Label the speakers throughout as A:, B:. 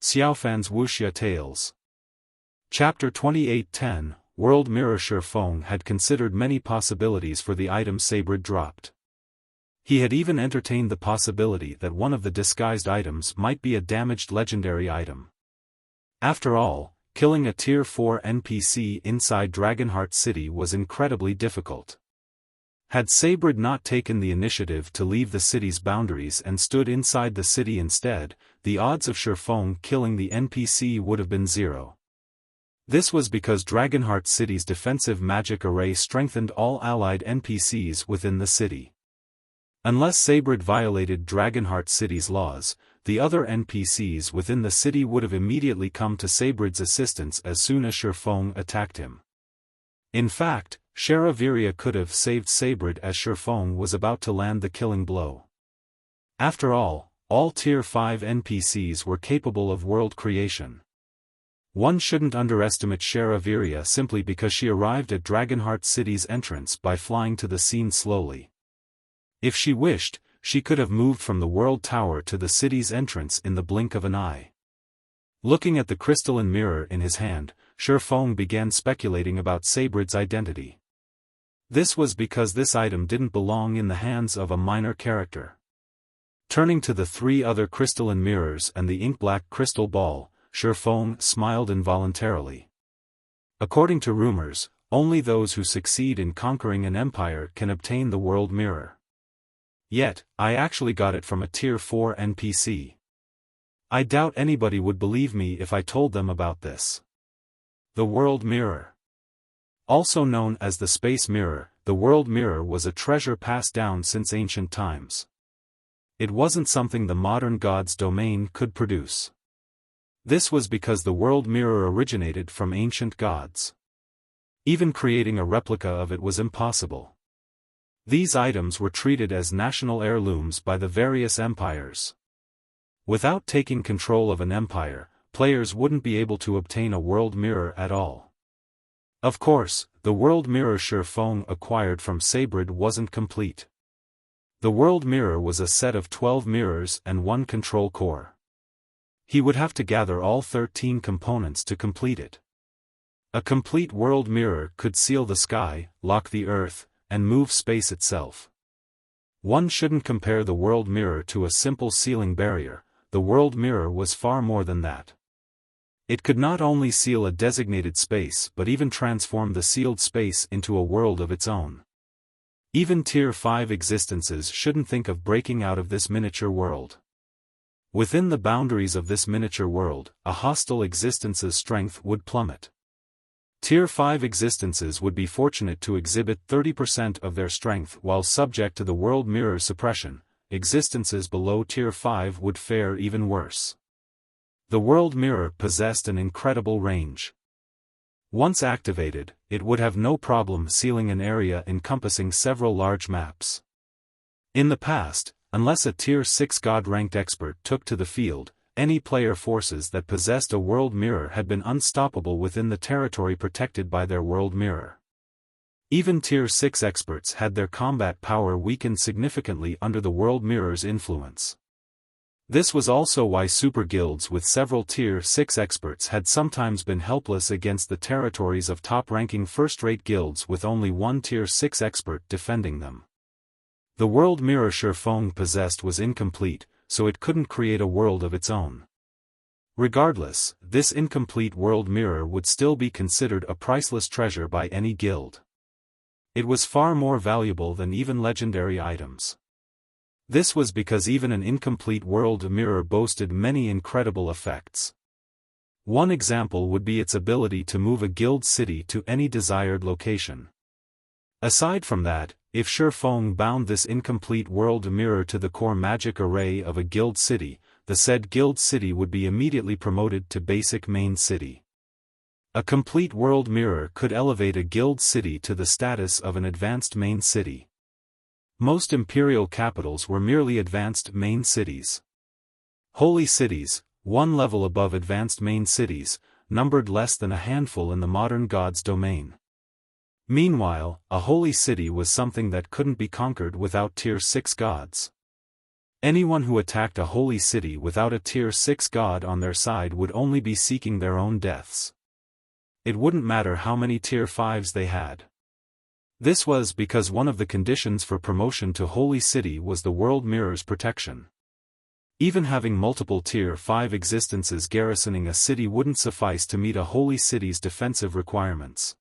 A: Xiaofan's Wuxia Tales. Chapter 28:10 World Mirror. Xiaofan had considered many possibilities for the item Sabrid dropped. He had even entertained the possibility that one of the disguised items might be a damaged legendary item. After all, killing a Tier 4 NPC inside Dragonheart City was incredibly difficult. Had Sabrid not taken the initiative to leave the city's boundaries and stood inside the city instead, the odds of Xiaofan killing the NPC would have been 0. This was because Dragonheart City's defensive magic array strengthened all allied NPCs within the city. Unless Sabrid violated Dragonheart City's laws, the other NPCs within the city would have immediately come to Sabrid's assistance as soon as Xiaofan attacked him. In fact, Sharaviria could have saved Sabrid as Xiaofan was about to land the killing blow. After all Tier 5 NPCs were capable of world creation. One shouldn't underestimate Sharaviria simply because she arrived at Dragonheart City's entrance by flying to the scene slowly. If she wished, she could have moved from the World Tower to the city's entrance in the blink of an eye. Looking at the crystalline mirror in his hand, Xiaofan began speculating about Sabrid's identity. This was because this item didn't belong in the hands of a minor character. Turning to the 3 other crystalline mirrors and the ink-black crystal ball, Xiaofan smiled involuntarily. According to rumors, only those who succeed in conquering an empire can obtain the world mirror. Yet, I actually got it from a Tier 4 NPC. I doubt anybody would believe me if I told them about this. The World Mirror. Also known as the Space Mirror, the World Mirror was a treasure passed down since ancient times. It wasn't something the modern god's domain could produce. This was because the World Mirror originated from ancient gods. Even creating a replica of it was impossible. These items were treated as national heirlooms by the various empires. Without taking control of an empire, players wouldn't be able to obtain a world mirror at all. Of course, the world mirror Xiaofan acquired from Sabrid wasn't complete. The world mirror was a set of 12 mirrors and 1 control core. He would have to gather all 13 components to complete it. A complete world mirror could seal the sky, lock the earth, and move space itself. One shouldn't compare the world mirror to a simple sealing barrier. The world mirror was far more than that. It could not only seal a designated space but even transform the sealed space into a world of its own. Even Tier 5 existences shouldn't think of breaking out of this miniature world. Within the boundaries of this miniature world, a hostile existence's strength would plummet. Tier 5 existences would be fortunate to exhibit 30% of their strength while subject to the world mirror suppression. Existences below Tier 5 would fare even worse. The world mirror possessed an incredible range. Once activated, it would have no problem sealing an area encompassing several large maps. In the past, unless a Tier 6 God-ranked expert took to the field, any player forces that possessed a world mirror had been unstoppable within the territory protected by their world mirror. Even Tier 6 experts had their combat power weakened significantly under the world mirror's influence. This was also why super guilds with several Tier 6 experts had sometimes been helpless against the territories of top-ranking first-rate guilds with only 1 Tier 6 expert defending them. The world mirror Xiaofan possessed was incomplete, so it couldn't create a world of its own. Regardless, this incomplete world mirror would still be considered a priceless treasure by any guild. It was far more valuable than even legendary items. This was because even an incomplete world mirror boasted many incredible effects. One example would be its ability to move a guild city to any desired location. Aside from that, if Xiaofan bound this incomplete world mirror to the core magic array of a guild city, the said guild city would be immediately promoted to basic main city. A complete world mirror could elevate a guild city to the status of an advanced main city. Most imperial capitals were merely advanced main cities. Holy cities, one level above advanced main cities, numbered less than a handful in the modern god's domain. Meanwhile, a holy city was something that couldn't be conquered without Tier 6 gods. Anyone who attacked a holy city without a tier 6 god on their side would only be seeking their own deaths. It wouldn't matter how many tier 5s they had. This was because one of the conditions for promotion to Holy City was the World Mirror's protection. Even having multiple tier 5 existences garrisoning a city wouldn't suffice to meet a holy city's defensive requirements.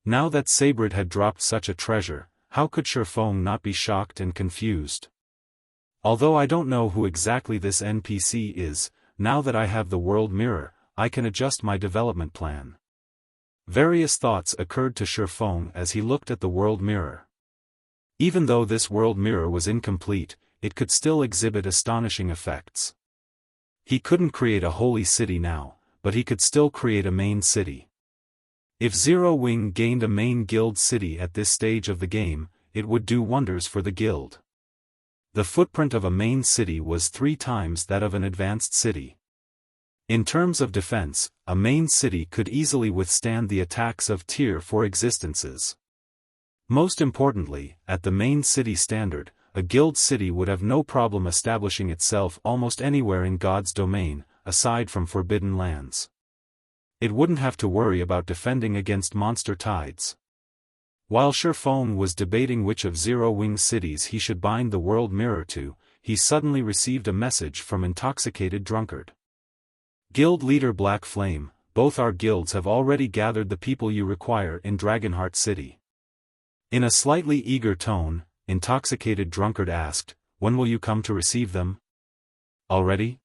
A: Now that Sabrid had dropped such a treasure, how could Xiaofan not be shocked and confused? Although I don't know who exactly this NPC is, now that I have the World Mirror, I can adjust my development plan. Various thoughts occurred to Xiaofan as he looked at the World Mirror. Even though this World Mirror was incomplete, it could still exhibit astonishing effects. He couldn't create a holy city now, but he could still create a main city. If Zero Wing gained a main guild city at this stage of the game, it would do wonders for the guild. The footprint of a main city was 3 times that of an advanced city. In terms of defense, a main city could easily withstand the attacks of tier 4 existences. Most importantly, at the main city standard, a guild city would have no problem establishing itself almost anywhere in God's domain, aside from forbidden lands. It wouldn't have to worry about defending against monster tides. While Xiaofan was debating which of Zero Wing cities he should bind the World Mirror to, he suddenly received a message from Intoxicated Drunkard. Guild Leader Black Flame, both our guilds have already gathered the people you require in Dragonheart City. In a slightly eager tone, Intoxicated Drunkard asked, when will you come to receive them? Already?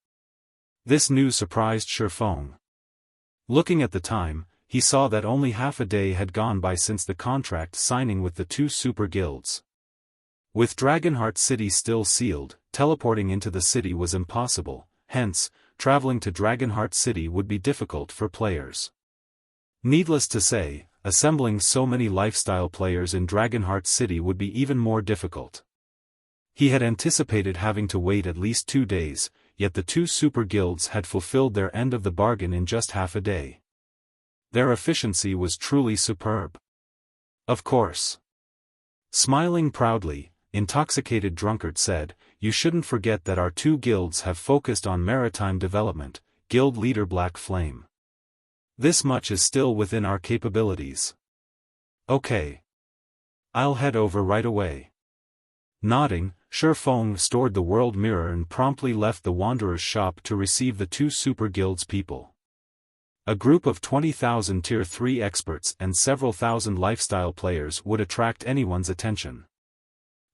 A: This news surprised Xiaofan. Looking at the time, he saw that only half a day had gone by since the contract signing with the 2 super guilds. With Dragonheart City still sealed, teleporting into the city was impossible, hence, traveling to Dragonheart City would be difficult for players. Needless to say, assembling so many lifestyle players in Dragonheart City would be even more difficult. He had anticipated having to wait at least 2 days, yet the 2 super guilds had fulfilled their end of the bargain in just half a day. Their efficiency was truly superb. Of course. Smiling proudly, Intoxicated Drunkard said, you shouldn't forget that our 2 guilds have focused on maritime development, Guild Leader Black Flame. This much is still within our capabilities. Okay. I'll head over right away. Nodding, Xiaofan stored the World Mirror and promptly left the Wanderer's shop to receive the 2 super guilds people. A group of 20,000 tier 3 experts and several thousand lifestyle players would attract anyone's attention.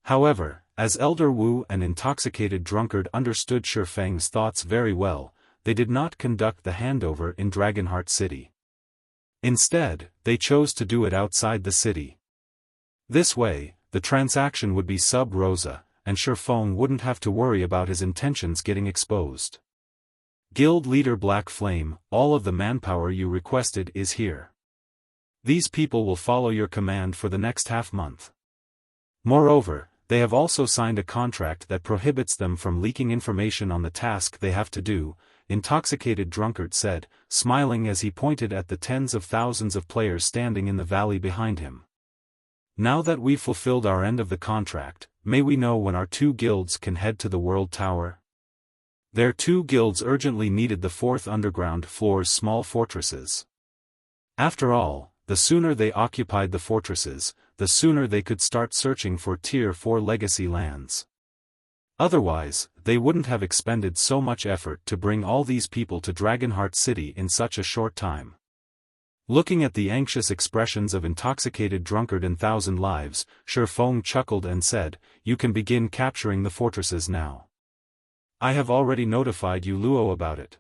A: However, as Elder Wu and Intoxicated Drunkard understood Xiaofan's thoughts very well, they did not conduct the handover in Dragonheart City. Instead, they chose to do it outside the city. This way, the transaction would be sub rosa, and Xiaofan wouldn't have to worry about his intentions getting exposed. Guild Leader Black Flame, all of the manpower you requested is here. These people will follow your command for the next half-month. Moreover, they have also signed a contract that prohibits them from leaking information on the task they have to do, Intoxicated Drunkard said, smiling as he pointed at the tens of thousands of players standing in the valley behind him. Now that we've fulfilled our end of the contract, may we know when our 2 guilds can head to the World Tower? Their 2 guilds urgently needed the 4th underground floor's small fortresses. After all, the sooner they occupied the fortresses, the sooner they could start searching for tier 4 legacy lands. Otherwise, they wouldn't have expended so much effort to bring all these people to Dragonheart City in such a short time. Looking at the anxious expressions of Intoxicated Drunkard and Thousand Lives, Xiaofan chuckled and said, you can begin capturing the fortresses now. I have already notified Yu Luo about it.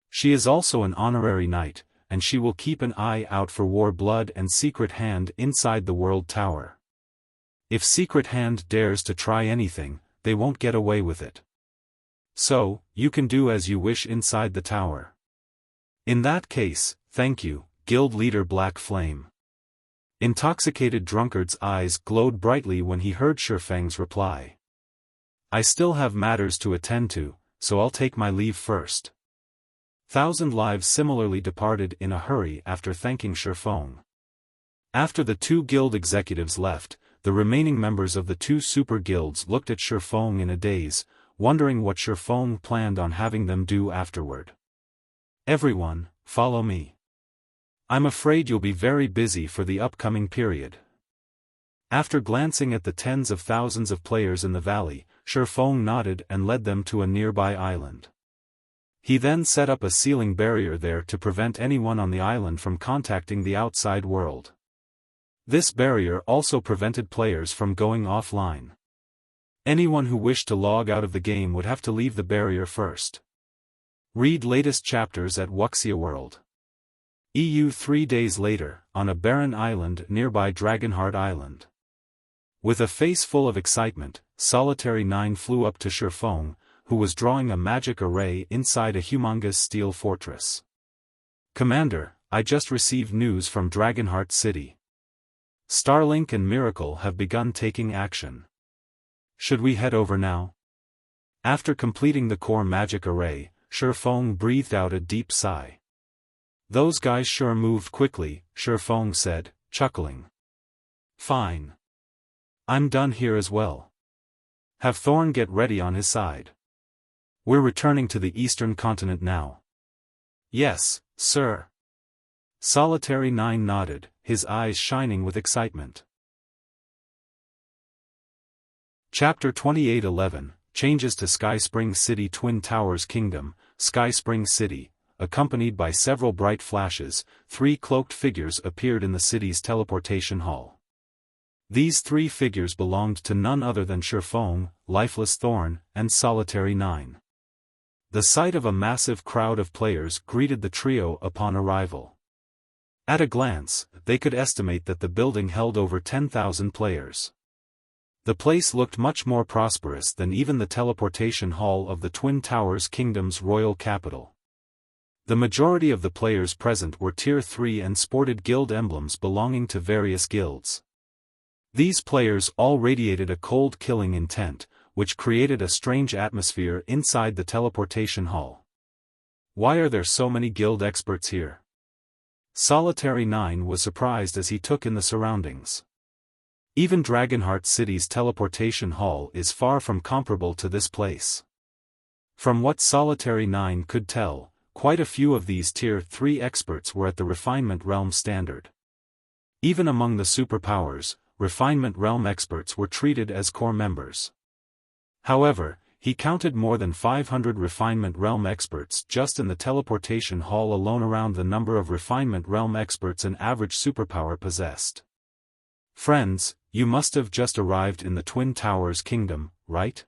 A: She is also an honorary knight, and she will keep an eye out for War Blood and Secret Hand inside the World Tower. If Secret Hand dares to try anything, they won't get away with it. So, you can do as you wish inside the tower. In that case, thank you, Guild Leader Black Flame. Intoxicated Drunkard's eyes glowed brightly when he heard Xiaofang's reply. I still have matters to attend to, so I'll take my leave first. Thousand Lives similarly departed in a hurry after thanking Xiaofan. After the 2 guild executives left, the remaining members of the two super guilds looked at Xiaofan in a daze, wondering what Xiaofan planned on having them do afterward. "Everyone, follow me. I'm afraid you'll be very busy for the upcoming period." After glancing at the tens of thousands of players in the valley, Xiaofan nodded and led them to a nearby island. He then set up a sealing barrier there to prevent anyone on the island from contacting the outside world. This barrier also prevented players from going offline. Anyone who wished to log out of the game would have to leave the barrier first. Read latest chapters at Wuxia World. 3 days later, on a barren island nearby Dragonheart Island. With a face full of excitement, Solitary 9 flew up to Xiaofan, who was drawing a magic array inside a humongous steel fortress. "Commander, I just received news from Dragonheart City. Starlink and Miracle have begun taking action. Should we head over now?" After completing the core magic array, Xiaofan breathed out a deep sigh. "Those guys sure moved quickly," Xiaofan said, chuckling. "Fine. I'm done here as well. Have Thorn get ready on his side. We're returning to the eastern continent now." "Yes, sir." Solitary 9 nodded, his eyes shining with excitement. Chapter 28:11 Changes to Sky Spring City. Twin Towers Kingdom, Sky Spring City. Accompanied by several bright flashes, 3 cloaked figures appeared in the city's teleportation hall. These 3 figures belonged to none other than Xiaofan, Lifeless Thorn, and Solitary 9. The sight of a massive crowd of players greeted the trio upon arrival. At a glance, they could estimate that the building held over 10,000 players. The place looked much more prosperous than even the teleportation hall of the Twin Towers Kingdom's royal capital. The majority of the players present were Tier 3 and sported guild emblems belonging to various guilds. These players all radiated a cold killing intent, which created a strange atmosphere inside the teleportation hall. "Why are there so many guild experts here?" Solitary 9 was surprised as he took in the surroundings. Even Dragonheart City's teleportation hall is far from comparable to this place. From what Solitary 9 could tell, quite a few of these Tier 3 experts were at the Refinement Realm standard. Even among the superpowers, Refinement Realm experts were treated as core members. However, he counted more than 500 Refinement Realm experts just in the teleportation hall alone, around the number of Refinement Realm experts an average superpower possessed. "Friends, you must have just arrived in the Twin Towers Kingdom, right?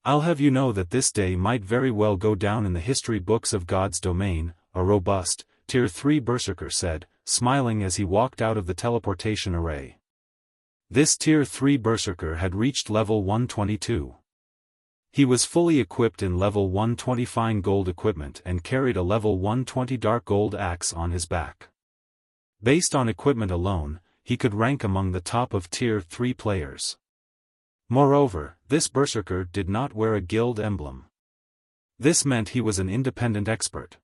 A: I'll have you know that this day might very well go down in the history books of God's domain," a robust, Tier 3 berserker said, smiling as he walked out of the teleportation array. This Tier 3 berserker had reached level 122. He was fully equipped in level 120 fine gold equipment and carried a level 120 dark gold axe on his back. Based on equipment alone, he could rank among the top of Tier 3 players. Moreover, this berserker did not wear a guild emblem. This meant he was an independent expert.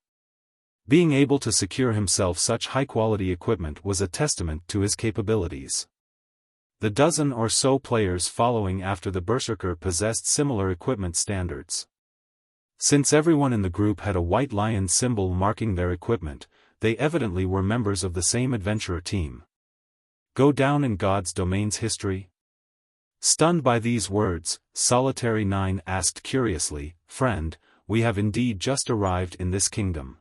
A: Being able to secure himself such high-quality equipment was a testament to his capabilities. The dozen or so players following after the berserker possessed similar equipment standards. Since everyone in the group had a white lion symbol marking their equipment, they evidently were members of the same adventurer team. Go down in God's domain's history? Stunned by these words, Solitary 9 asked curiously, "Friend, we have indeed just arrived in this kingdom.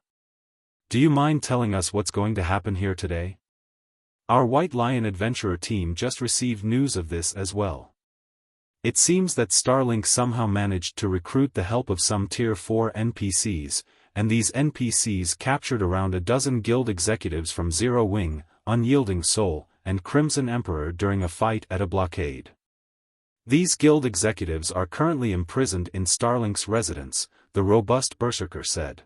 A: Do you mind telling us what's going to happen here today? Our White Lion Adventurer team just received news of this as well. It seems that Starlink somehow managed to recruit the help of some Tier 4 NPCs, and these NPCs captured around a dozen guild executives from Zero Wing, Unyielding Soul, and Crimson Emperor during a fight at a blockade. These guild executives are currently imprisoned in Starlink's residence," the robust berserker said.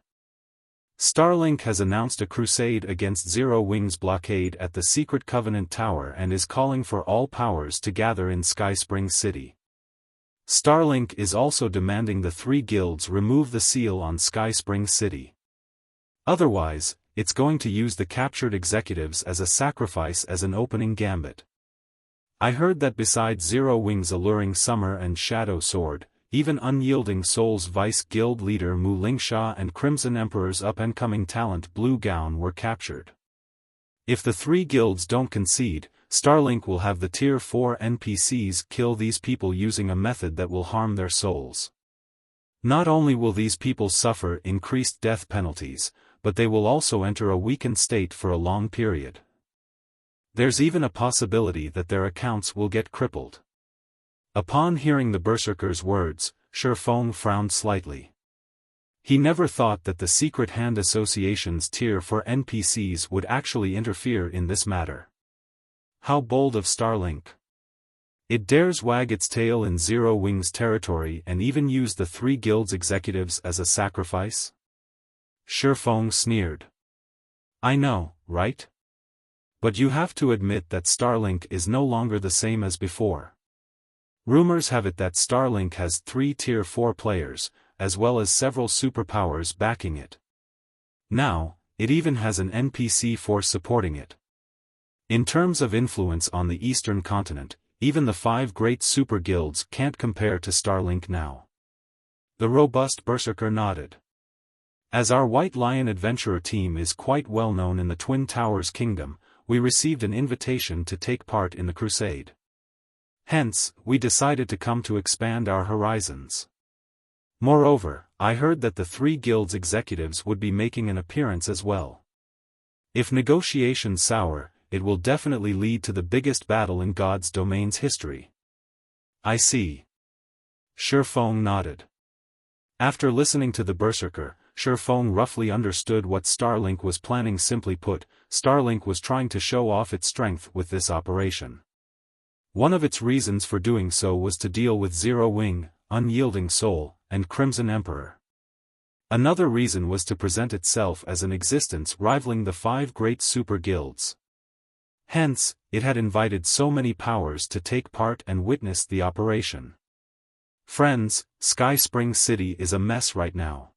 A: "Starlink has announced a crusade against Zero Wing's blockade at the Secret Covenant Tower and is calling for all powers to gather in Sky Spring City. Starlink is also demanding the 3 guilds remove the seal on Sky Spring City. Otherwise, it's going to use the captured executives as a sacrifice as an opening gambit. I heard that besides Zero Wing's alluring Summer and Shadow Sword, even Unyielding Soul's Vice Guild leader Mu Lingsha and Crimson Emperor's up-and-coming talent Blue Gown were captured. If the three guilds don't concede, Starlink will have the Tier 4 NPCs kill these people using a method that will harm their souls. Not only will these people suffer increased death penalties, but they will also enter a weakened state for a long period. There's even a possibility that their accounts will get crippled. Upon hearing the Berserker's words, Xiaofan frowned slightly. He never thought that the Secret Hand Association's Tier 4 NPCs would actually interfere in this matter. How bold of Starlink! It dares wag its tail in Zero Wing's territory and even use the three guilds' executives as a sacrifice? Xiaofan sneered. I know, right? But you have to admit that Starlink is no longer the same as before. Rumors have it that Starlink has 3 Tier 4 players, as well as several superpowers backing it. Now, it even has an NPC force supporting it. In terms of influence on the Eastern continent, even the 5 great super guilds can't compare to Starlink now. The robust Berserker nodded. As our White Lion adventurer team is quite well known in the Twin Towers Kingdom, we received an invitation to take part in the crusade. Hence, we decided to come to expand our horizons. Moreover, I heard that the 3 guilds' executives would be making an appearance as well. If negotiations sour, it will definitely lead to the biggest battle in God's domain's history. I see. Xiaofan nodded. After listening to the Berserker, Xiaofan roughly understood what Starlink was planning. Simply put, Starlink was trying to show off its strength with this operation. One of its reasons for doing so was to deal with Zero Wing, Unyielding Soul, and Crimson Emperor. Another reason was to present itself as an existence rivaling the 5 great super guilds. Hence, it had invited so many powers to take part and witness the operation. Friends, Sky Spring City is a mess right now.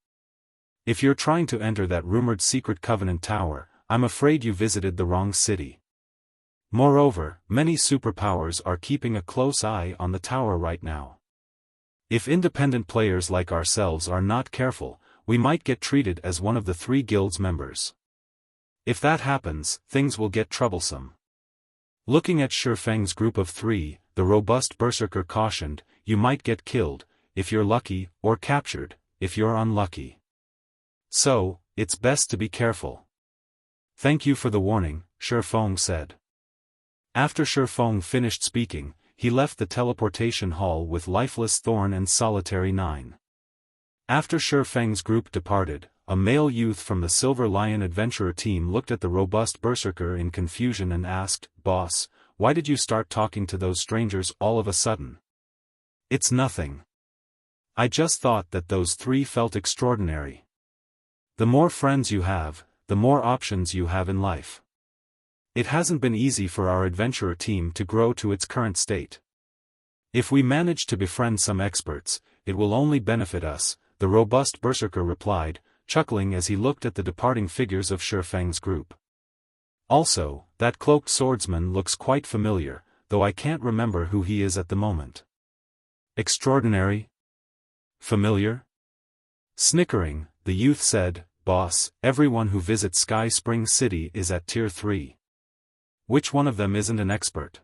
A: If you're trying to enter that rumored secret Covenant Tower, I'm afraid you visited the wrong city. Moreover, many superpowers are keeping a close eye on the tower right now. If independent players like ourselves are not careful, we might get treated as one of the 3 guilds members. If that happens, things will get troublesome. Looking at Xiaofan's group of 3, the robust Berserker cautioned, you might get killed, if you're lucky, or captured, if you're unlucky. So, it's best to be careful. Thank you for the warning, Xiaofan said. After Xiaofan finished speaking, he left the teleportation hall with Lifeless Thorn and Solitary 9. After Xiaofan's group departed, a male youth from the Silver Lion adventurer team looked at the robust Berserker in confusion and asked, Boss, why did you start talking to those strangers all of a sudden? It's nothing. I just thought that those 3 felt extraordinary. The more friends you have, the more options you have in life. It hasn't been easy for our adventurer team to grow to its current state. If we manage to befriend some experts, it will only benefit us, the robust Berserker replied, chuckling as he looked at the departing figures of Xiaofan's group. Also, that cloaked swordsman looks quite familiar, though I can't remember who he is at the moment. Extraordinary? Familiar? Snickering, the youth said, Boss, everyone who visits Sky Spring City is at Tier 3. Which one of them isn't an expert?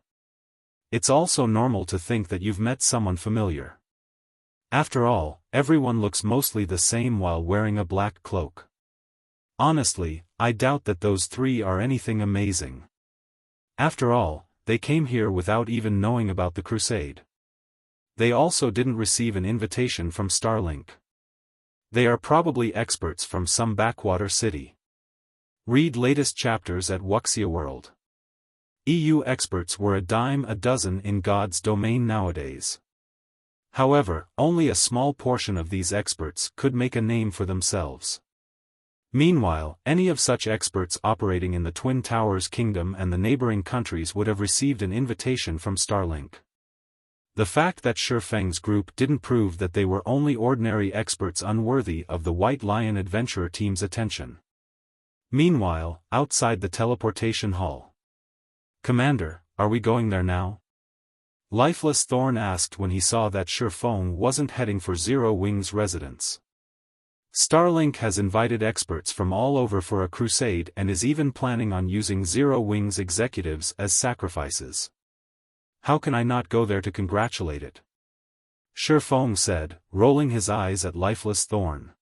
A: It's also normal to think that you've met someone familiar. After all, everyone looks mostly the same while wearing a black cloak. Honestly, I doubt that those 3 are anything amazing. After all, they came here without even knowing about the crusade. They also didn't receive an invitation from Starlink. They are probably experts from some backwater city. Read latest chapters at Wuxia World. EU experts were a dime a dozen in God's domain nowadays. However, only a small portion of these experts could make a name for themselves. Meanwhile, any of such experts operating in the Twin Towers Kingdom and the neighboring countries would have received an invitation from Starlink. The fact that Xiaofan's group didn't prove that they were only ordinary experts unworthy of the White Lion adventurer team's attention. Meanwhile, outside the teleportation hall. Commander, are we going there now? Lifeless Thorn asked when he saw that Xiaofan wasn't heading for Zero Wing's residence. Starlink has invited experts from all over for a crusade and is even planning on using Zero Wing's executives as sacrifices. How can I not go there to congratulate it? Xiaofan said, rolling his eyes at Lifeless Thorn.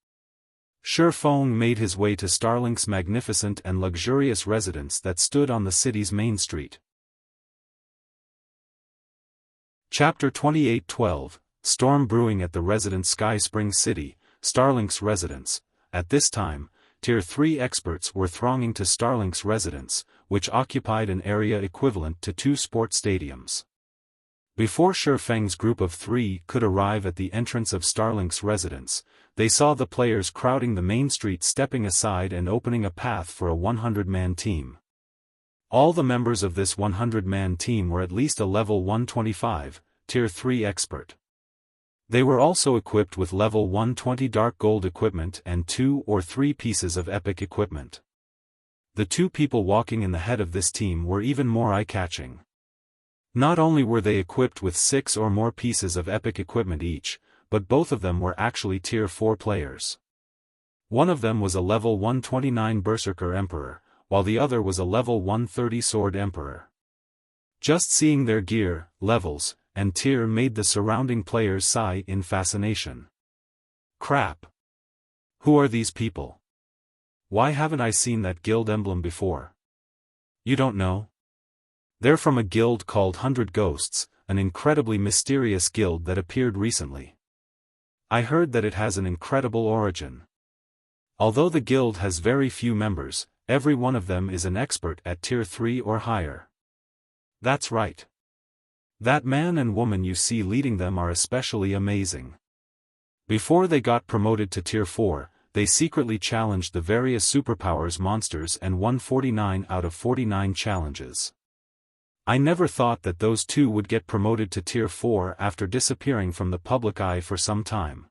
A: Xiaofan made his way to Starlink's magnificent and luxurious residence that stood on the city's main street. Chapter 28:12, Storm Brewing at the residence Sky Spring City, Starlink's residence. At this time, Tier 3 experts were thronging to Starlink's residence, which occupied an area equivalent to 2 sports stadiums. Before Xiaofang's group of 3 could arrive at the entrance of Starlink's residence, they saw the players crowding the main street stepping aside and opening a path for a 100-man team. All the members of this 100-man team were at least a level 125, Tier 3 expert. They were also equipped with level 120 dark gold equipment and 2 or 3 pieces of epic equipment. The 2 people walking in the head of this team were even more eye-catching. Not only were they equipped with 6 or more pieces of epic equipment each, but both of them were actually Tier 4 players. One of them was a level 129 Berserker Emperor, while the other was a level 130 Sword Emperor. Just seeing their gear, levels, and tier made the surrounding players sigh in fascination. Crap! Who are these people? Why haven't I seen that guild emblem before? You don't know? They're from a guild called 100 Ghosts, an incredibly mysterious guild that appeared recently. I heard that it has an incredible origin. Although the guild has very few members, every one of them is an expert at Tier 3 or higher. That's right. That man and woman you see leading them are especially amazing. Before they got promoted to Tier 4, they secretly challenged the various superpowers monsters and won 49 out of 49 challenges. I never thought that those 2 would get promoted to Tier 4 after disappearing from the public eye for some time.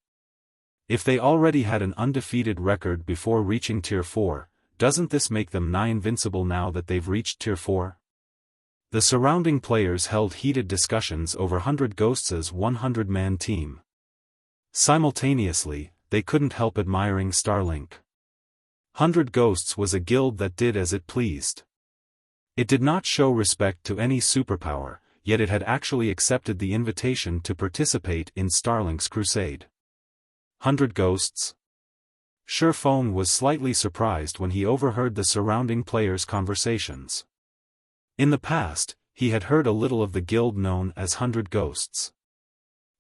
A: If they already had an undefeated record before reaching Tier 4, doesn't this make them nigh invincible now that they've reached Tier 4? The surrounding players held heated discussions over 100 Ghosts' 100-man team. Simultaneously, they couldn't help admiring Starlink. 100 Ghosts was a guild that did as it pleased. It did not show respect to any superpower, yet it had actually accepted the invitation to participate in Starlink's crusade. 100 Ghosts? Xiaofan was slightly surprised when he overheard the surrounding players' conversations. In the past, he had heard a little of the guild known as 100 Ghosts.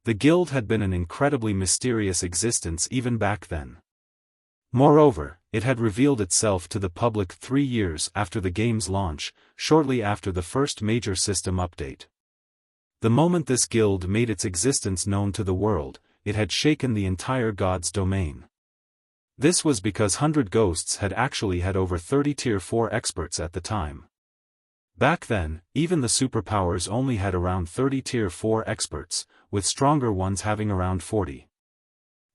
A: The guild had been an incredibly mysterious existence even back then. Moreover, it had revealed itself to the public 3 years after the game's launch, shortly after the first major system update. The moment this guild made its existence known to the world, it had shaken the entire God's domain. This was because 100 Ghosts had actually had over 30 Tier 4 experts at the time. Back then, even the superpowers only had around 30 Tier 4 experts, with stronger ones having around 40.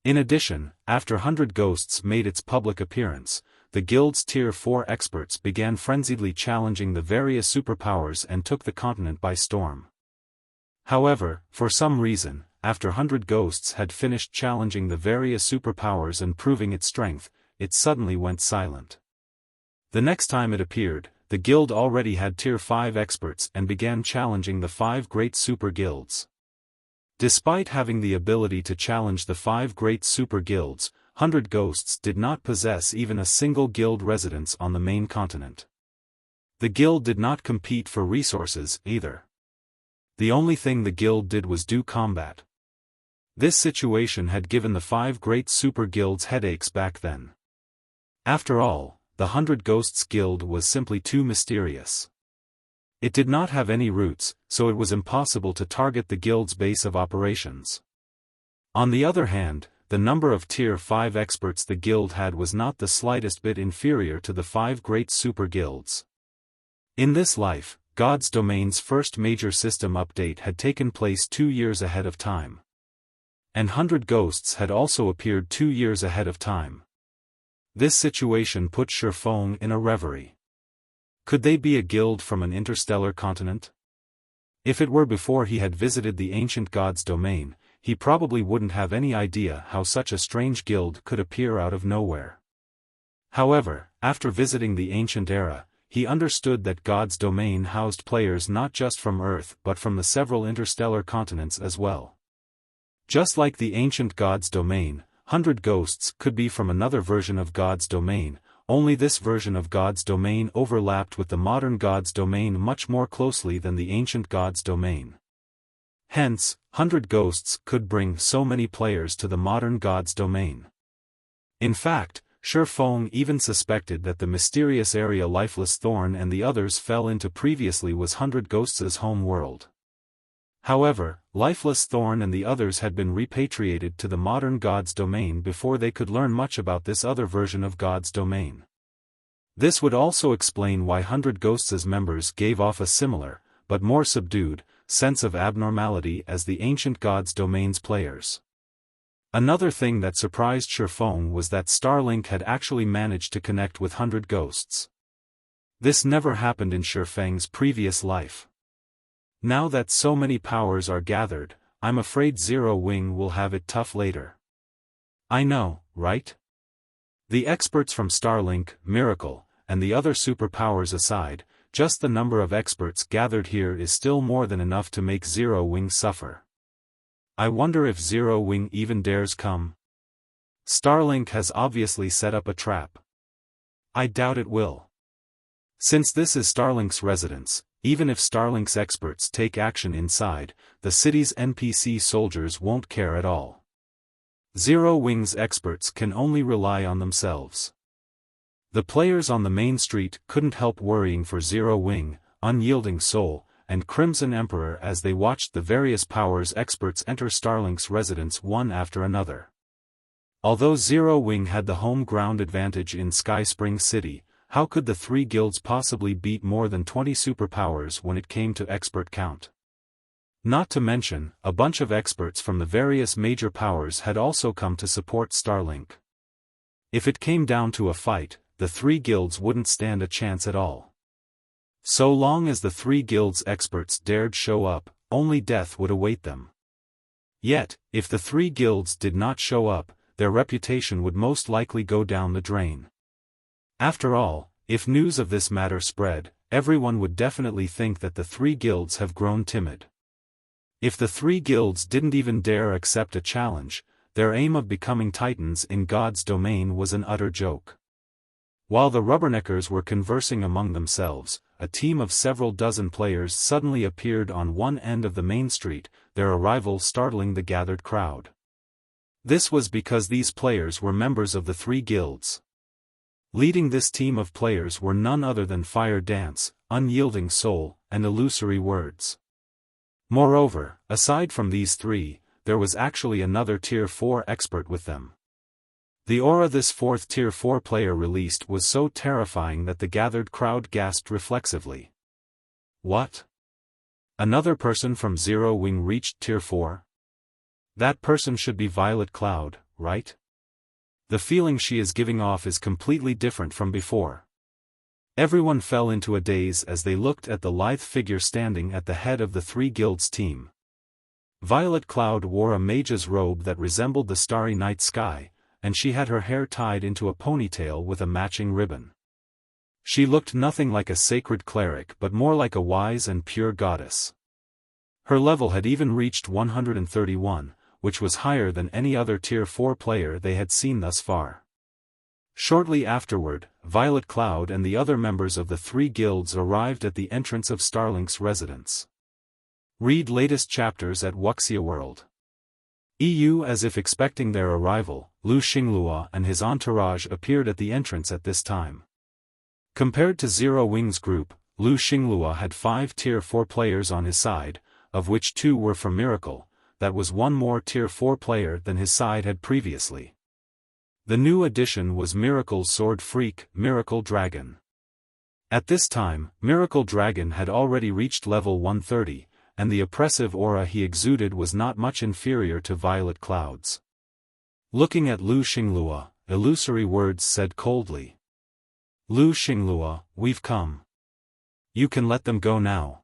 A: In addition, after 100 Ghosts made its public appearance, the guild's Tier 4 experts began frenziedly challenging the various superpowers and took the continent by storm. However, for some reason, after 100 Ghosts had finished challenging the various superpowers and proving its strength, it suddenly went silent. The next time it appeared, the guild already had Tier 5 experts and began challenging the 5 great super guilds. Despite having the ability to challenge the 5 great super guilds, 100 Ghosts did not possess even a single guild residence on the main continent. The guild did not compete for resources, either. The only thing the guild did was do combat. This situation had given the 5 great super guilds headaches back then. After all, the 100 Ghosts Guild was simply too mysterious. It did not have any roots, so it was impossible to target the guild's base of operations. On the other hand, the number of Tier 5 experts the guild had was not the slightest bit inferior to the 5 great super guilds. In this life, God's Domain's first major system update had taken place 2 years ahead of time. And 100 Ghosts had also appeared 2 years ahead of time. This situation put Xiaofan in a reverie. Could they be a guild from an interstellar continent? If it were before he had visited the ancient god's domain, he probably wouldn't have any idea how such a strange guild could appear out of nowhere. However, after visiting the ancient era, he understood that God's domain housed players not just from Earth but from the several interstellar continents as well. Just like the ancient God's domain, 100 Ghosts could be from another version of God's domain, only this version of God's domain overlapped with the modern God's domain much more closely than the ancient God's domain. Hence, 100 Ghosts could bring so many players to the modern God's domain. In fact, Xiaofan even suspected that the mysterious area Lifeless Thorn and the others fell into previously was 100 Ghosts' home world. However, Lifeless Thorn and the others had been repatriated to the modern God's domain before they could learn much about this other version of God's domain. This would also explain why 100 Ghosts' members gave off a similar, but more subdued, sense of abnormality as the ancient God's domain's players. Another thing that surprised Xiaofan was that Starlink had actually managed to connect with 100 Ghosts. This never happened in Xiaofan's previous life. Now that so many powers are gathered, I'm afraid Zero Wing will have it tough later. I know, right? The experts from Starlink, Miracle, and the other superpowers aside, just the number of experts gathered here is still more than enough to make Zero Wing suffer. I wonder if Zero Wing even dares come. Starlink has obviously set up a trap. I doubt it will. Since this is Starlink's residence, even if Starlink's experts take action inside, the city's NPC soldiers won't care at all. Zero Wing's experts can only rely on themselves. The players on the main street couldn't help worrying for Zero Wing, Unyielding Soul, and Crimson Emperor as they watched the various powers experts enter Starlink's residence one after another. Although Zero Wing had the home ground advantage in Sky Spring City, how could the three guilds possibly beat more than 20 superpowers when it came to expert count? Not to mention, a bunch of experts from the various major powers had also come to support Starlink. If it came down to a fight, the three guilds wouldn't stand a chance at all. So long as the three guilds' experts dared show up, only death would await them. Yet, if the three guilds did not show up, their reputation would most likely go down the drain. After all, if news of this matter spread, everyone would definitely think that the three guilds have grown timid. If the three guilds didn't even dare accept a challenge, their aim of becoming titans in God's domain was an utter joke. While the Rubberneckers were conversing among themselves, a team of several dozen players suddenly appeared on one end of the main street, their arrival startling the gathered crowd. This was because these players were members of the three guilds. Leading this team of players were none other than Fire Dance, Unyielding Soul, and Illusory Words. Moreover, aside from these three, there was actually another Tier 4 expert with them. The aura this fourth Tier 4 player released was so terrifying that the gathered crowd gasped reflexively. What? Another person from Zero Wing reached Tier 4? That person should be Violet Cloud, right? The feeling she is giving off is completely different from before. Everyone fell into a daze as they looked at the lithe figure standing at the head of the three guilds team. Violet Cloud wore a mage's robe that resembled the starry night sky, and she had her hair tied into a ponytail with a matching ribbon. She looked nothing like a sacred cleric but more like a wise and pure goddess. Her level had even reached 131, which was higher than any other Tier 4 player they had seen thus far. Shortly afterward, Violet Cloud and the other members of the three guilds arrived at the entrance of Starlink's residence. Read latest chapters at Wuxia World. EU. As if expecting their arrival, Lu Xinglua and his entourage appeared at the entrance at this time. Compared to Zero Wing's group, Lu Xinglua had 5 Tier 4 players on his side, of which 2 were from Miracle. That was one more Tier 4 player than his side had previously. The new addition was Miracle's sword freak, Miracle Dragon. At this time, Miracle Dragon had already reached level 130, and the oppressive aura he exuded was not much inferior to Violet Cloud's. Looking at Lu Xinglua, Illusory Words said coldly. Lu Xinglua, we've come. You can let them go now.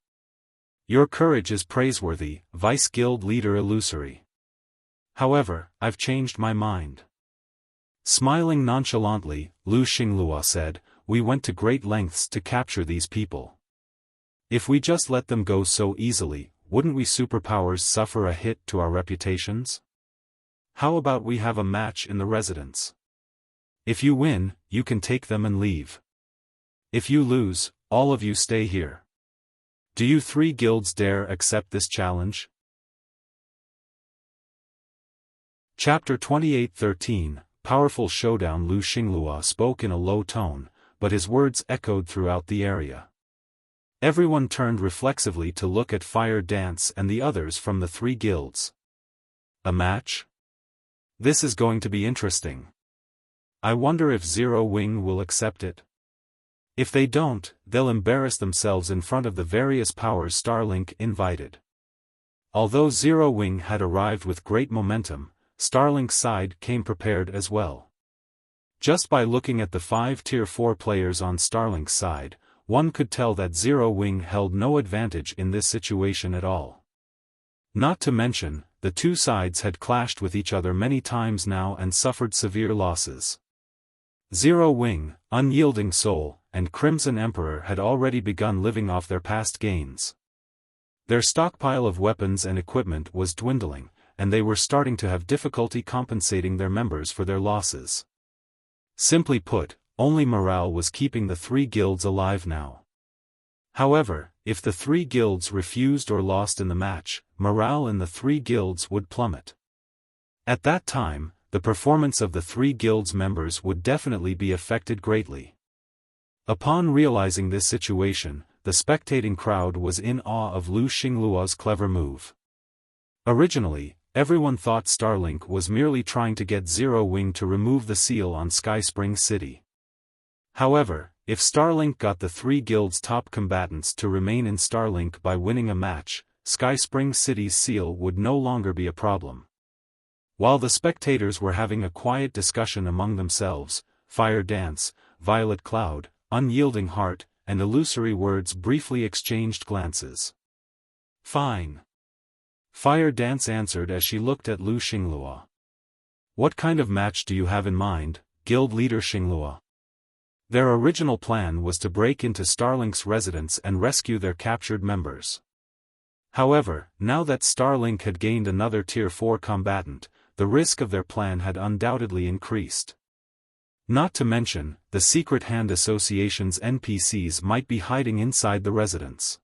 A: Your courage is praiseworthy, Vice Guild Leader Illusory. However, I've changed my mind. Smiling nonchalantly, Lu Xinglua said, we went to great lengths to capture these people. If we just let them go so easily, wouldn't we superpowers suffer a hit to our reputations? How about we have a match in the residence? If you win, you can take them and leave. If you lose, all of you stay here. Do you 3 guilds dare accept this challenge? Chapter 28:13 Powerful Showdown. Lu Xinglua spoke in a low tone, but his words echoed throughout the area. Everyone turned reflexively to look at Fire Dance and the others from the 3 guilds. A match? This is going to be interesting. I wonder if Zero Wing will accept it. If they don't, they'll embarrass themselves in front of the various powers Starlink invited. Although Zero Wing had arrived with great momentum, Starlink's side came prepared as well. Just by looking at the 5 Tier 4 players on Starlink's side, one could tell that Zero Wing held no advantage in this situation at all. Not to mention, the 2 sides had clashed with each other many times now and suffered severe losses. Zero Wing, Unyielding Soul, and Crimson Emperor had already begun living off their past gains. Their stockpile of weapons and equipment was dwindling, and they were starting to have difficulty compensating their members for their losses. Simply put, only morale was keeping the 3 guilds alive now. However, if the 3 guilds refused or lost in the match, morale in the 3 guilds would plummet. At that time, the performance of the 3 guilds members would definitely be affected greatly. Upon realizing this situation, the spectating crowd was in awe of Lu Xinglua's clever move. Originally, everyone thought Starlink was merely trying to get Zero Wing to remove the seal on Sky Spring City. However, if Starlink got the 3 guilds' top combatants to remain in Starlink by winning a match, Sky Spring City's seal would no longer be a problem. While the spectators were having a quiet discussion among themselves, Fire Dance, Violet Cloud, Unyielding Heart, and Illusory Words briefly exchanged glances. Fine. Fire Dance answered as she looked at Lu Xinglua. What kind of match do you have in mind, Guild Leader Xinglua? Their original plan was to break into Starlink's residence and rescue their captured members. However, now that Starlink had gained another Tier 4 combatant, the risk of their plan had undoubtedly increased. Not to mention, the Secret Hand Association's NPCs might be hiding inside the residence.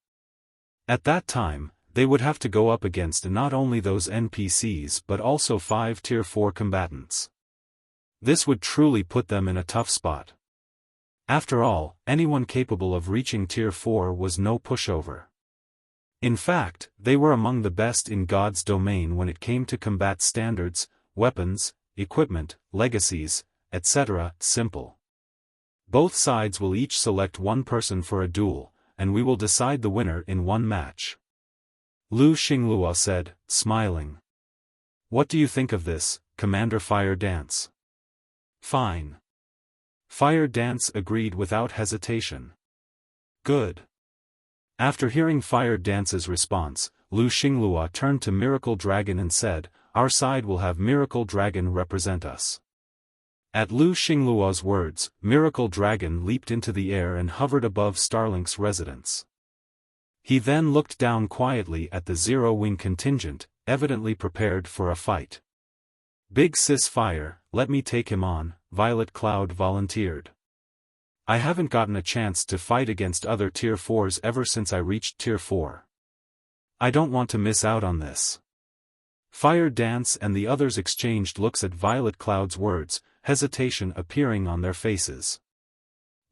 A: At that time, they would have to go up against not only those NPCs but also 5 Tier 4 combatants. This would truly put them in a tough spot. After all, anyone capable of reaching Tier 4 was no pushover. In fact, they were among the best in God's domain when it came to combat standards, weapons, equipment, legacies, etc. Simple. Both sides will each select one person for a duel, and we will decide the winner in one match. Lu Xinglua said, smiling. What do you think of this, Commander Fire Dance? Fine. Fire Dance agreed without hesitation. Good. After hearing Fire Dance's response, Lu Xinglua turned to Miracle Dragon and said, our side will have Miracle Dragon represent us. At Lu Xinglua's words, Miracle Dragon leaped into the air and hovered above Starlink's residence. He then looked down quietly at the Zero Wing contingent, evidently prepared for a fight. Big Sis Fire, let me take him on, Violet Cloud volunteered. I haven't gotten a chance to fight against other Tier 4s ever since I reached Tier 4. I don't want to miss out on this. Fire Dance and the others exchanged looks at Violet Cloud's words, hesitation appearing on their faces.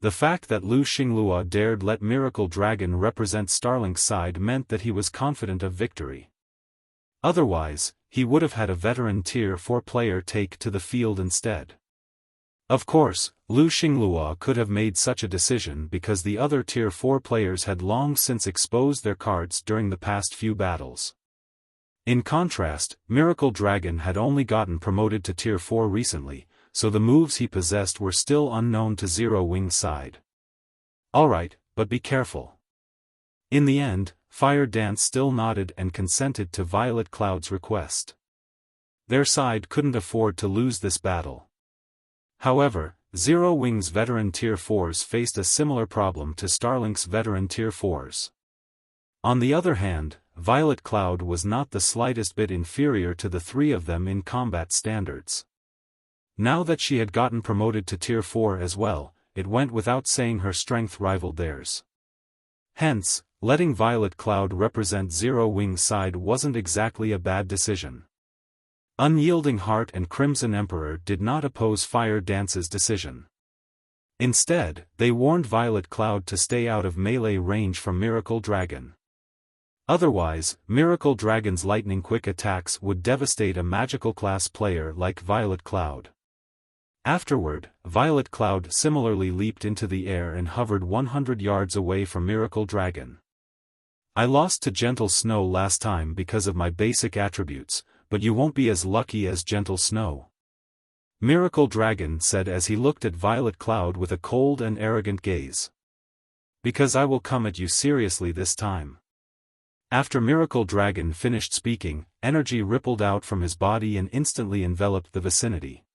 A: The fact that Lu Xinglua dared let Miracle Dragon represent Starlink's side meant that he was confident of victory. Otherwise, he would have had a veteran Tier 4 player take to the field instead. Of course, Lu Xinglua could have made such a decision because the other Tier 4 players had long since exposed their cards during the past few battles. In contrast, Miracle Dragon had only gotten promoted to Tier 4 recently, so the moves he possessed were still unknown to Zero Wing's side. Alright, but be careful. In the end, Fire Dance still nodded and consented to Violet Cloud's request. Their side couldn't afford to lose this battle. However, Zero Wing's veteran Tier 4s faced a similar problem to Starlink's veteran Tier 4s. On the other hand, Violet Cloud was not the slightest bit inferior to the three of them in combat standards. Now that she had gotten promoted to Tier 4 as well, it went without saying her strength rivaled theirs. Hence, letting Violet Cloud represent Zero Wing's side wasn't exactly a bad decision. Unyielding Heart and Crimson Emperor did not oppose Fire Dance's decision. Instead, they warned Violet Cloud to stay out of melee range from Miracle Dragon. Otherwise, Miracle Dragon's lightning-quick attacks would devastate a magical class player like Violet Cloud. Afterward, Violet Cloud similarly leaped into the air and hovered 100 yards away from Miracle Dragon. I lost to Gentle Snow last time because of my basic attributes, but you won't be as lucky as Gentle Snow. Miracle Dragon said as he looked at Violet Cloud with a cold and arrogant gaze. Because I will come at you seriously this time. After Miracle Dragon finished speaking, energy rippled out from his body and instantly enveloped the vicinity.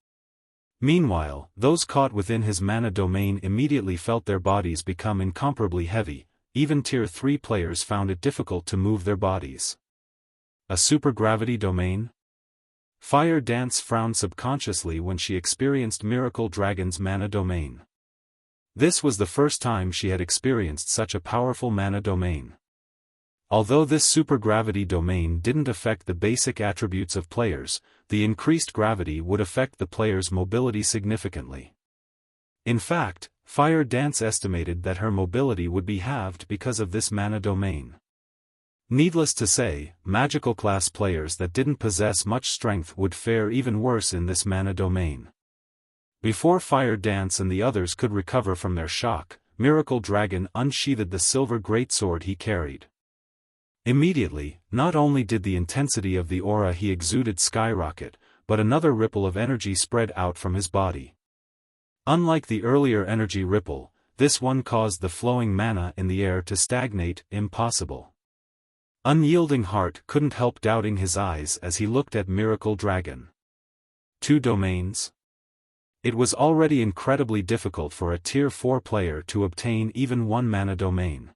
A: Meanwhile, those caught within his mana domain immediately felt their bodies become incomparably heavy. Even Tier 3 players found it difficult to move their bodies. A supergravity domain? Fire Dance frowned subconsciously when she experienced Miracle Dragon's mana domain. This was the first time she had experienced such a powerful mana domain. Although this supergravity domain didn't affect the basic attributes of players, the increased gravity would affect the player's mobility significantly. In fact, Fire Dance estimated that her mobility would be halved because of this mana domain. Needless to say, magical class players that didn't possess much strength would fare even worse in this mana domain. Before Fire Dance and the others could recover from their shock, Miracle Dragon unsheathed the silver greatsword he carried. Immediately, not only did the intensity of the aura he exuded skyrocket, but another ripple of energy spread out from his body. Unlike the earlier energy ripple, this one caused the flowing mana in the air to stagnate. Impossible. Unyielding Heart couldn't help doubting his eyes as he looked at Miracle Dragon. 2 domains? It was already incredibly difficult for a Tier 4 player to obtain even one mana domain.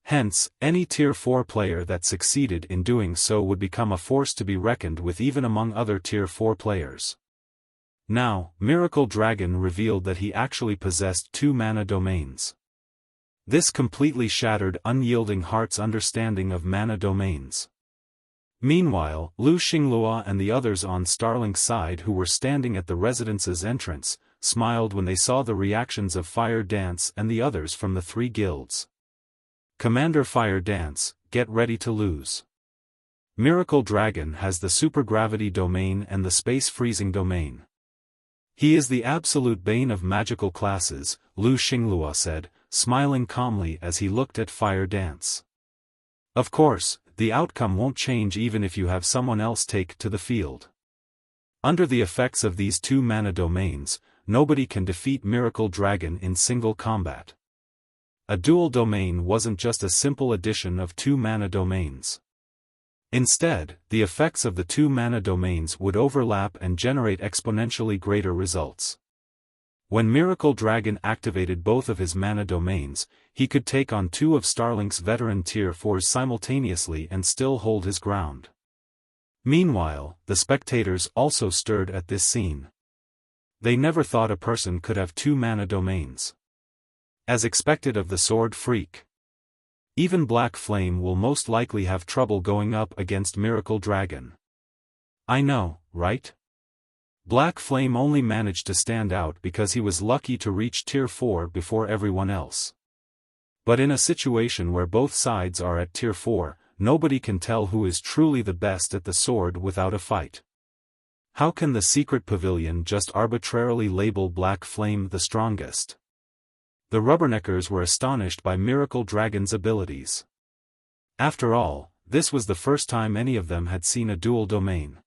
A: Hence, any Tier 4 player that succeeded in doing so would become a force to be reckoned with even among other Tier 4 players. Now, Miracle Dragon revealed that he actually possessed 2 mana domains. This completely shattered Unyielding Heart's understanding of mana domains. Meanwhile, Lu Xinglua and the others on Starlink's side who were standing at the residence's entrance, smiled when they saw the reactions of Fire Dance and the others from the 3 guilds. Commander Fire Dance, get ready to lose. Miracle Dragon has the supergravity domain and the space freezing domain. He is the absolute bane of magical classes, Lu Xinglua said, smiling calmly as he looked at Fire Dance. Of course, the outcome won't change even if you have someone else take to the field. Under the effects of these 2 mana domains, nobody can defeat Miracle Dragon in single combat. A dual domain wasn't just a simple addition of 2 mana domains. Instead, the effects of the 2 mana domains would overlap and generate exponentially greater results. When Miracle Dragon activated both of his mana domains, he could take on 2 of Starlink's veteran Tier 4s simultaneously and still hold his ground. Meanwhile, the spectators also stirred at this scene. They never thought a person could have 2 mana domains. As expected of the Sword Freak. Even Black Flame will most likely have trouble going up against Miracle Dragon. I know, right? Black Flame only managed to stand out because he was lucky to reach Tier 4 before everyone else. But in a situation where both sides are at Tier 4, nobody can tell who is truly the best at the sword without a fight. How can the secret pavilion just arbitrarily label Black Flame the strongest? The Rubberneckers were astonished by Miracle Dragon's abilities. After all, this was the first time any of them had seen a dual domain.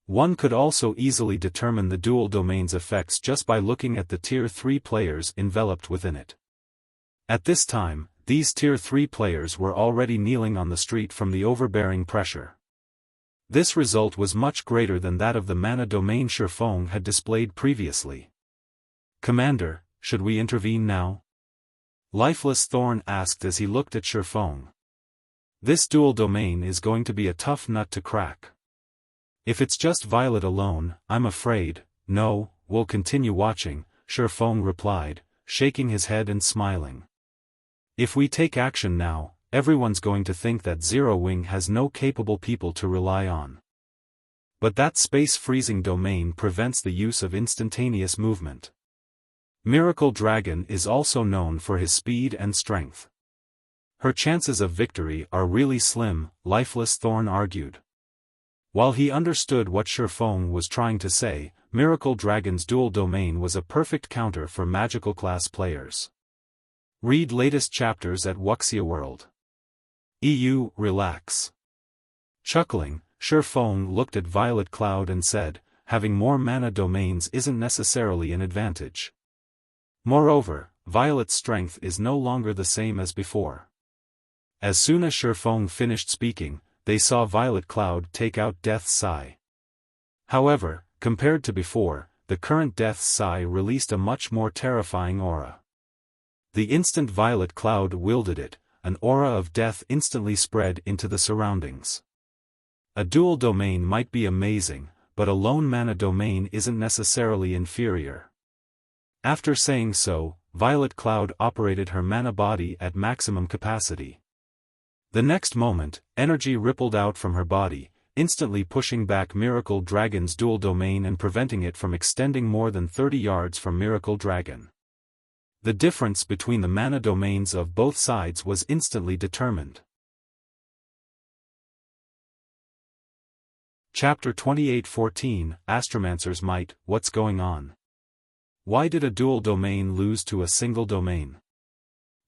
A: One could also easily determine the dual domain's effects just by looking at the Tier 3 players enveloped within it. At this time, these Tier 3 players were already kneeling on the street from the overbearing pressure. This result was much greater than that of the mana domain Xiaofan had displayed previously. "Commander, should we intervene now?" Lifeless Thorn asked as he looked at Xiaofan. "This dual domain is going to be a tough nut to crack. If it's just Violet alone, I'm afraid, no, we'll continue watching," Xiaofan replied, shaking his head and smiling. "If we take action now, everyone's going to think that Zero Wing has no capable people to rely on. But that space-freezing domain prevents the use of instantaneous movement. Miracle Dragon is also known for his speed and strength. Her chances of victory are really slim," Lifeless Thorn argued. While he understood what Xiaofan was trying to say, Miracle Dragon's dual domain was a perfect counter for magical class players. Read latest chapters at Wuxia World. EU, relax. Chuckling, Xiaofan looked at Violet Cloud and said, "Having more mana domains isn't necessarily an advantage. Moreover, Violet's strength is no longer the same as before." As soon as Xiaofan finished speaking, they saw Violet Cloud take out Death's Sigh. However, compared to before, the current Death's Sigh released a much more terrifying aura. The instant Violet Cloud wielded it, an aura of death instantly spread into the surroundings. A dual domain might be amazing, but a lone mana domain isn't necessarily inferior. After saying so, Violet Cloud operated her mana body at maximum capacity. The next moment, energy rippled out from her body, instantly pushing back Miracle Dragon's dual domain and preventing it from extending more than 30 yards from Miracle Dragon. The difference between the mana domains of both sides was instantly determined. Chapter 28:14, Astromancer's Might, What's Going On? Why did a dual domain lose to a single domain?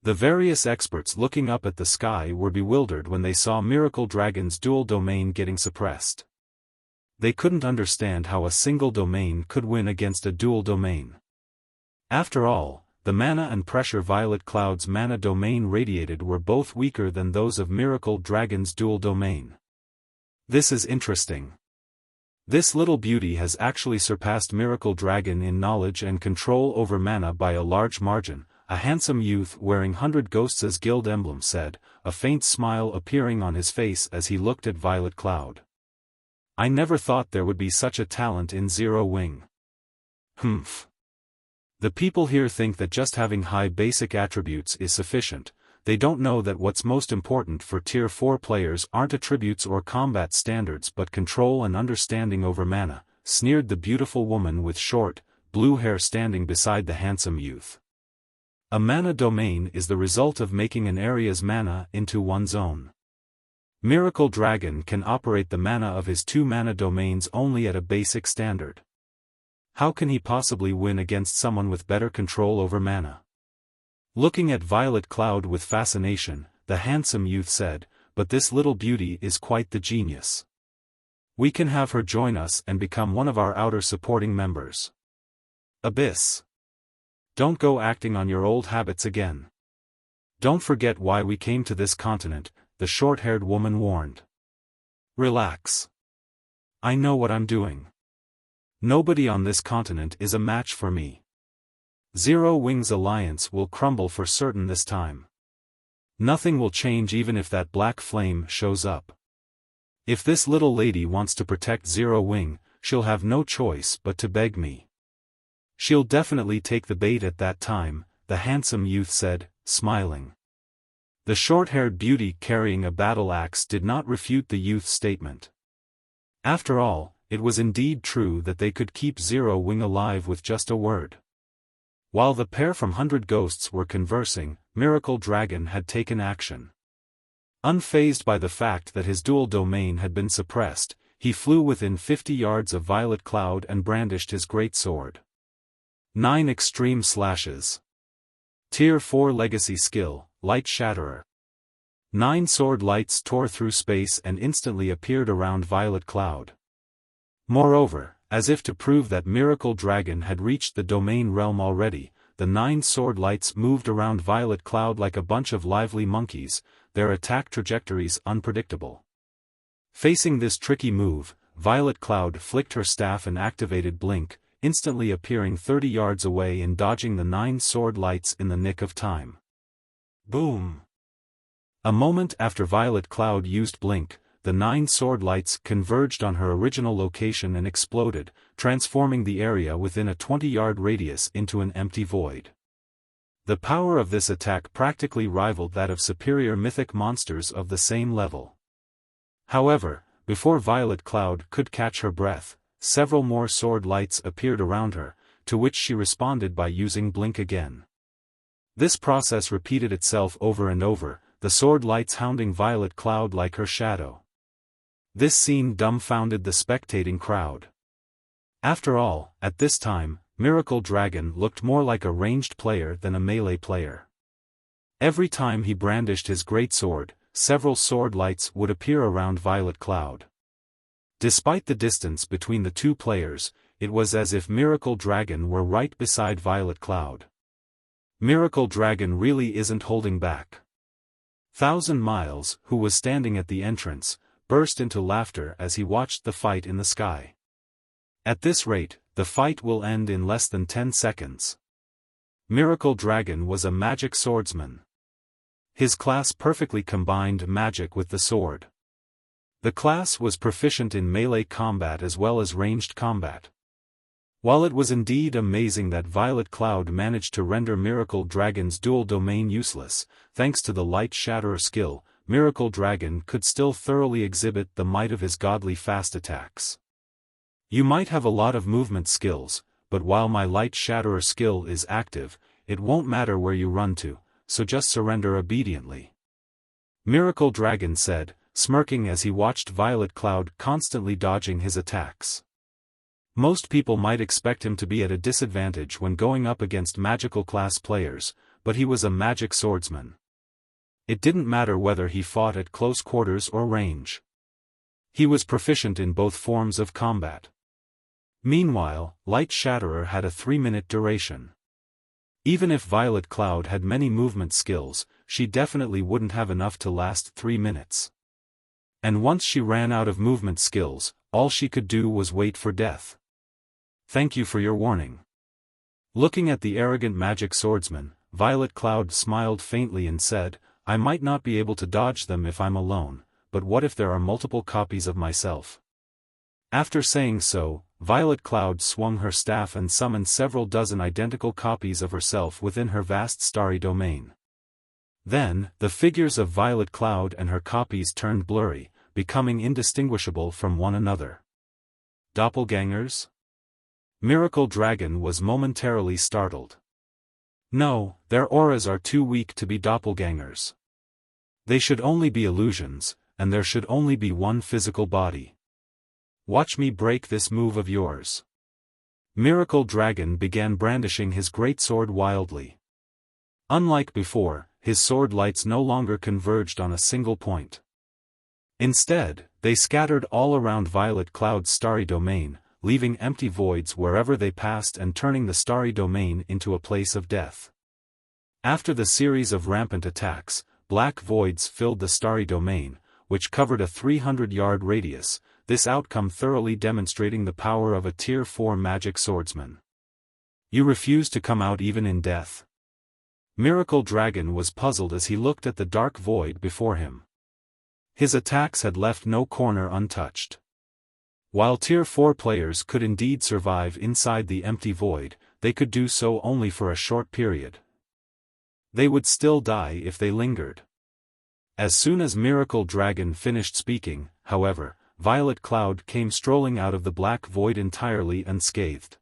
A: The various experts looking up at the sky were bewildered when they saw Miracle Dragon's dual domain getting suppressed. They couldn't understand how a single domain could win against a dual domain. After all, the mana and pressure Violet Cloud's mana domain radiated were both weaker than those of Miracle Dragon's dual domain. This is interesting. This little beauty has actually surpassed Miracle Dragon in knowledge and control over mana by a large margin, a handsome youth wearing 100 Ghosts' Guild emblem said, a faint smile appearing on his face as he looked at Violet Cloud. "I never thought there would be such a talent in Zero Wing." "Humph. The people here think that just having high basic attributes is sufficient. They don't know that what's most important for Tier 4 players aren't attributes or combat standards but control and understanding over mana," sneered the beautiful woman with short, blue hair standing beside the handsome youth. A mana domain is the result of making an area's mana into one's own. Miracle Dragon can operate the mana of his two mana domains only at a basic standard. How can he possibly win against someone with better control over mana? Looking at Violet Cloud with fascination, the handsome youth said, "But this little beauty is quite the genius. We can have her join us and become one of our outer supporting members." Abyss. Don't go acting on your old habits again. Don't forget why we came to this continent, the short-haired woman warned. Relax. I know what I'm doing. Nobody on this continent is a match for me. Zero Wing's alliance will crumble for certain this time. Nothing will change even if that black flame shows up. If this little lady wants to protect Zero Wing, she'll have no choice but to beg me. She'll definitely take the bait at that time, the handsome youth said, smiling. The short-haired beauty carrying a battle axe did not refute the youth's statement. After all, it was indeed true that they could keep Zero Wing alive with just a word. While the pair from 100 Ghosts were conversing, Miracle Dragon had taken action. Unfazed by the fact that his dual domain had been suppressed, he flew within 50 yards of Violet Cloud and brandished his great sword. 9 Extreme Slashes. Tier 4 Legacy Skill, Light Shatterer. 9 sword lights tore through space and instantly appeared around Violet Cloud. Moreover, as if to prove that Miracle Dragon had reached the domain realm already, the 9 sword lights moved around Violet Cloud like a bunch of lively monkeys, their attack trajectories unpredictable. Facing this tricky move, Violet Cloud flicked her staff and activated Blink, instantly appearing 30 yards away and dodging the 9 sword lights in the nick of time. Boom! A moment after Violet Cloud used Blink, the 9 sword lights converged on her original location and exploded, transforming the area within a 20-yard radius into an empty void. The power of this attack practically rivaled that of superior mythic monsters of the same level. However, before Violet Cloud could catch her breath, several more sword lights appeared around her, to which she responded by using Blink again. This process repeated itself over and over, the sword lights hounding Violet Cloud like her shadow. This scene dumbfounded the spectating crowd. After all, at this time, Miracle Dragon looked more like a ranged player than a melee player. Every time he brandished his greatsword, several sword lights would appear around Violet Cloud. Despite the distance between the two players, it was as if Miracle Dragon were right beside Violet Cloud. Miracle Dragon really isn't holding back. Thousand Miles, who was standing at the entrance, burst into laughter as he watched the fight in the sky. At this rate, the fight will end in less than 10 seconds. Miracle Dragon was a magic swordsman. His class perfectly combined magic with the sword. The class was proficient in melee combat as well as ranged combat. While it was indeed amazing that Violet Cloud managed to render Miracle Dragon's dual domain useless, thanks to the Light Shatterer skill, Miracle Dragon could still thoroughly exhibit the might of his godly fast attacks. You might have a lot of movement skills, but while my Light Shatterer skill is active, it won't matter where you run to, so just surrender obediently. Miracle Dragon said, smirking as he watched Violet Cloud constantly dodging his attacks. Most people might expect him to be at a disadvantage when going up against magical class players, but he was a magic swordsman. It didn't matter whether he fought at close quarters or range. He was proficient in both forms of combat. Meanwhile, Light Shatterer had a 3-minute duration. Even if Violet Cloud had many movement skills, she definitely wouldn't have enough to last 3 minutes. And once she ran out of movement skills, all she could do was wait for death. Thank you for your warning. Looking at the arrogant magic swordsman, Violet Cloud smiled faintly and said, I might not be able to dodge them if I'm alone, but what if there are multiple copies of myself? After saying so, Violet Cloud swung her staff and summoned several dozen identical copies of herself within her vast starry domain. Then, the figures of Violet Cloud and her copies turned blurry, becoming indistinguishable from one another. Doppelgangers? Miracle Dragon was momentarily startled. No, their auras are too weak to be doppelgangers. They should only be illusions, and there should only be one physical body. Watch me break this move of yours. Miracle Dragon began brandishing his greatsword wildly. Unlike before, his sword lights no longer converged on a single point. Instead, they scattered all around Violet Cloud's starry domain, leaving empty voids wherever they passed and turning the starry domain into a place of death. After the series of rampant attacks, black voids filled the starry domain, which covered a 300-yard radius, this outcome thoroughly demonstrating the power of a Tier 4 magic swordsman. You refuse to come out even in death? Miracle Dragon was puzzled as he looked at the dark void before him. His attacks had left no corner untouched. While Tier 4 players could indeed survive inside the empty void, they could do so only for a short period. They would still die if they lingered. As soon as Miracle Dragon finished speaking, however, Violet Cloud came strolling out of the black void entirely unscathed.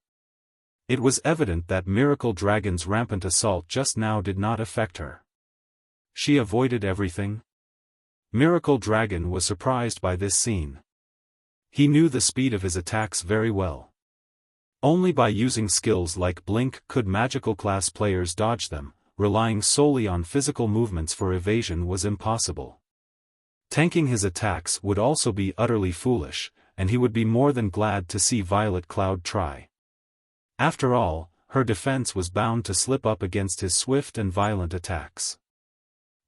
A: It was evident that Miracle Dragon's rampant assault just now did not affect her. She avoided everything? Miracle Dragon was surprised by this scene. He knew the speed of his attacks very well. Only by using skills like Blink could magical class players dodge them, relying solely on physical movements for evasion was impossible. Tanking his attacks would also be utterly foolish, and he would be more than glad to see Violet Cloud try. After all, her defense was bound to slip up against his swift and violent attacks.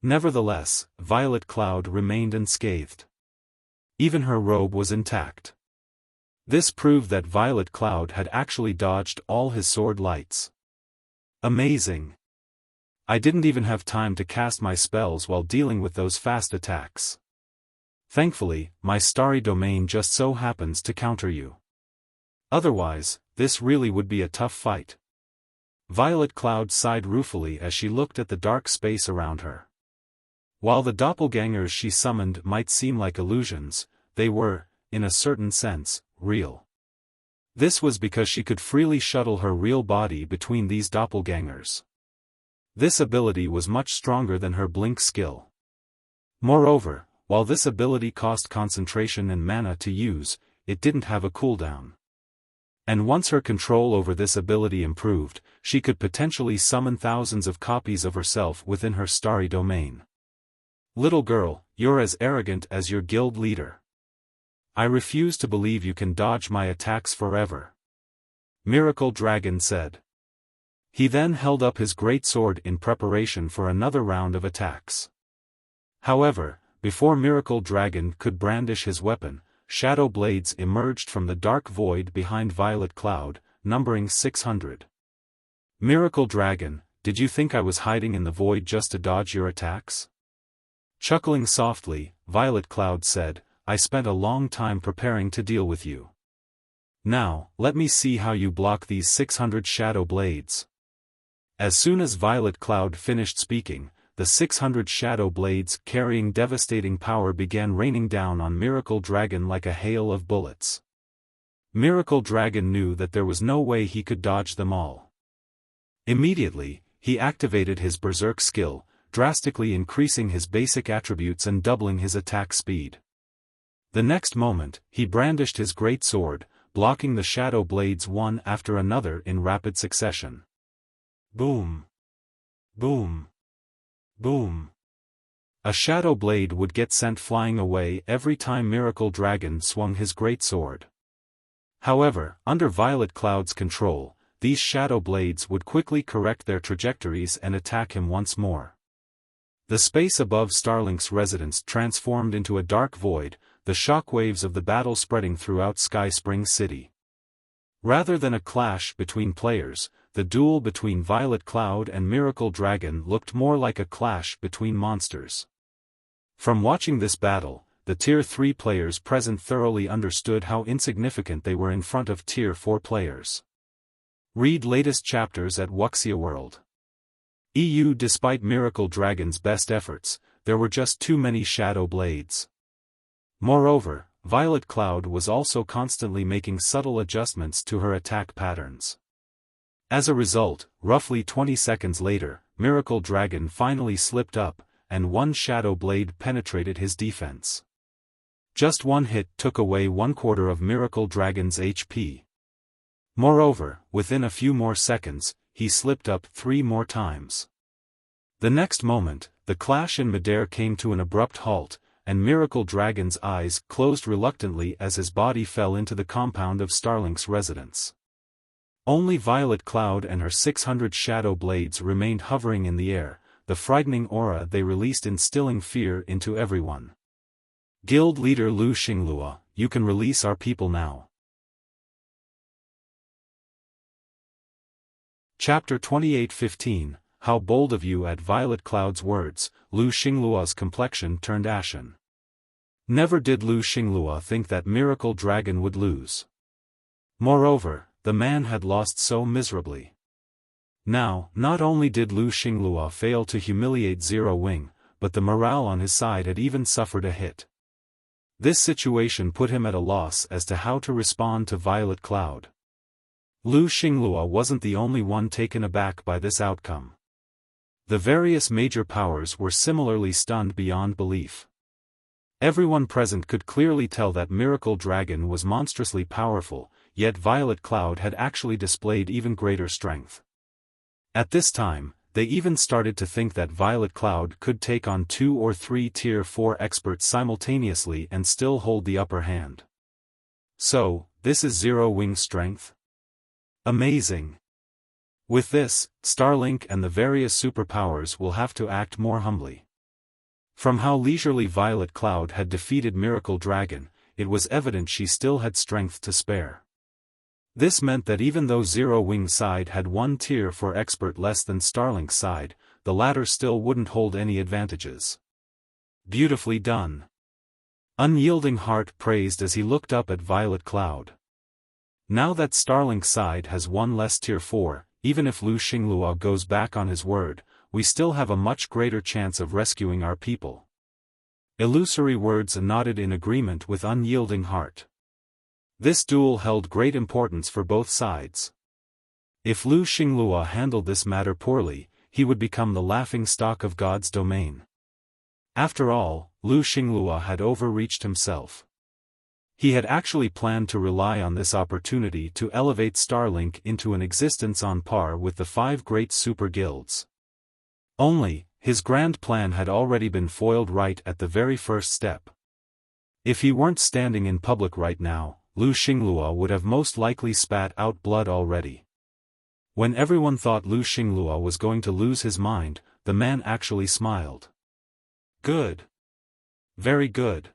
A: Nevertheless, Violet Cloud remained unscathed. Even her robe was intact. This proved that Violet Cloud had actually dodged all his sword lights. Amazing! I didn't even have time to cast my spells while dealing with those fast attacks. Thankfully, my starry domain just so happens to counter you. Otherwise, this really would be a tough fight. Violet Cloud sighed ruefully as she looked at the dark space around her. While the doppelgangers she summoned might seem like illusions, they were, in a certain sense, real. This was because she could freely shuttle her real body between these doppelgangers. This ability was much stronger than her blink skill. Moreover, while this ability cost concentration and mana to use, it didn't have a cooldown. And once her control over this ability improved, she could potentially summon thousands of copies of herself within her starry domain. Little girl, you're as arrogant as your guild leader. I refuse to believe you can dodge my attacks forever. Miracle Dragon said. He then held up his great sword in preparation for another round of attacks. However, before Miracle Dragon could brandish his weapon, shadow blades emerged from the dark void behind Violet Cloud, numbering 600. Miracle Dragon, did you think I was hiding in the void just to dodge your attacks? Chuckling softly, Violet Cloud said, I spent a long time preparing to deal with you. Now, let me see how you block these 600 shadow blades. As soon as Violet Cloud finished speaking, the 600 shadow blades carrying devastating power began raining down on Miracle Dragon like a hail of bullets. Miracle Dragon knew that there was no way he could dodge them all. Immediately, he activated his Berserk skill, drastically increasing his basic attributes and doubling his attack speed. The next moment, he brandished his great sword, blocking the shadow blades one after another in rapid succession. Boom! Boom! Boom! A shadow blade would get sent flying away every time Miracle Dragon swung his great sword. However, under Violet Cloud's control, these shadow blades would quickly correct their trajectories and attack him once more. The space above Starlink's residence transformed into a dark void, the shockwaves of the battle spreading throughout Sky Spring City. Rather than a clash between players, the duel between Violet Cloud and Miracle Dragon looked more like a clash between monsters. From watching this battle, the Tier 3 players present thoroughly understood how insignificant they were in front of Tier 4 players. Read latest chapters at Wuxia World. Despite Miracle Dragon's best efforts, there were just too many shadow blades. Moreover, Violet Cloud was also constantly making subtle adjustments to her attack patterns. As a result, roughly 20 seconds later, Miracle Dragon finally slipped up, and one shadow blade penetrated his defense. Just one hit took away 1/4 of Miracle Dragon's HP. Moreover, within a few more seconds, he slipped up 3 more times. The next moment, the clash in midair came to an abrupt halt, and Miracle Dragon's eyes closed reluctantly as his body fell into the compound of Starlink's residence. Only Violet Cloud and her 600 shadow blades remained hovering in the air, the frightening aura they released instilling fear into everyone. Guild leader Lu Xinglua, you can release our people now. Chapter 28:15, How bold of you. At Violet Cloud's words, Lu Xinglua's complexion turned ashen. Never did Lu Xinglua think that Miracle Dragon would lose. Moreover, the man had lost so miserably. Now, not only did Lu Xinglua fail to humiliate Zero Wing, but the morale on his side had even suffered a hit. This situation put him at a loss as to how to respond to Violet Cloud. Lu Xinglua wasn't the only one taken aback by this outcome. The various major powers were similarly stunned beyond belief. Everyone present could clearly tell that Miracle Dragon was monstrously powerful, yet Violet Cloud had actually displayed even greater strength. At this time, they even started to think that Violet Cloud could take on 2 or 3 Tier 4 experts simultaneously and still hold the upper hand. So, this is Zero Wing's strength? Amazing! With this, Starlink and the various superpowers will have to act more humbly. From how leisurely Violet Cloud had defeated Miracle Dragon, it was evident she still had strength to spare. This meant that even though Zero Wing's side had one tier for expert less than Starlink's side, the latter still wouldn't hold any advantages. Beautifully done. Unyielding Heart praised as he looked up at Violet Cloud. Now that Starlink's side has one less tier 4, even if Lu Xinglua goes back on his word, we still have a much greater chance of rescuing our people. Illusory Words nodded in agreement with Unyielding Heart. This duel held great importance for both sides. If Lu Xinglua handled this matter poorly, he would become the laughingstock of God's domain. After all, Lu Xinglua had overreached himself. He had actually planned to rely on this opportunity to elevate Starlink into an existence on par with the 5 great super guilds. Only, his grand plan had already been foiled right at the very first step. If he weren't standing in public right now, Lu Xinglua would have most likely spat out blood already. When everyone thought Lu Xinglua was going to lose his mind, the man actually smiled. Good. Very good.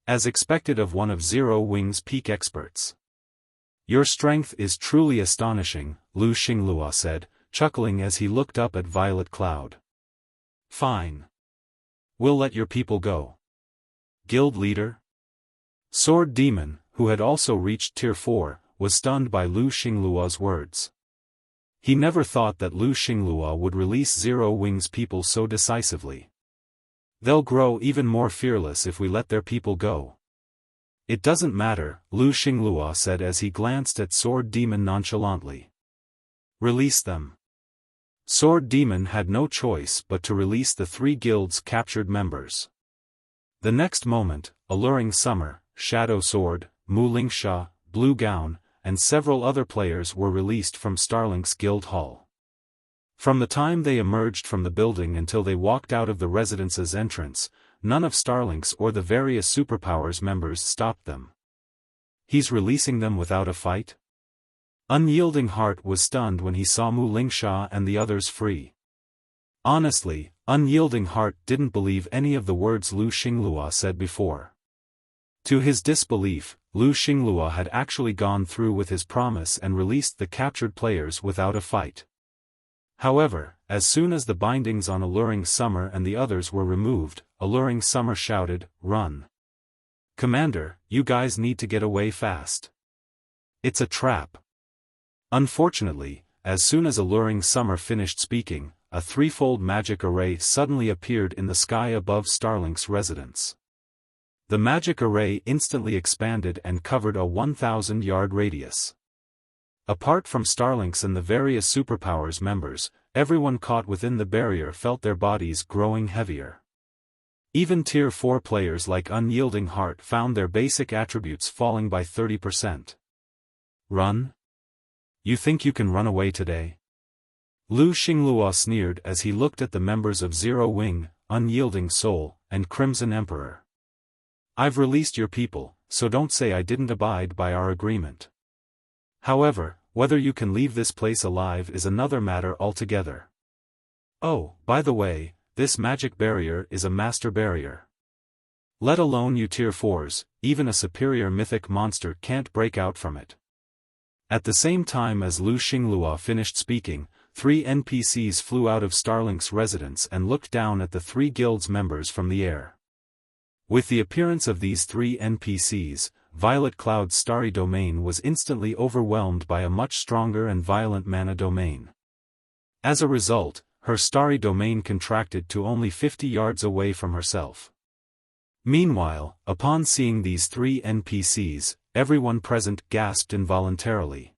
A: As expected of one of Zero Wing's peak experts. Your strength is truly astonishing, Lu Xinglua said, chuckling as he looked up at Violet Cloud. Fine. We'll let your people go. Guild leader? Sword Demon, who had also reached tier 4, was stunned by Lu Xinglua's words. He never thought that Lu Xinglua would release Zero Wing's people so decisively. They'll grow even more fearless if we let their people go. It doesn't matter, Lu Xinglua said as he glanced at Sword Demon nonchalantly. Release them. Sword Demon had no choice but to release the 3 guilds' captured members. The next moment, Alluring Summer, Shadow Sword, Mu Lingsha, Blue Gown, and several other players were released from Starlink's guild hall. From the time they emerged from the building until they walked out of the residence's entrance, none of Starlink's or the various superpowers members stopped them. He's releasing them without a fight? Unyielding Heart was stunned when he saw Mu Lingsha and the others free. Honestly, Unyielding Heart didn't believe any of the words Lu Xinglua said before. To his disbelief, Lu Xinglua had actually gone through with his promise and released the captured players without a fight. However, as soon as the bindings on Alluring Summer and the others were removed, Alluring Summer shouted, "Run! Commander, you guys need to get away fast. It's a trap." Unfortunately, as soon as Alluring Summer finished speaking, a 3-fold magic array suddenly appeared in the sky above Starlink's residence. The magic array instantly expanded and covered a 1,000-yard radius. Apart from Starlink's and the various superpowers members, everyone caught within the barrier felt their bodies growing heavier. Even tier 4 players like Unyielding Heart found their basic attributes falling by 30%. Run? You think you can run away today? Lu Xinglua sneered as he looked at the members of Zero Wing, Unyielding Soul, and Crimson Emperor. I've released your people, so don't say I didn't abide by our agreement. However, whether you can leave this place alive is another matter altogether. Oh, by the way, this magic barrier is a master barrier. Let alone you tier 4s, even a superior mythic monster can't break out from it. At the same time as Lu Xinglua finished speaking, 3 NPCs flew out of Starlink's residence and looked down at the 3 guilds members from the air. With the appearance of these 3 NPCs, Violet Cloud's starry domain was instantly overwhelmed by a much stronger and violent mana domain. As a result, her starry domain contracted to only 50 yards away from herself. Meanwhile, upon seeing these 3 NPCs, everyone present gasped involuntarily.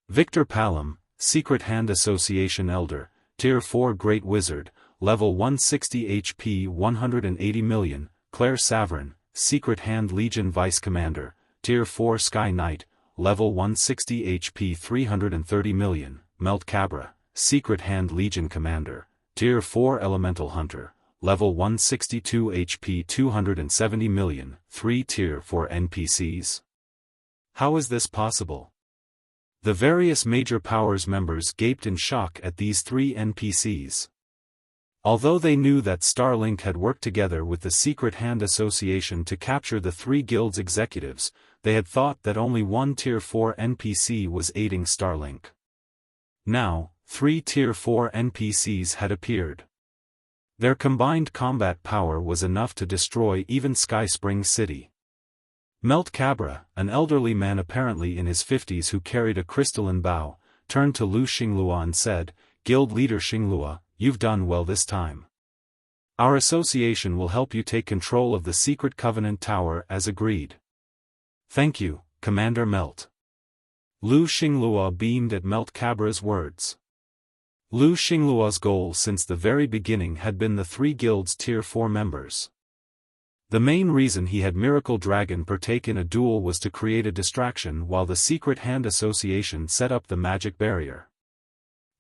A: Victor Palom, Secret Hand Association Elder, Tier 4 Great Wizard, Level 160 HP 180 million, Claire Saverin, Secret Hand Legion Vice Commander, Tier 4 Sky Knight, Level 160 HP 330 million, Melt Cabra, Secret Hand Legion Commander, Tier 4 Elemental Hunter, Level 162 HP 270 million, 3 Tier 4 NPCs. How is this possible? The various major powers members gaped in shock at these three NPCs. Although they knew that Starlink had worked together with the Secret Hand Association to capture the three guilds' executives, they had thought that only one Tier 4 NPC was aiding Starlink. Now, 3 Tier 4 NPCs had appeared. Their combined combat power was enough to destroy even Sky Spring City. Melt Cabra, an elderly man apparently in his 50s who carried a crystalline bow, turned to Lu Xinglua and said, "Guild leader Xinglua, you've done well this time. Our association will help you take control of the Secret Covenant Tower as agreed." "Thank you, Commander Melt." Lu Xinglua beamed at Melt Cabra's words. Lu Xinglua's goal since the very beginning had been the three guilds' Tier 4 members. The main reason he had Miracle Dragon partake in a duel was to create a distraction while the Secret Hand Association set up the magic barrier.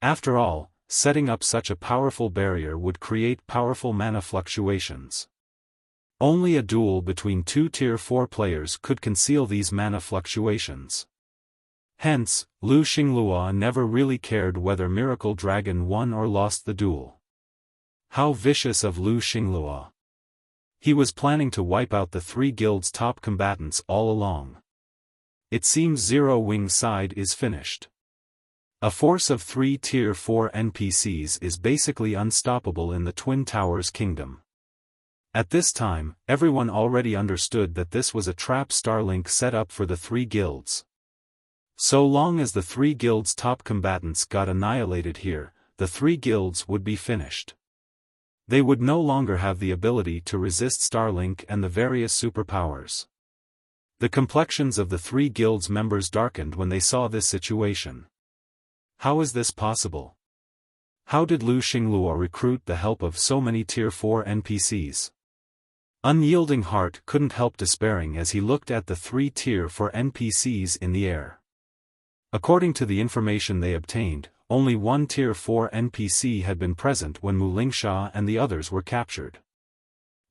A: After all, setting up such a powerful barrier would create powerful mana fluctuations. Only a duel between two Tier 4 players could conceal these mana fluctuations. Hence, Lu Xinglua never really cared whether Miracle Dragon won or lost the duel. How vicious of Lu Xinglua! He was planning to wipe out the three guilds' top combatants all along. It seems Zero Wing's side is finished. A force of 3 Tier 4 NPCs is basically unstoppable in the Twin Towers Kingdom. At this time, everyone already understood that this was a trap Starlink set up for the three guilds. So long as the three guilds' top combatants got annihilated here, the three guilds would be finished. They would no longer have the ability to resist Starlink and the various superpowers. The complexions of the three guilds' members darkened when they saw this situation. How is this possible? How did Lu Xinglua recruit the help of so many Tier 4 NPCs? Unyielding Heart couldn't help despairing as he looked at the three Tier 4 NPCs in the air. According to the information they obtained, only one Tier 4 NPC had been present when Mu Lingsha and the others were captured.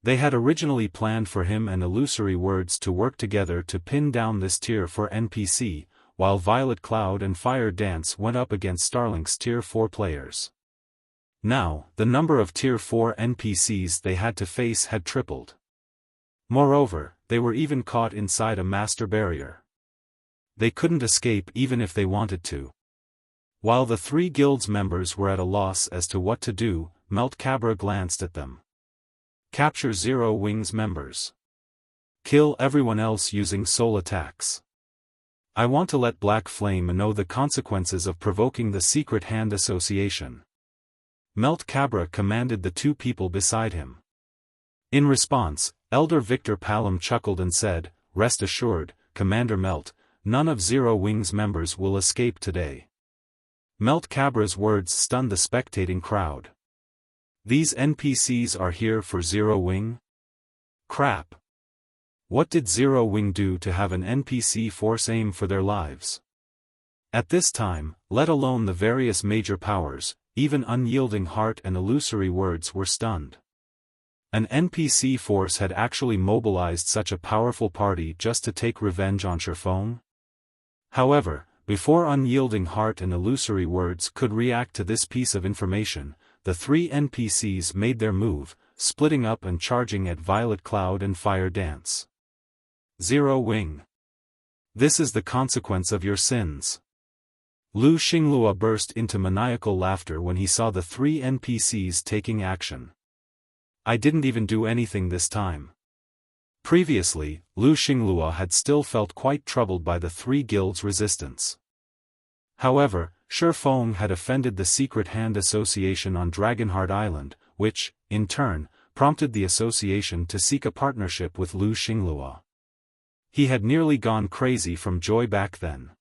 A: They had originally planned for him and Illusory Words to work together to pin down this Tier 4 NPC, while Violet Cloud and Fire Dance went up against Starlink's Tier 4 players. Now, the number of Tier 4 NPCs they had to face had tripled. Moreover, they were even caught inside a master barrier. They couldn't escape even if they wanted to. While the three guilds members were at a loss as to what to do, Melt Cabra glanced at them. Capture Zero Wing's members. Kill everyone else using soul attacks. I want to let Black Flame know the consequences of provoking the Secret Hand Association. Melt Cabra commanded the two people beside him. In response, Elder Victor Palom chuckled and said, "Rest assured, Commander Melt, none of Zero Wing's members will escape today." Melt Cabra's words stunned the spectating crowd. These NPCs are here for Zero Wing? Crap! What did Zero Wing do to have an NPC force aim for their lives? At this time, let alone the various major powers, even Unyielding Heart and Illusory Words were stunned. An NPC force had actually mobilized such a powerful party just to take revenge on Xiaofan? However, before Unyielding Heart and Illusory Words could react to this piece of information, the three NPCs made their move, splitting up and charging at Violet Cloud and Fire Dance. Zero Wing. This is the consequence of your sins. Lu Xinglua burst into maniacal laughter when he saw the three NPCs taking action. I didn't even do anything this time. Previously, Lu Xinglua had still felt quite troubled by the three guilds' resistance. However, Xiaofan had offended the Secret Hand Association on Dragonheart Island, which, in turn, prompted the association to seek a partnership with Lu Xinglua. He had nearly gone crazy from joy back then.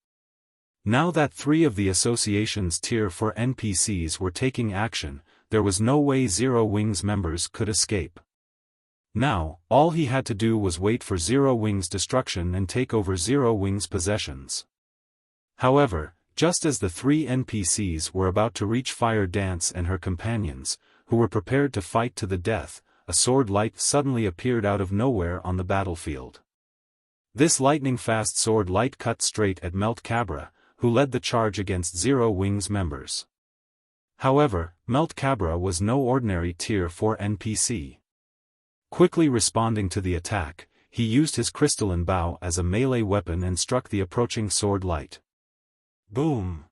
A: Now that three of the association's Tier 4 NPCs were taking action, there was no way Zero Wing's members could escape. Now, all he had to do was wait for Zero Wing's destruction and take over Zero Wing's possessions. However, just as the three NPCs were about to reach Fire Dance and her companions, who were prepared to fight to the death, a sword light suddenly appeared out of nowhere on the battlefield. This lightning-fast sword light cut straight at Melt Cabra, who led the charge against Zero Wing's members. However, Melt Cabra was no ordinary Tier 4 NPC. Quickly responding to the attack, he used his crystalline bow as a melee weapon and struck the approaching sword light. Boom!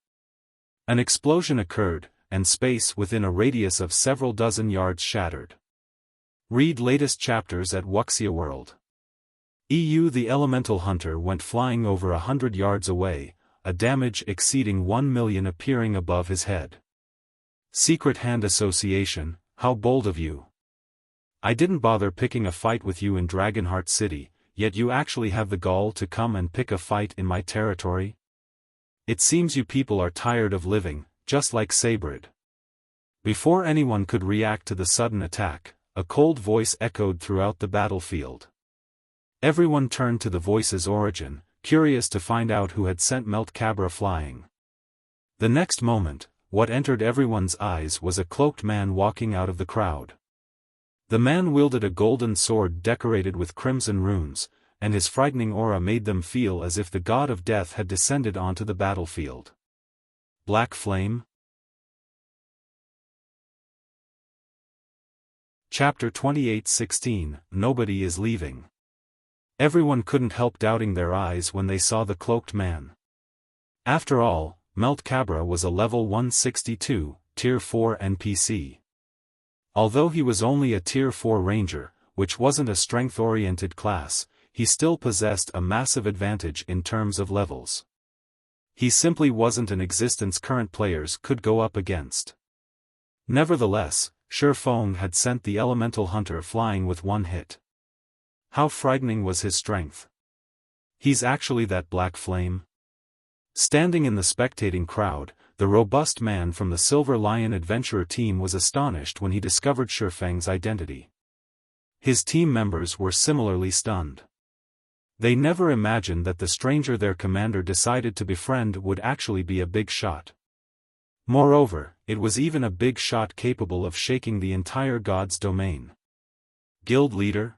A: An explosion occurred, and space within a radius of several dozen yards shattered. Read latest chapters at Wuxia World. The Elemental Hunter went flying over 100 yards away, a damage exceeding 1 million appearing above his head. Secret Hand Association, how bold of you. I didn't bother picking a fight with you in Dragonheart City, yet you actually have the gall to come and pick a fight in my territory? It seems you people are tired of living, just like Sabrid. Before anyone could react to the sudden attack, a cold voice echoed throughout the battlefield. Everyone turned to the voice's origin, curious to find out who had sent Melt Cabra flying. The next moment, what entered everyone's eyes was a cloaked man walking out of the crowd. The man wielded a golden sword decorated with crimson runes, and his frightening aura made them feel as if the god of death had descended onto the battlefield. Black Flame? Chapter 28:16, Nobody is Leaving. Everyone couldn't help doubting their eyes when they saw the cloaked man. After all, Melt Cabra was a level 162, Tier 4 NPC. Although he was only a Tier 4 ranger, which wasn't a strength-oriented class, he still possessed a massive advantage in terms of levels. He simply wasn't an existence current players could go up against. Nevertheless, Xiaofan had sent the Elemental Hunter flying with one hit. How frightening was his strength? He's actually that Black Flame? Standing in the spectating crowd, the robust man from the Silver Lion Adventurer team was astonished when he discovered Xiaofan's identity. His team members were similarly stunned. They never imagined that the stranger their commander decided to befriend would actually be a big shot. Moreover, it was even a big shot capable of shaking the entire god's domain. Guild leader?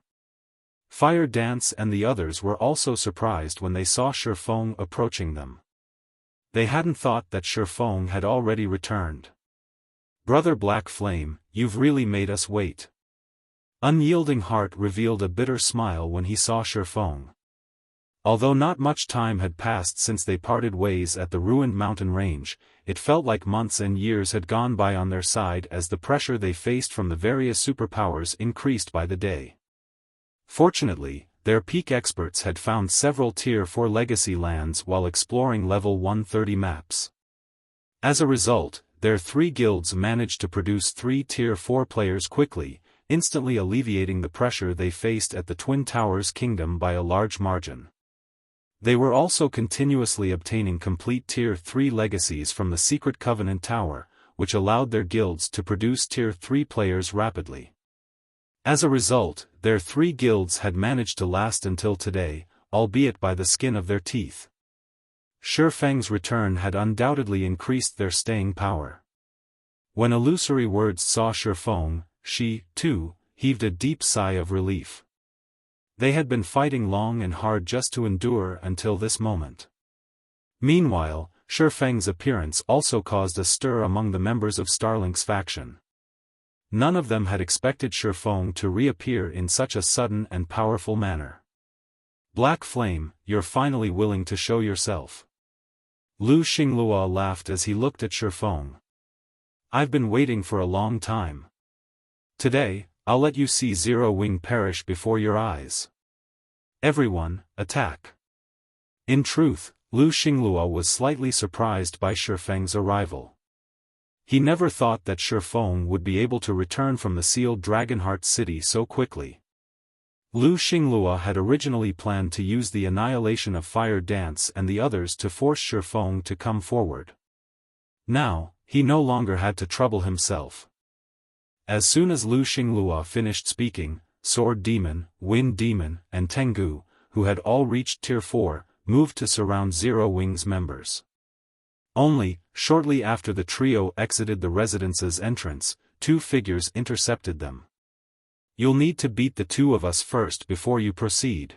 A: Fire Dance and the others were also surprised when they saw Xiaofan approaching them. They hadn't thought that Xiaofan had already returned. Brother Black Flame, you've really made us wait. Unyielding Heart revealed a bitter smile when he saw Xiaofan. Although not much time had passed since they parted ways at the ruined mountain range, it felt like months and years had gone by on their side as the pressure they faced from the various superpowers increased by the day. Fortunately, their peak experts had found several Tier 4 legacy lands while exploring level 130 maps. As a result, their three guilds managed to produce 3 Tier 4 players quickly, instantly alleviating the pressure they faced at the Twin Towers Kingdom by a large margin. They were also continuously obtaining complete Tier 3 legacies from the Secret Covenant Tower, which allowed their guilds to produce Tier 3 players rapidly. As a result, their 3 guilds had managed to last until today, albeit by the skin of their teeth. Xiaofang's return had undoubtedly increased their staying power. When Illusory Words saw Xiaofan, she, too, heaved a deep sigh of relief. They had been fighting long and hard just to endure until this moment. Meanwhile, Xiaofang's appearance also caused a stir among the members of Starlink's faction. None of them had expected Xiaofan to reappear in such a sudden and powerful manner. Black Flame, you're finally willing to show yourself. Lu Xinglua laughed as he looked at Xiaofan. I've been waiting for a long time. Today, I'll let you see Zero Wing perish before your eyes. Everyone, attack. In truth, Lu Xinglua was slightly surprised by Xiaofang's arrival. He never thought that Xiaofan would be able to return from the sealed Dragonheart City so quickly. Lu Xinglua had originally planned to use the annihilation of Fire Dance and the others to force Xiaofan to come forward. Now, he no longer had to trouble himself. As soon as Lu Xinglua finished speaking, Sword Demon, Wind Demon, and Tengu, who had all reached Tier 4, moved to surround Zero Wing's members. Only, shortly after the trio exited the residence's entrance, 2 figures intercepted them. You'll need to beat the 2 of us first before you proceed.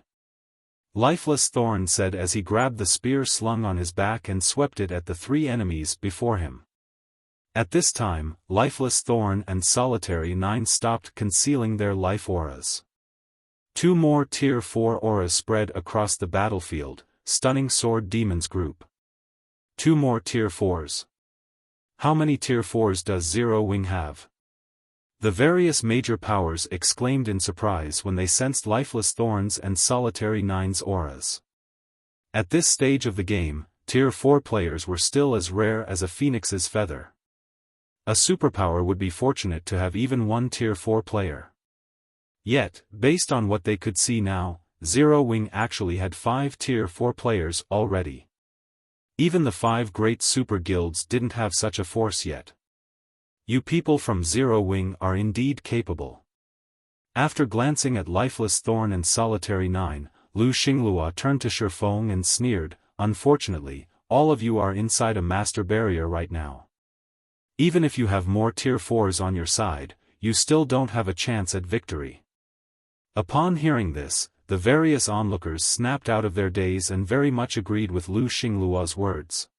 A: Lifeless Thorn said as he grabbed the spear slung on his back and swept it at the three enemies before him. At this time, Lifeless Thorn and Solitary 9 stopped concealing their life auras. Two more Tier 4 auras spread across the battlefield, stunning Sword Demon's group. Two more Tier 4s. How many Tier 4s does Zero Wing have? The various major powers exclaimed in surprise when they sensed Lifeless Thorn's and Solitary 9's auras. At this stage of the game, Tier 4 players were still as rare as a phoenix's feather. A superpower would be fortunate to have even one Tier 4 player. Yet, based on what they could see now, Zero Wing actually had 5 Tier 4 players already. Even the 5 great super guilds didn't have such a force yet. You people from Zero Wing are indeed capable. After glancing at Lifeless Thorn and Solitary 9, Lu Xinglua turned to Shifeng and sneered, "Unfortunately, all of you are inside a master barrier right now. Even if you have more Tier 4s on your side, you still don't have a chance at victory." Upon hearing this, the various onlookers snapped out of their daze and very much agreed with Lu Xinglua's words.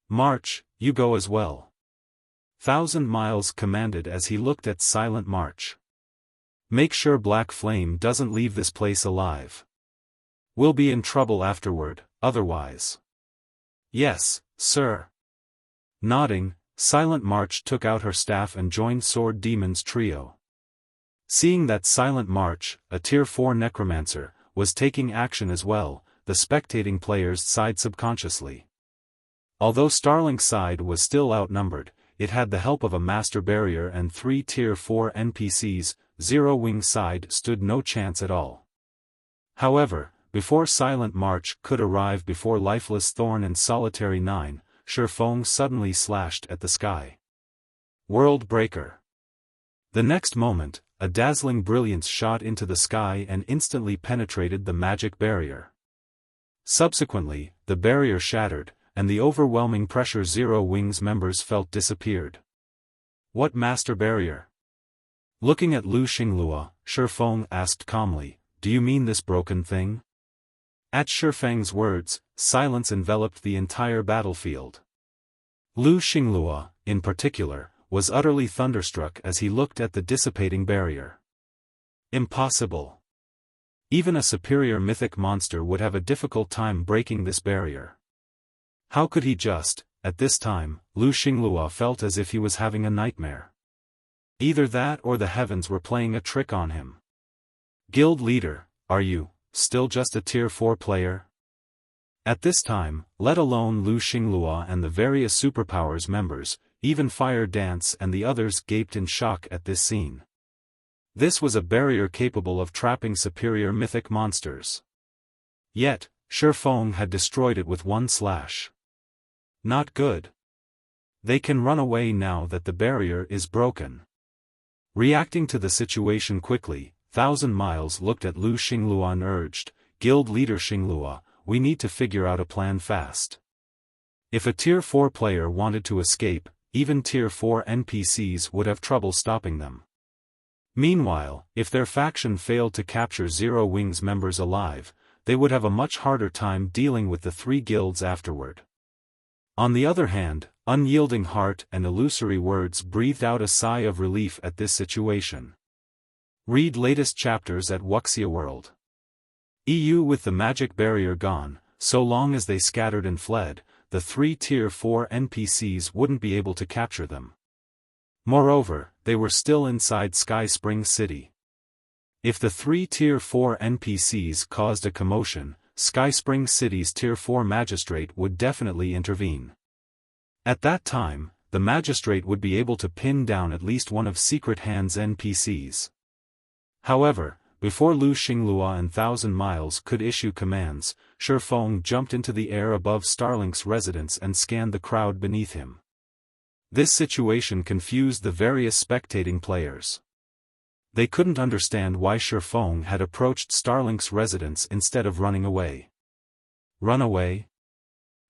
A: "March, you go as well." 1,000 Miles commanded as he looked at Silent March. "Make sure Black Flame doesn't leave this place alive. We'll be in trouble afterward, otherwise." "Yes, sir." Nodding, Silent March took out her staff and joined Sword Demon's trio. Seeing that Silent March, a Tier 4 necromancer, was taking action as well, the spectating players sighed subconsciously. Although Starlink's side was still outnumbered, it had the help of a master barrier and 3 Tier 4 NPCs. Zero Wing's side stood no chance at all. However, before Silent March could arrive before Lifeless Thorn and Solitary 9, Shifeng suddenly slashed at the sky. World Breaker. The next moment, a dazzling brilliance shot into the sky and instantly penetrated the magic barrier. Subsequently, the barrier shattered, and the overwhelming pressure Zero Wing's members felt disappeared. What master barrier? Looking at Lu Xinglua, Shifeng asked calmly, "Do you mean this broken thing?" At Shifeng's words, silence enveloped the entire battlefield. Lu Xinglua, in particular, was utterly thunderstruck as he looked at the dissipating barrier. Impossible. Even a superior mythic monster would have a difficult time breaking this barrier. How could he just, at this time, Lu Xinglua felt as if he was having a nightmare. Either that or the heavens were playing a trick on him. "Guild leader, are you still just a Tier 4 player?" At this time, let alone Lu Xinglua and the various superpowers members, even Fire Dance and the others gaped in shock at this scene. This was a barrier capable of trapping superior mythic monsters. Yet, Shifeng had destroyed it with one slash. Not good. They can run away now that the barrier is broken. Reacting to the situation quickly, 1,000 Miles looked at Lu Xinglua and urged, "Guild leader Xinglua, we need to figure out a plan fast." If a Tier 4 player wanted to escape, even Tier 4 NPCs would have trouble stopping them. Meanwhile, if their faction failed to capture Zero Wing's members alive, they would have a much harder time dealing with the 3 guilds afterward. On the other hand, Unyielding Heart and Illusory Words breathed out a sigh of relief at this situation. Read latest chapters at Wuxia World. EU. With the magic barrier gone, so long as they scattered and fled, the 3 Tier 4 NPCs wouldn't be able to capture them. Moreover, they were still inside Sky Spring City. If the 3 Tier 4 NPCs caused a commotion, Sky Spring City's Tier 4 magistrate would definitely intervene. At that time, the magistrate would be able to pin down at least one of Secret Hand's NPCs. However, before Lu Xinglua and 1,000 Miles could issue commands, Shifeng jumped into the air above Starlink's residence and scanned the crowd beneath him. This situation confused the various spectating players. They couldn't understand why Shifeng had approached Starlink's residence instead of running away. Run away?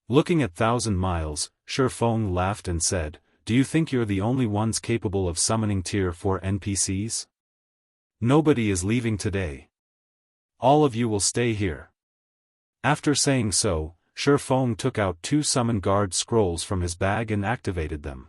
A: Looking at 1,000 Miles, Shifeng laughed and said, "Do you think you're the only ones capable of summoning Tier 4 NPCs? Nobody is leaving today. All of you will stay here." After saying so, Shifeng took out 2 summon guard scrolls from his bag and activated them.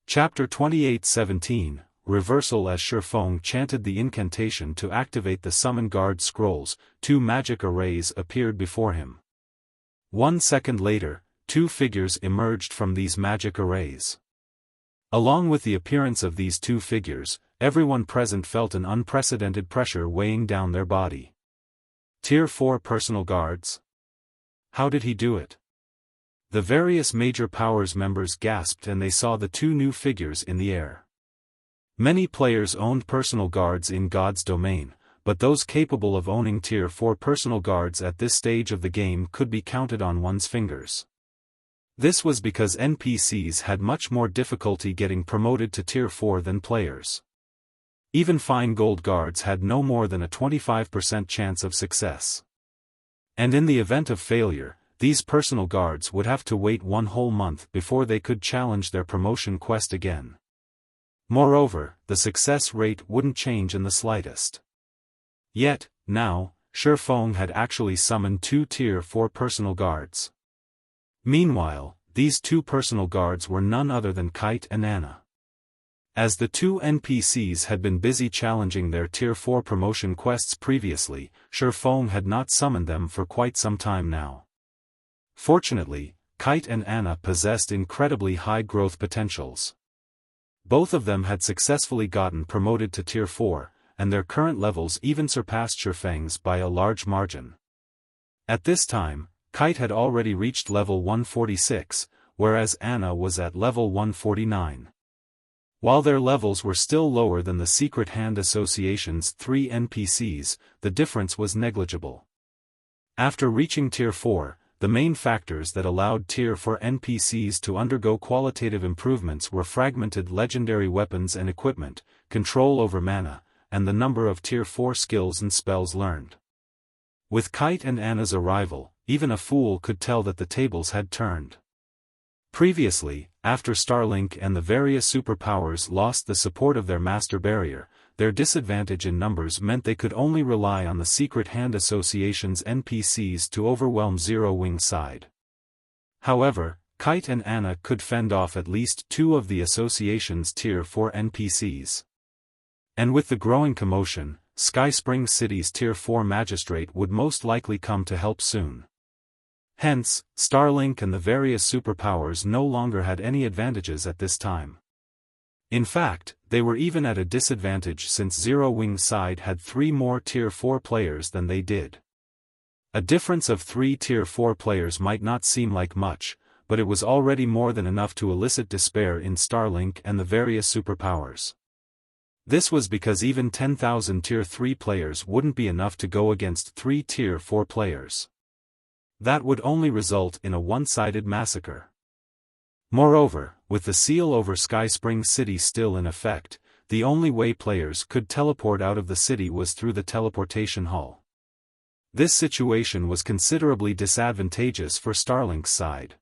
A: Chapter 28:17, Reversal. As Shifeng chanted the incantation to activate the summon guard scrolls, 2 magic arrays appeared before him. 1 second later, 2 figures emerged from these magic arrays. Along with the appearance of these 2 figures, everyone present felt an unprecedented pressure weighing down their body. Tier 4 personal guards? How did he do it? The various major powers members gasped and they saw the 2 new figures in the air. Many players owned personal guards in God's domain, but those capable of owning Tier 4 personal guards at this stage of the game could be counted on one's fingers. This was because NPCs had much more difficulty getting promoted to Tier 4 than players. Even fine gold guards had no more than a 25% chance of success. And in the event of failure, these personal guards would have to wait 1 whole month before they could challenge their promotion quest again. Moreover, the success rate wouldn't change in the slightest. Yet, now, Shifeng had actually summoned 2 Tier 4 personal guards. Meanwhile, these 2 personal guards were none other than Kite and Anna. As the 2 NPCs had been busy challenging their Tier 4 promotion quests previously, Shifeng had not summoned them for quite some time now. Fortunately, Kite and Anna possessed incredibly high growth potentials. Both of them had successfully gotten promoted to Tier 4, and their current levels even surpassed Shifeng's by a large margin. At this time, Kite had already reached level 146, whereas Anna was at level 149. While their levels were still lower than the Secret Hand Association's 3 NPCs, the difference was negligible. After reaching Tier 4, the main factors that allowed Tier 4 NPCs to undergo qualitative improvements were fragmented legendary weapons and equipment, control over mana, and the number of Tier 4 skills and spells learned. With Kite and Anna's arrival, even a fool could tell that the tables had turned. Previously, after Starlink and the various superpowers lost the support of their master barrier, their disadvantage in numbers meant they could only rely on the Secret Hand Association's NPCs to overwhelm Zero Wing's side. However, Kite and Anna could fend off at least 2 of the association's Tier 4 NPCs. And with the growing commotion, Sky Spring City's Tier 4 magistrate would most likely come to help soon. Hence, Starlink and the various superpowers no longer had any advantages at this time. In fact, they were even at a disadvantage since Zero Wing's side had 3 more Tier 4 players than they did. A difference of 3 Tier 4 players might not seem like much, but it was already more than enough to elicit despair in Starlink and the various superpowers. This was because even 10,000 Tier 3 players wouldn't be enough to go against 3 Tier 4 players. That would only result in a one-sided massacre. Moreover, with the seal over Sky Spring City still in effect, the only way players could teleport out of the city was through the teleportation hall. This situation was considerably disadvantageous for Starlink's side.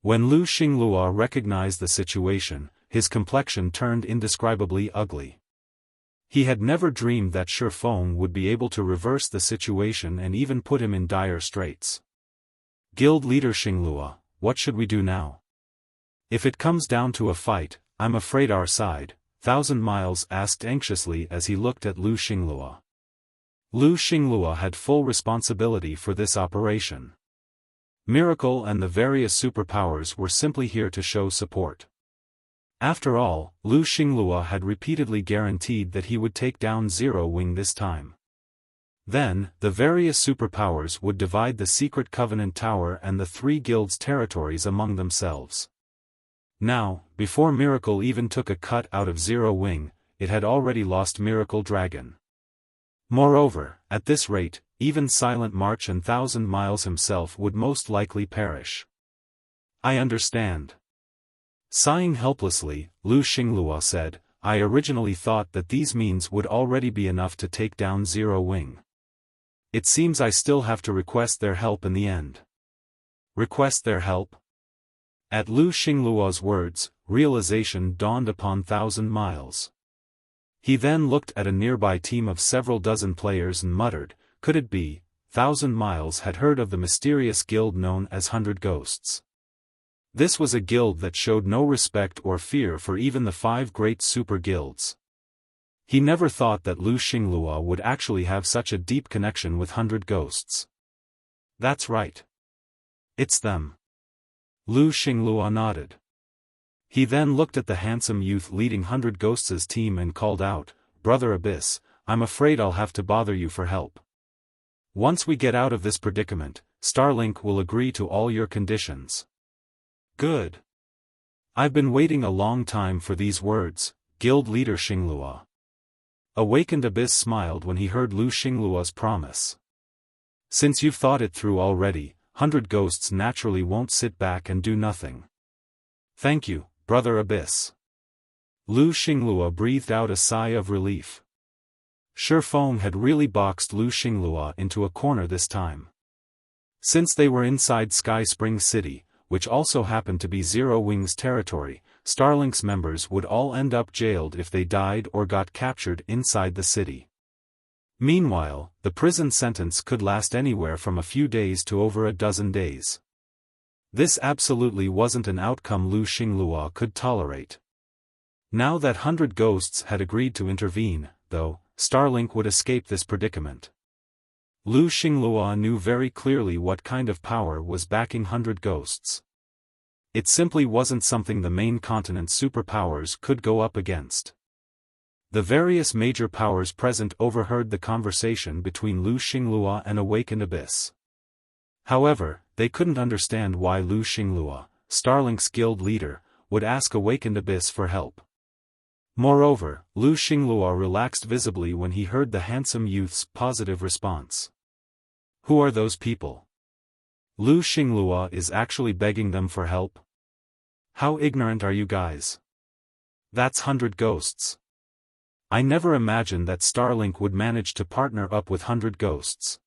A: When Lu Xinglua recognized the situation, his complexion turned indescribably ugly. He had never dreamed that Shifeng would be able to reverse the situation and even put him in dire straits. Guild leader Xinglua, what should we do now? If it comes down to a fight, I'm afraid our side, 1,000 Miles asked anxiously as he looked at Lu Xinglua. Lu Xinglua had full responsibility for this operation. Miracle and the various superpowers were simply here to show support. After all, Lu Xinglua had repeatedly guaranteed that he would take down Zero Wing this time. Then, the various superpowers would divide the Secret Covenant Tower and the 3 guilds' territories among themselves. Now, before Miracle even took a cut out of Zero Wing, it had already lost Miracle Dragon. Moreover, at this rate, even Silent March and 1,000 Miles himself would most likely perish. I understand. Sighing helplessly, Lu Xinglua said, I originally thought that these means would already be enough to take down Zero Wing. It seems I still have to request their help in the end. Request their help? At Lu Xinglua's words, realization dawned upon 1,000 Miles. He then looked at a nearby team of several dozen players and muttered, could it be, 1,000 Miles had heard of the mysterious guild known as 100 Ghosts. This was a guild that showed no respect or fear for even the 5 great super guilds. He never thought that Lu Xinglua would actually have such a deep connection with 100 Ghosts. That's right. It's them. Lu Xinglua nodded. He then looked at the handsome youth leading 100 Ghosts' team and called out, Brother Abyss, I'm afraid I'll have to bother you for help. Once we get out of this predicament, Starlink will agree to all your conditions. Good. I've been waiting a long time for these words, Guild Leader Xinglua. Awakened Abyss smiled when he heard Lu Xinglua's promise. Since you've thought it through already, 100 Ghosts naturally won't sit back and do nothing. Thank you, Brother Abyss. Lu Xinglua breathed out a sigh of relief. Shifeng had really boxed Lu Xinglua into a corner this time. Since they were inside Sky Spring City, which also happened to be Zero Wing's territory, Starlink's members would all end up jailed if they died or got captured inside the city. Meanwhile, the prison sentence could last anywhere from a few days to over a dozen days. This absolutely wasn't an outcome Lu Xinglua could tolerate. Now that 100 Ghosts had agreed to intervene, though, Starlink would escape this predicament. Lu Xinglua knew very clearly what kind of power was backing 100 Ghosts. It simply wasn't something the main continent superpowers could go up against. The various major powers present overheard the conversation between Lu Xinglua and Awakened Abyss. However, they couldn't understand why Lu Xinglua, Starlink's guild leader, would ask Awakened Abyss for help. Moreover, Lu Xinglua relaxed visibly when he heard the handsome youth's positive response. Who are those people? Lu Xinglua is actually begging them for help? How ignorant are you guys? That's 100 Ghosts. I never imagined that Starlink would manage to partner up with 100 Ghosts.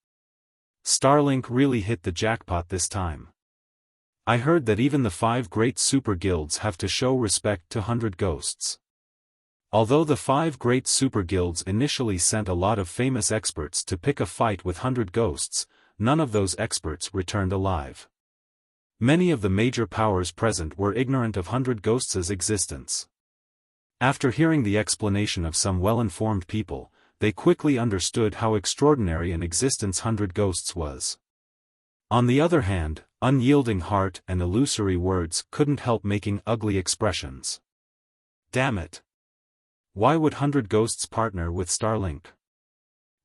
A: Starlink really hit the jackpot this time. I heard that even the 5 great super guilds have to show respect to 100 Ghosts. Although the 5 great super guilds initially sent a lot of famous experts to pick a fight with 100 Ghosts, none of those experts returned alive. Many of the major powers present were ignorant of 100 Ghosts' existence. After hearing the explanation of some well-informed people, they quickly understood how extraordinary an existence 100 Ghosts was. On the other hand, unyielding heart and illusory words couldn't help making ugly expressions. Damn it! Why would 100 Ghosts partner with Starlink?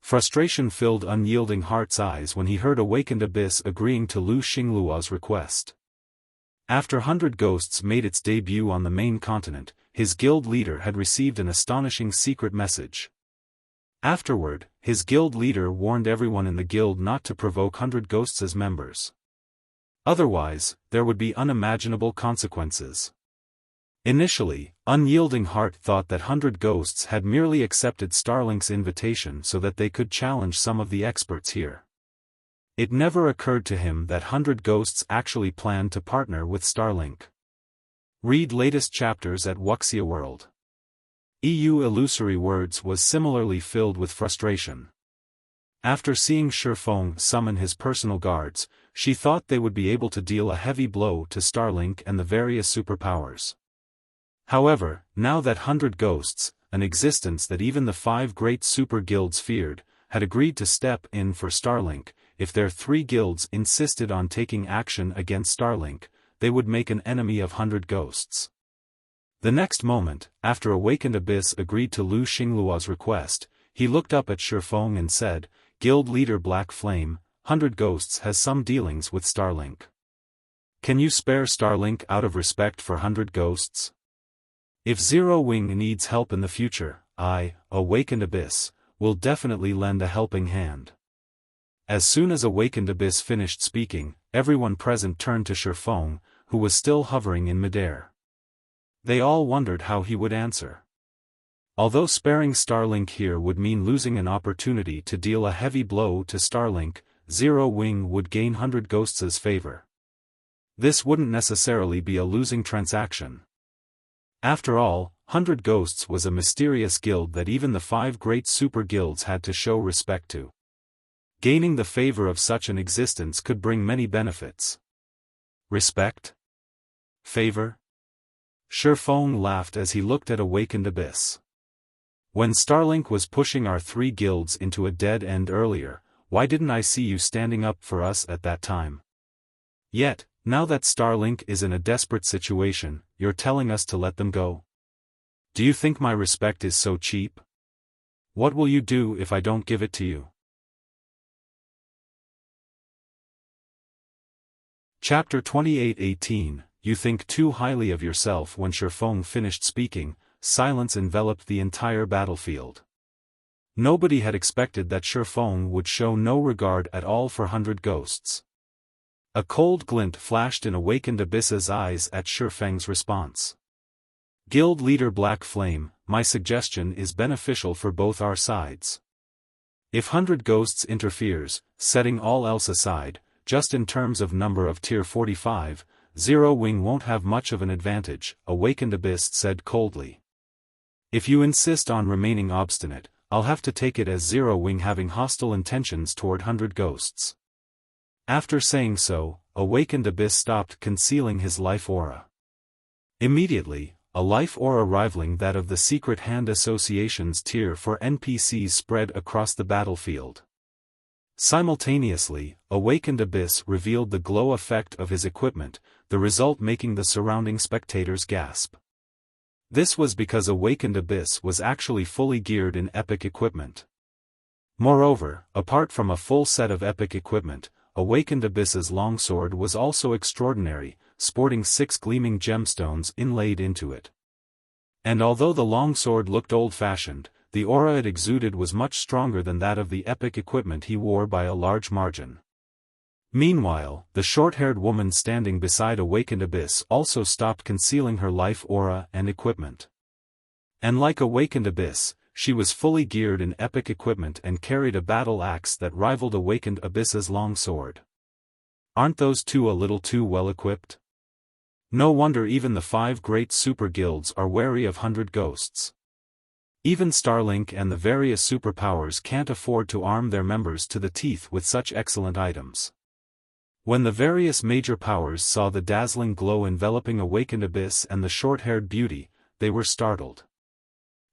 A: Frustration filled Unyielding Heart's eyes when he heard Awakened Abyss agreeing to Lu Xinglua's request. After 100 Ghosts made its debut on the main continent, his guild leader had received an astonishing secret message. Afterward, his guild leader warned everyone in the guild not to provoke 100 Ghosts as members. Otherwise, there would be unimaginable consequences. Initially, Unyielding Heart thought that 100 Ghosts had merely accepted Starlink's invitation so that they could challenge some of the experts here. It never occurred to him that 100 Ghosts actually planned to partner with Starlink. Read latest chapters at Wuxia World. EU Illusory Words was similarly filled with frustration. After seeing Shifeng summon his personal guards, she thought they would be able to deal a heavy blow to Starlink and the various superpowers. However, now that 100 Ghosts, an existence that even the 5 great super guilds feared, had agreed to step in for Starlink, if their 3 guilds insisted on taking action against Starlink, they would make an enemy of 100 Ghosts. The next moment, after Awakened Abyss agreed to Lu Xinglua's request, he looked up at Shifeng and said, Guild Leader Black Flame, 100 Ghosts has some dealings with Starlink. Can you spare Starlink out of respect for 100 Ghosts? If Zero Wing needs help in the future, I, Awakened Abyss, will definitely lend a helping hand. As soon as Awakened Abyss finished speaking, everyone present turned to Shifeng, who was still hovering in midair. They all wondered how he would answer. Although sparing Starlink here would mean losing an opportunity to deal a heavy blow to Starlink, Zero Wing would gain 100 Ghosts' favor. This wouldn't necessarily be a losing transaction. After all, 100 Ghosts was a mysterious guild that even the 5 great super guilds had to show respect to. Gaining the favor of such an existence could bring many benefits. Respect? Favor? Xiaofan laughed as he looked at Awakened Abyss. When Starlink was pushing our 3 guilds into a dead end earlier, why didn't I see you standing up for us at that time? Yet, now that Starlink is in a desperate situation, you're telling us to let them go? Do you think my respect is so cheap? What will you do if I don't give it to you? Chapter 28:18. You think too highly of yourself. When Xiaofan finished speaking, silence enveloped the entire battlefield. Nobody had expected that Xiaofan would show no regard at all for 100 Ghosts. A cold glint flashed in Awakened Abyss's eyes at Xiaofang's response. Guild leader Black Flame, my suggestion is beneficial for both our sides. If 100 Ghosts interferes, setting all else aside, just in terms of number of tier 45, Zero Wing won't have much of an advantage, Awakened Abyss said coldly. If you insist on remaining obstinate, I'll have to take it as Zero Wing having hostile intentions toward 100 Ghosts. After saying so, Awakened Abyss stopped concealing his life aura. Immediately, a life aura rivaling that of the Secret Hand Association's tier 4 NPCs spread across the battlefield. Simultaneously, Awakened Abyss revealed the glow effect of his equipment, the result making the surrounding spectators gasp. This was because Awakened Abyss was actually fully geared in epic equipment. Moreover, apart from a full set of epic equipment, Awakened Abyss's longsword was also extraordinary, sporting 6 gleaming gemstones inlaid into it. And although the longsword looked old-fashioned, the aura it exuded was much stronger than that of the epic equipment he wore by a large margin. Meanwhile, the short-haired woman standing beside Awakened Abyss also stopped concealing her life aura and equipment. And like Awakened Abyss, she was fully geared in epic equipment and carried a battle axe that rivaled Awakened Abyss's longsword. Aren't those two a little too well equipped? No wonder even the 5 great super guilds are wary of 100 Ghosts. Even Starlink and the various superpowers can't afford to arm their members to the teeth with such excellent items. When the various major powers saw the dazzling glow enveloping Awakened Abyss and the short-haired beauty, they were startled.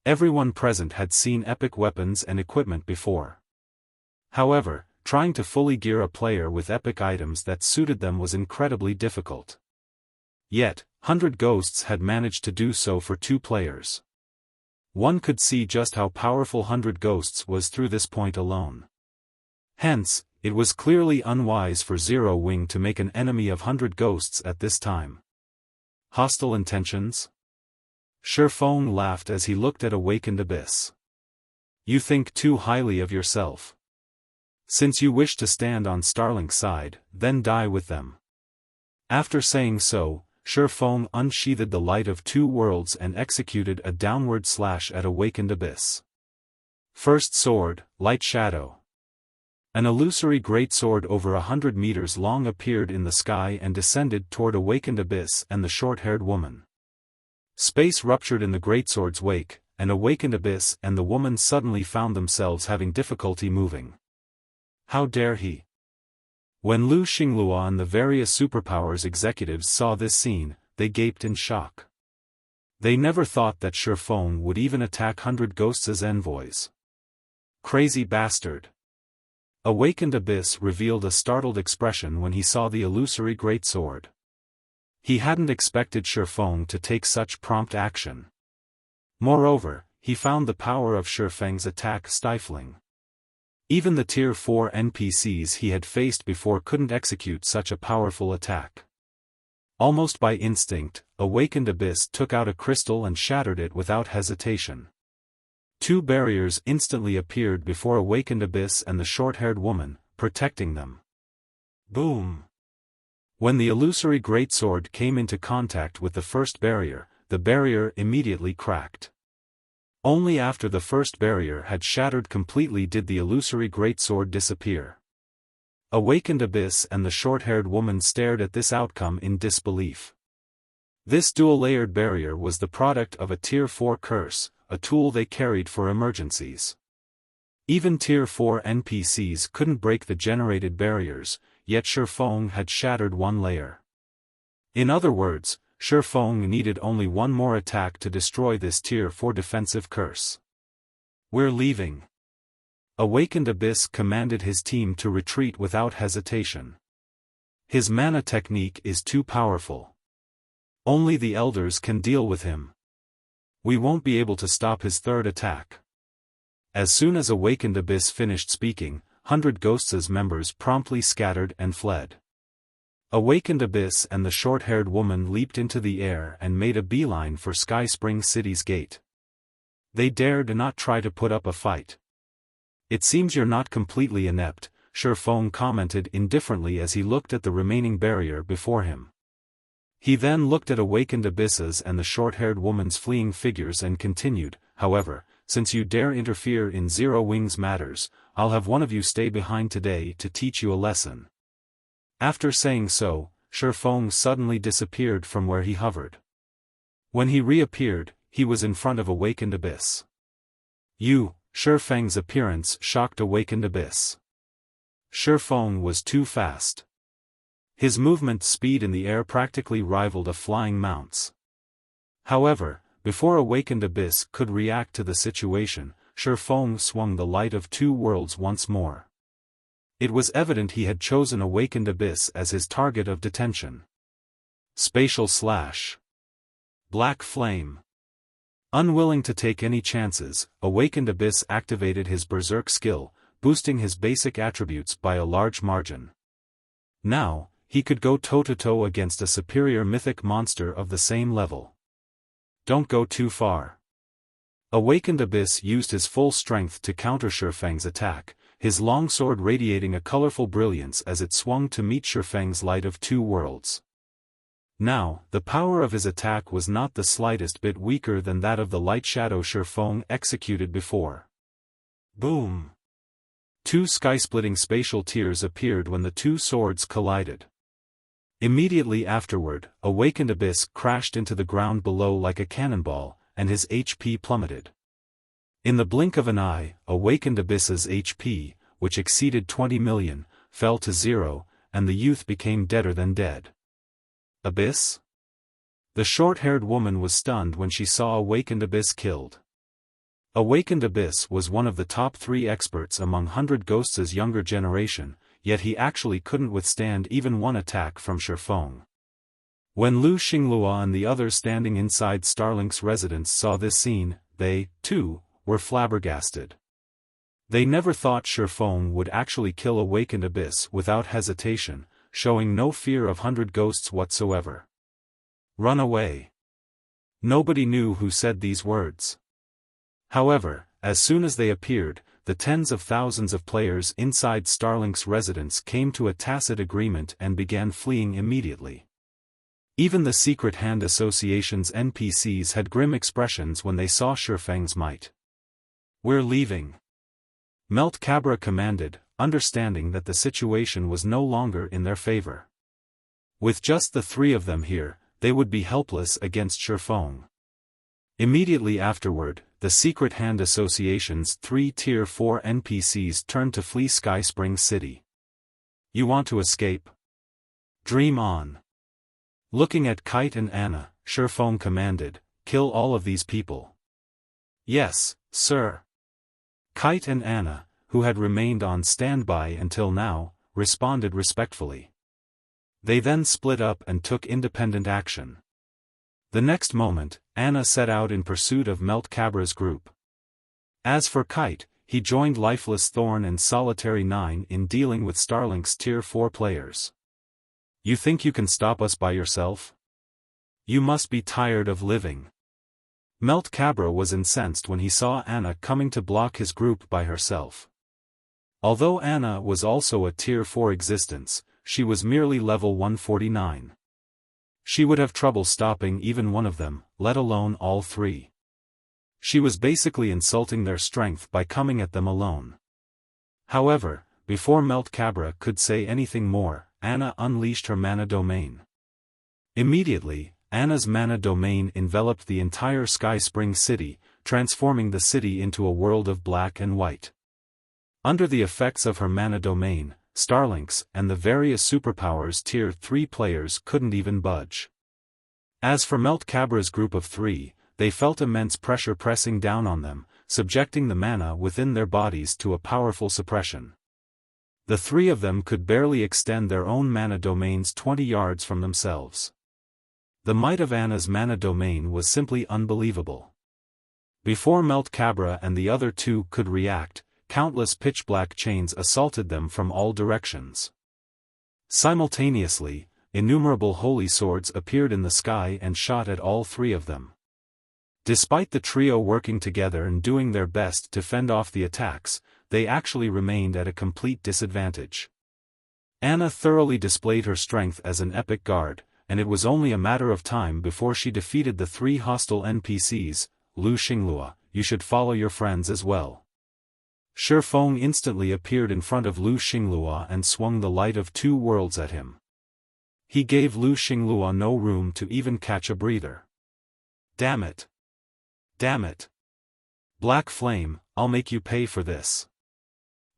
A: Everyone present had seen epic weapons and equipment before. However, trying to fully gear a player with epic items that suited them was incredibly difficult. Yet, 100 Ghosts had managed to do so for 2 players. One could see just how powerful 100 Ghosts was through this point alone. Hence, it was clearly unwise for Zero Wing to make an enemy of 100 Ghosts at this time. Hostile intentions? Xiaofan laughed as he looked at Awakened Abyss. You think too highly of yourself. Since you wish to stand on Starlink's side, then die with them. After saying so, Xiaofan unsheathed the light of 2 worlds and executed a downward slash at Awakened Abyss. First sword, Light Shadow. An illusory greatsword over 100 meters long appeared in the sky and descended toward Awakened Abyss and the short-haired woman. Space ruptured in the greatsword's wake, and Awakened Abyss and the woman suddenly found themselves having difficulty moving. How dare he? When Lu Xinglua and the various superpowers executives saw this scene, they gaped in shock. They never thought that Xiaofan would even attack 100 Ghosts as envoys. Crazy bastard. Awakened Abyss revealed a startled expression when he saw the illusory greatsword. He hadn't expected Xiaofan to take such prompt action. Moreover, he found the power of Xiaofang's attack stifling. Even the tier 4 NPCs he had faced before couldn't execute such a powerful attack. Almost by instinct, Awakened Abyss took out a crystal and shattered it without hesitation. 2 barriers instantly appeared before Awakened Abyss and the short-haired woman, protecting them. Boom! When the illusory greatsword came into contact with the first barrier, the barrier immediately cracked. Only after the first barrier had shattered completely did the illusory greatsword disappear. Awakened Abyss and the short-haired woman stared at this outcome in disbelief. This dual-layered barrier was the product of a Tier 4 curse, a tool they carried for emergencies. Even Tier 4 NPCs couldn't break the generated barriers, yet Xiaofan had shattered one layer. In other words, Xiaofan needed only one more attack to destroy this Tier 4 defensive curse. "We're leaving." Awakened Abyss commanded his team to retreat without hesitation. His mana technique is too powerful. Only the elders can deal with him. We won't be able to stop his third attack. As soon as Awakened Abyss finished speaking, 100 Ghosts' members promptly scattered and fled. Awakened Abyss and the short-haired woman leaped into the air and made a beeline for Sky Spring City's gate. They dared not try to put up a fight. "It seems you're not completely inept," Xiaofan commented indifferently as he looked at the remaining barrier before him. He then looked at Awakened Abysses and the short-haired woman's fleeing figures and continued, "However, since you dare interfere in Zero Wings matters, I'll have one of you stay behind today to teach you a lesson." After saying so, Xiaofan suddenly disappeared from where he hovered. When he reappeared, he was in front of Awakened Abyss. Xiaofang's appearance shocked Awakened Abyss. Xiaofan was too fast. His movement speed in the air practically rivaled a flying mount's. However, before Awakened Abyss could react to the situation, Xiaofan swung the Light of Two Worlds once more. It was evident he had chosen Awakened Abyss as his target of detention. Spatial Slash. Black Flame. Unwilling to take any chances, Awakened Abyss activated his Berserk skill, boosting his basic attributes by a large margin. Now, he could go toe-to-toe against a superior mythic monster of the same level. "Don't go too far." Awakened Abyss used his full strength to counter Xiaofang's attack, his longsword radiating a colorful brilliance as it swung to meet Xiaofang's Light of Two Worlds. Now, the power of his attack was not the slightest bit weaker than that of the light shadow Xiaofan executed before. Boom! Two sky-splitting spatial tears appeared when the two swords collided. Immediately afterward, Awakened Abyss crashed into the ground below like a cannonball, and his HP plummeted. In the blink of an eye, Awakened Abyss's HP, which exceeded 20 million, fell to 0, and the youth became deader than dead. Abyss? The short-haired woman was stunned when she saw Awakened Abyss killed. Awakened Abyss was one of the top 3 experts among 100 Ghosts' younger generation, yet he actually couldn't withstand even one attack from Xiaofan. When Lu Xinglua and the others standing inside Starlink's residence saw this scene, they, too, were flabbergasted. They never thought Xiaofan would actually kill Awakened Abyss without hesitation, showing no fear of 100 Ghosts whatsoever. "Run away." Nobody knew who said these words. However, as soon as they appeared, the tens of thousands of players inside Starlink's residence came to a tacit agreement and began fleeing immediately. Even the Secret Hand Association's NPCs had grim expressions when they saw Xiaofang's might. "We're leaving." Melt Cabra commanded, understanding that the situation was no longer in their favor. With just the 3 of them here, they would be helpless against Xiaofan. Immediately afterward, the Secret Hand Association's 3 Tier 4 NPCs turned to flee Sky Spring City. "You want to escape? Dream on." Looking at Kite and Anna, Xiaofan commanded, "Kill all of these people." "Yes, sir." Kite and Anna, who had remained on standby until now, responded respectfully. They then split up and took independent action. The next moment, Anna set out in pursuit of Melt Cabra's group. As for Kite, he joined Lifeless Thorn and Solitary 9 in dealing with Starlink's Tier 4 players. "You think you can stop us by yourself? You must be tired of living." Melt Cabra was incensed when he saw Anna coming to block his group by herself. Although Anna was also a Tier 4 existence, she was merely level 149. She would have trouble stopping even one of them, let alone all 3. She was basically insulting their strength by coming at them alone. However, before Melt Cabra could say anything more, Anna unleashed her mana domain. Immediately, Anna's mana domain enveloped the entire Sky Spring City, transforming the city into a world of black and white. Under the effects of her mana domain, Starlinks and the various superpowers Tier 3 players couldn't even budge. As for Melt Cabra's group of 3, they felt immense pressure pressing down on them, subjecting the mana within their bodies to a powerful suppression. The 3 of them could barely extend their own mana domains 20 yards from themselves. The might of Anna's mana domain was simply unbelievable. Before Melt Cabra and the other 2 could react, countless pitch-black chains assaulted them from all directions. Simultaneously, innumerable holy swords appeared in the sky and shot at all 3 of them. Despite the trio working together and doing their best to fend off the attacks, they actually remained at a complete disadvantage. Anna thoroughly displayed her strength as an epic guard, and it was only a matter of time before she defeated the 3 hostile NPCs. Lu Xinglua, you should follow your friends as well. Shifeng instantly appeared in front of Lu Xinglua and swung the light of 2 worlds at him. He gave Lu Xinglua no room to even catch a breather. Damn it! Damn it! Black Flame, I'll make you pay for this.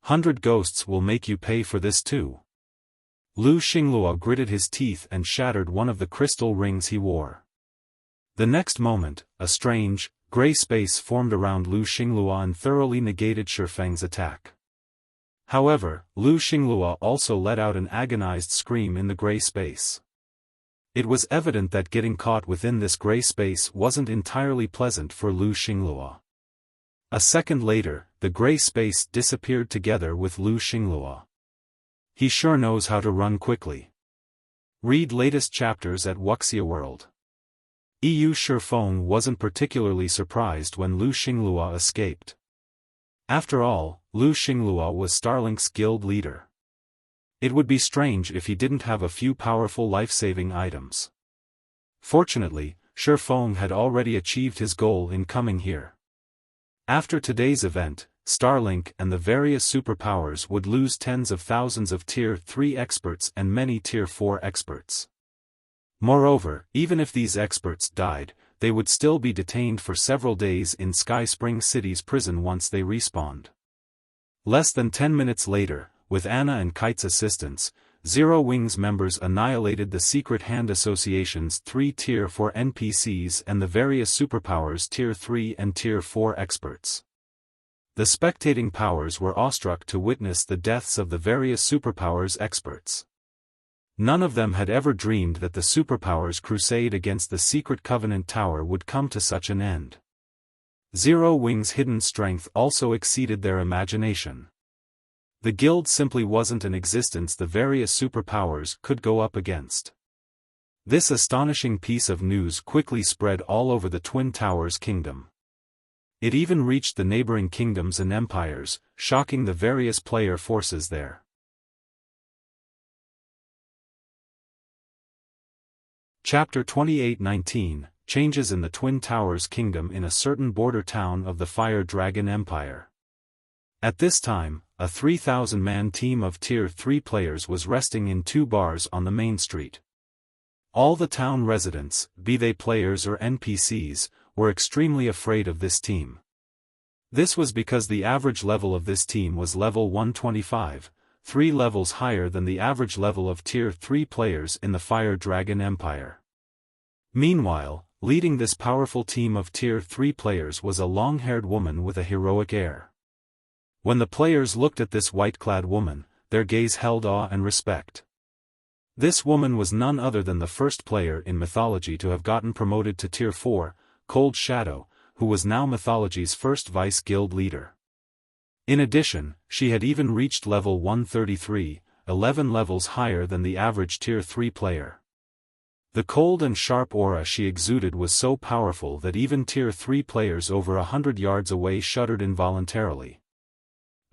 A: 100 ghosts will make you pay for this too. Lu Xinglua gritted his teeth and shattered one of the crystal rings he wore. The next moment, a strange, gray space formed around Lu Xinglua and thoroughly negated Shifeng's attack. However, Lu Xinglua also let out an agonized scream in the gray space. It was evident that getting caught within this gray space wasn't entirely pleasant for Lu Xinglua. A second later, the gray space disappeared together with Lu Xinglua. He sure knows how to run quickly. Read latest chapters at Wuxia World. Shifeng wasn't particularly surprised when Lu Xinglua escaped. After all, Lu Xinglua was Starlink's guild leader. It would be strange if he didn't have a few powerful life-saving items. Fortunately, Shifeng had already achieved his goal in coming here. After today's event, Starlink and the various superpowers would lose tens of thousands of Tier 3 experts and many Tier 4 experts. Moreover, even if these experts died, they would still be detained for several days in Sky Spring City's prison once they respawned. Less than 10 minutes later, with Anna and Kite's assistance, Zero Wings members annihilated the Secret Hand Association's 3 Tier 4 NPCs and the various superpowers Tier 3 and Tier 4 experts. The spectating powers were awestruck to witness the deaths of the various superpowers experts. None of them had ever dreamed that the superpowers crusade against the Secret Covenant Tower would come to such an end. Zero Wings' hidden strength also exceeded their imagination. The guild simply wasn't an existence the various superpowers could go up against. This astonishing piece of news quickly spread all over the Twin Towers kingdom. It even reached the neighboring kingdoms and empires, shocking the various player forces there. Chapter 28-19, Changes in the Twin Towers Kingdom in a certain border town of the Fire Dragon Empire. At this time, a 3,000-man team of Tier 3 players was resting in 2 bars on the main street. All the town residents, be they players or NPCs, were extremely afraid of this team. This was because the average level of this team was level 125, 3 levels higher than the average level of Tier 3 players in the Fire Dragon Empire. Meanwhile, leading this powerful team of Tier 3 players was a long-haired woman with a heroic air. When the players looked at this white-clad woman, their gaze held awe and respect. This woman was none other than the first player in mythology to have gotten promoted to Tier 4, Cold Shadow, who was now mythology's first vice-guild leader. In addition, she had even reached level 133, 11 levels higher than the average Tier 3 player. The cold and sharp aura she exuded was so powerful that even Tier 3 players over 100 yards away shuddered involuntarily.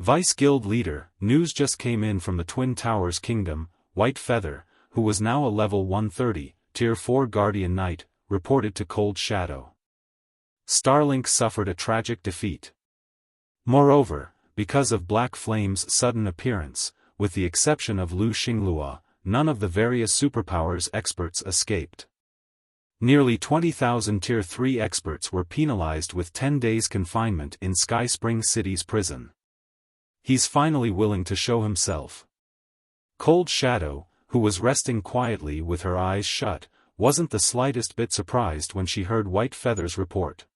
A: Vice Guild Leader, news just came in from the Twin Towers Kingdom. White Feather, who was now a level 130, Tier 4 Guardian Knight, reported to Cold Shadow. Starlink suffered a tragic defeat. Moreover, because of Black Flame's sudden appearance, with the exception of Lu Xinglua, none of the various superpowers experts escaped. Nearly 20,000 Tier 3 experts were penalized with 10 days confinement in Sky Spring City's prison. He's finally willing to show himself. Cold Shadow, who was resting quietly with her eyes shut, wasn't the slightest bit surprised when she heard White Feather's report.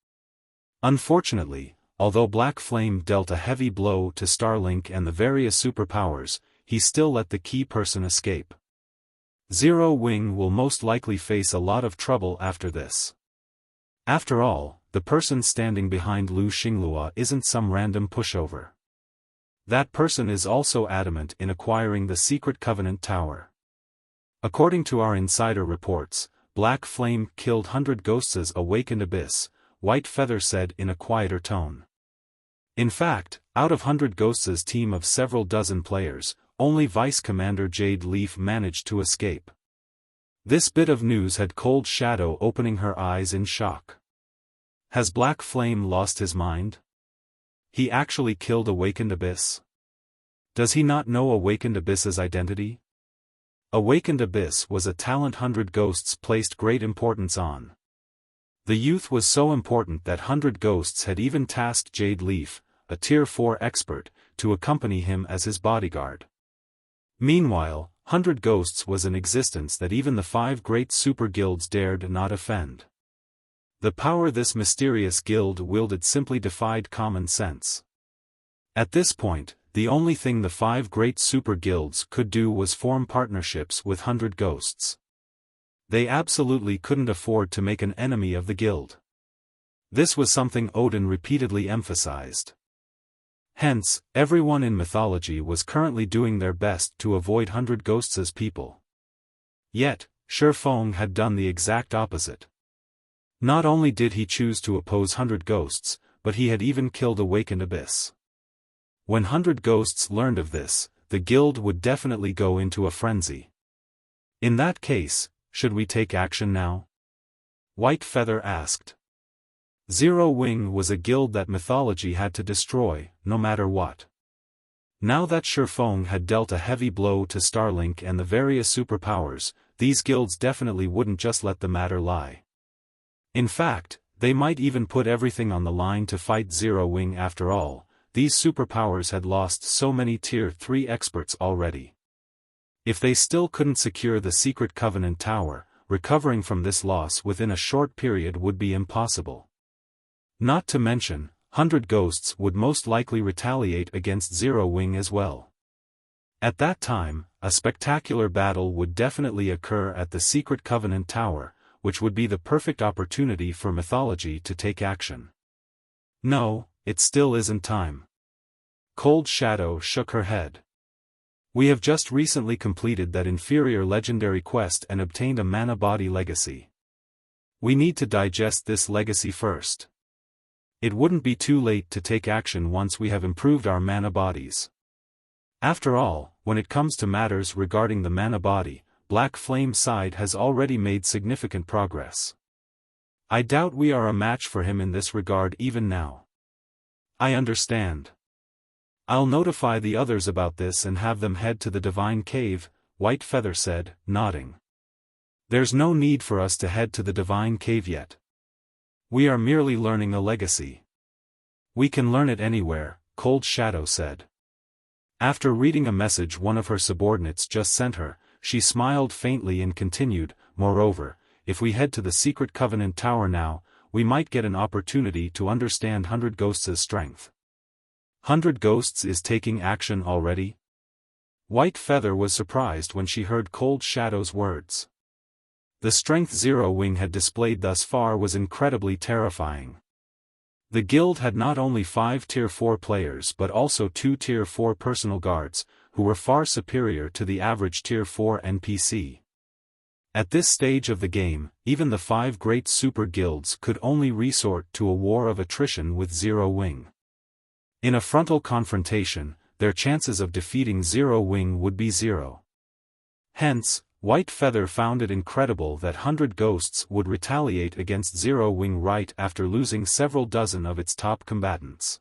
A: Unfortunately, although Black Flame dealt a heavy blow to Starlink and the various superpowers, he still let the key person escape. Zero Wing will most likely face a lot of trouble after this. After all, the person standing behind Lu Xinglua isn't some random pushover. That person is also adamant in acquiring the Secret Covenant Tower. According to our insider reports, Black Flame killed 100 Ghosts' awakened abyss, White Feather said in a quieter tone. In fact, out of 100 Ghosts' team of several dozen players, only Vice Commander Jade Leaf managed to escape. This bit of news had Cold Shadow opening her eyes in shock. Has Black Flame lost his mind? He actually killed Awakened Abyss? Does he not know Awakened Abyss's identity? Awakened Abyss was a talent 100 Ghosts placed great importance on. The youth was so important that 100 Ghosts had even tasked Jade Leaf, a Tier 4 expert, to accompany him as his bodyguard. Meanwhile, 100 Ghosts was an existence that even the 5 great super guilds dared not offend. The power this mysterious guild wielded simply defied common sense. At this point, the only thing the 5 great super guilds could do was form partnerships with 100 Ghosts. They absolutely couldn't afford to make an enemy of the guild. This was something Odin repeatedly emphasized. Hence, everyone in mythology was currently doing their best to avoid 100 Ghosts' people. Yet, Xiaofan had done the exact opposite. Not only did he choose to oppose 100 Ghosts, but he had even killed Awakened Abyss. When 100 Ghosts learned of this, the guild would definitely go into a frenzy. In that case, should we take action now? White Feather asked. Zero Wing was a guild that mythology had to destroy, no matter what. Now that Xiaofan had dealt a heavy blow to Starlink and the various superpowers, these guilds definitely wouldn't just let the matter lie. In fact, they might even put everything on the line to fight Zero Wing. After all, these superpowers had lost so many Tier 3 experts already. If they still couldn't secure the Secret Covenant Tower, recovering from this loss within a short period would be impossible. Not to mention, 100 Ghosts would most likely retaliate against Zero Wing as well. At that time, a spectacular battle would definitely occur at the Secret Covenant Tower, which would be the perfect opportunity for mythology to take action. No, it still isn't time. Cold Shadow shook her head. We have just recently completed that inferior legendary quest and obtained a mana body legacy. We need to digest this legacy first. It wouldn't be too late to take action once we have improved our mana bodies. After all, when it comes to matters regarding the mana body, Black Flame's side has already made significant progress. I doubt we are a match for him in this regard even now. I understand. I'll notify the others about this and have them head to the Divine Cave, White Feather said, nodding. There's no need for us to head to the Divine Cave yet. We are merely learning a legacy. We can learn it anywhere, Cold Shadow said. After reading a message one of her subordinates just sent her, she smiled faintly and continued, moreover, if we head to the Secret Covenant Tower now, we might get an opportunity to understand 100 Ghosts' strength. 100 Ghosts is taking action already? White Feather was surprised when she heard Cold Shadow's words. The strength Zero Wing had displayed thus far was incredibly terrifying. The guild had not only 5 Tier 4 players but also 2 Tier 4 personal guards, who were far superior to the average Tier 4 NPC. At this stage of the game, even the 5 great super guilds could only resort to a war of attrition with Zero Wing. In a frontal confrontation, their chances of defeating Zero Wing would be 0. Hence, White Feather found it incredible that 100 Ghosts would retaliate against Zero Wing right after losing several dozen of its top combatants.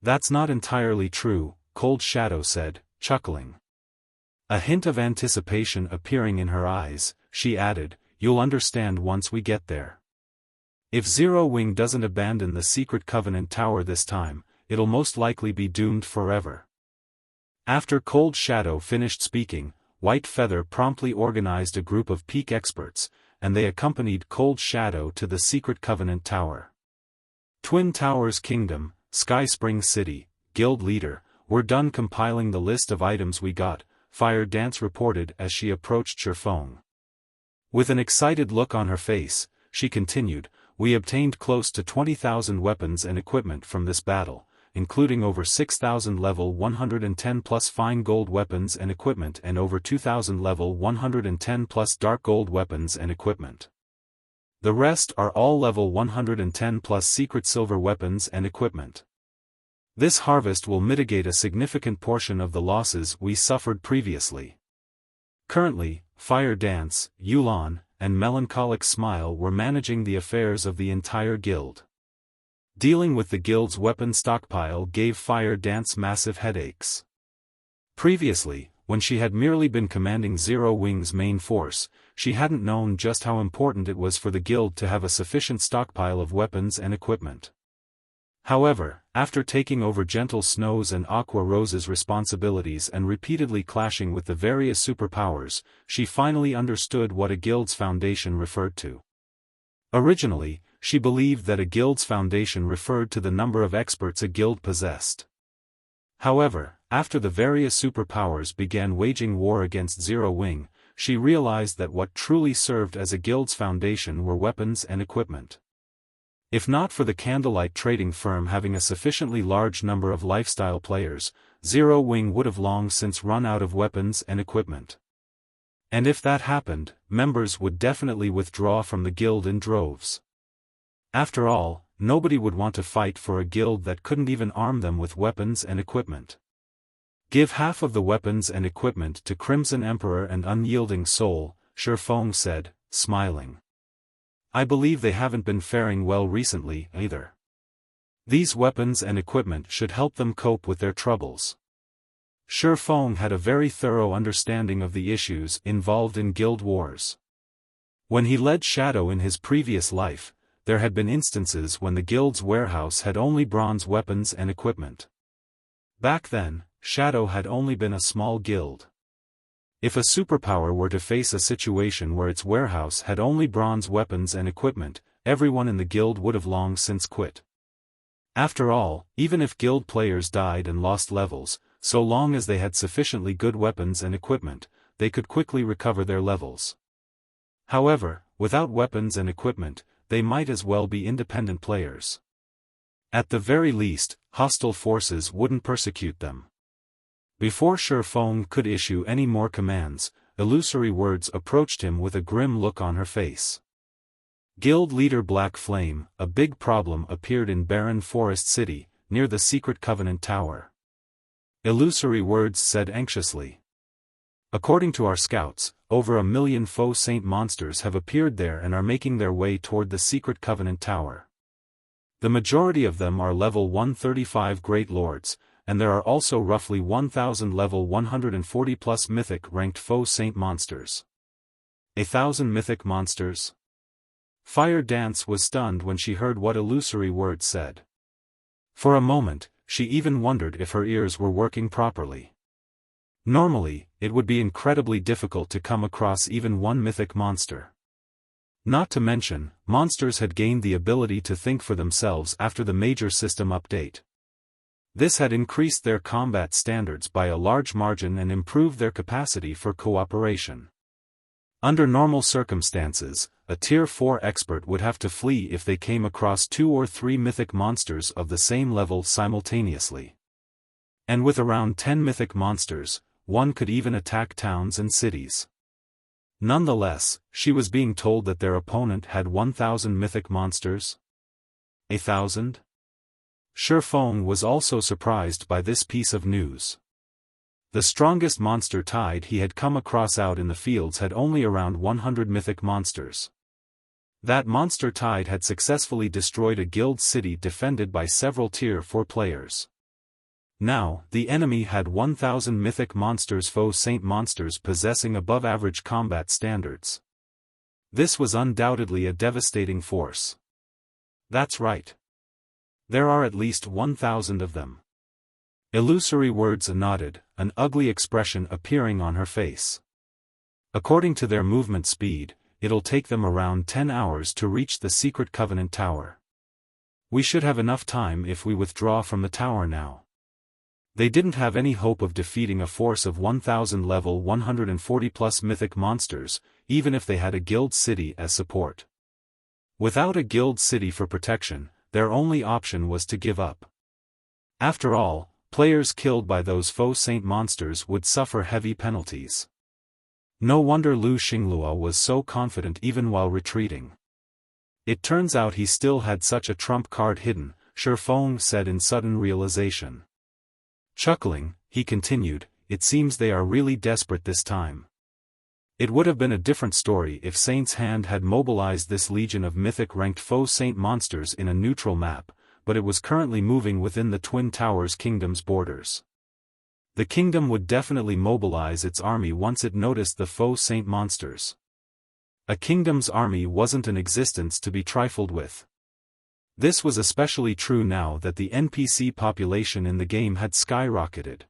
A: That's not entirely true, Cold Shadow said, chuckling. A hint of anticipation appearing in her eyes, she added, you'll understand once we get there. If Zero Wing doesn't abandon the Secret Covenant Tower this time, it'll most likely be doomed forever. After Cold Shadow finished speaking, White Feather promptly organized a group of peak experts, and they accompanied Cold Shadow to the Secret Covenant Tower. Twin Towers Kingdom, Sky Spring City, Guild Leader, we're done compiling the list of items we got, Fire Dance reported as she approached Xiaofan. With an excited look on her face, she continued, we obtained close to 20,000 weapons and equipment from this battle, including over 6,000 level 110 plus fine gold weapons and equipment and over 2,000 level 110 plus dark gold weapons and equipment. The rest are all level 110 plus secret silver weapons and equipment. This harvest will mitigate a significant portion of the losses we suffered previously. Currently, Fire Dance, Yulan, and Melancholic Smile were managing the affairs of the entire guild. Dealing with the guild's weapon stockpile gave Fire Dance massive headaches. Previously, when she had merely been commanding Zero Wing's main force, she hadn't known just how important it was for the guild to have a sufficient stockpile of weapons and equipment. However, after taking over Gentle Snow's and Aqua Rose's responsibilities and repeatedly clashing with the various superpowers, she finally understood what a guild's foundation referred to. Originally, she believed that a guild's foundation referred to the number of experts a guild possessed. However, after the various superpowers began waging war against Zero Wing, she realized that what truly served as a guild's foundation were weapons and equipment. If not for the Candlelight trading firm having a sufficiently large number of lifestyle players, Zero Wing would have long since run out of weapons and equipment. And if that happened, members would definitely withdraw from the guild in droves. After all, nobody would want to fight for a guild that couldn't even arm them with weapons and equipment. Give half of the weapons and equipment to Crimson Emperor and Unyielding Soul, Xiaofan said, smiling. I believe they haven't been faring well recently, either. These weapons and equipment should help them cope with their troubles. Xiaofan had a very thorough understanding of the issues involved in guild wars. When he led Shadow in his previous life, there had been instances when the guild's warehouse had only bronze weapons and equipment. Back then, Shadow had only been a small guild. If a superpower were to face a situation where its warehouse had only bronze weapons and equipment, everyone in the guild would have long since quit. After all, even if guild players died and lost levels, so long as they had sufficiently good weapons and equipment, they could quickly recover their levels. However, without weapons and equipment, they might as well be independent players. At the very least, hostile forces wouldn't persecute them. Before Xiaofan could issue any more commands, Illusory Words approached him with a grim look on her face. Guild leader Black Flame, a big problem appeared in Barren Forest City, near the Secret Covenant Tower. Illusory Words said anxiously. According to our scouts, over 1 million faux saint monsters have appeared there and are making their way toward the Secret Covenant Tower. The majority of them are level 135 Great Lords, and there are also roughly 1,000 level 140 plus mythic ranked faux saint monsters. 1,000 mythic monsters? Fire Dance was stunned when she heard what Illusory Words said. For a moment, she even wondered if her ears were working properly. Normally, it would be incredibly difficult to come across even one mythic monster. Not to mention, monsters had gained the ability to think for themselves after the major system update. This had increased their combat standards by a large margin and improved their capacity for cooperation. Under normal circumstances, a Tier 4 expert would have to flee if they came across 2 or 3 mythic monsters of the same level simultaneously. And with around 10 mythic monsters, one could even attack towns and cities. Nonetheless, she was being told that their opponent had 1,000 mythic monsters. 1,000? Xiaofan was also surprised by this piece of news. The strongest monster tide he had come across out in the fields had only around 100 mythic monsters. That monster tide had successfully destroyed a guild city defended by several Tier 4 players. Now, the enemy had 1,000 mythic monsters faux saint monsters possessing above-average combat standards. This was undoubtedly a devastating force. That's right. There are at least 1,000 of them. Illusory words nodded, an ugly expression appearing on her face. According to their movement speed, it'll take them around 10 hours to reach the secret Covenant Tower. We should have enough time if we withdraw from the tower now. They didn't have any hope of defeating a force of 1,000 level 140+ mythic monsters, even if they had a guild city as support. Without a guild city for protection, their only option was to give up. After all, players killed by those faux saint monsters would suffer heavy penalties. No wonder Lu Xinglua was so confident even while retreating. It turns out he still had such a trump card hidden, Xiaofan said in sudden realization. Chuckling, he continued, it seems they are really desperate this time. It would have been a different story if Saint's Hand had mobilized this legion of mythic-ranked faux saint monsters in a neutral map, but it was currently moving within the Twin Towers Kingdom's borders. The kingdom would definitely mobilize its army once it noticed the faux saint monsters. A kingdom's army wasn't an existence to be trifled with. This was especially true now that the NPC population in the game had skyrocketed.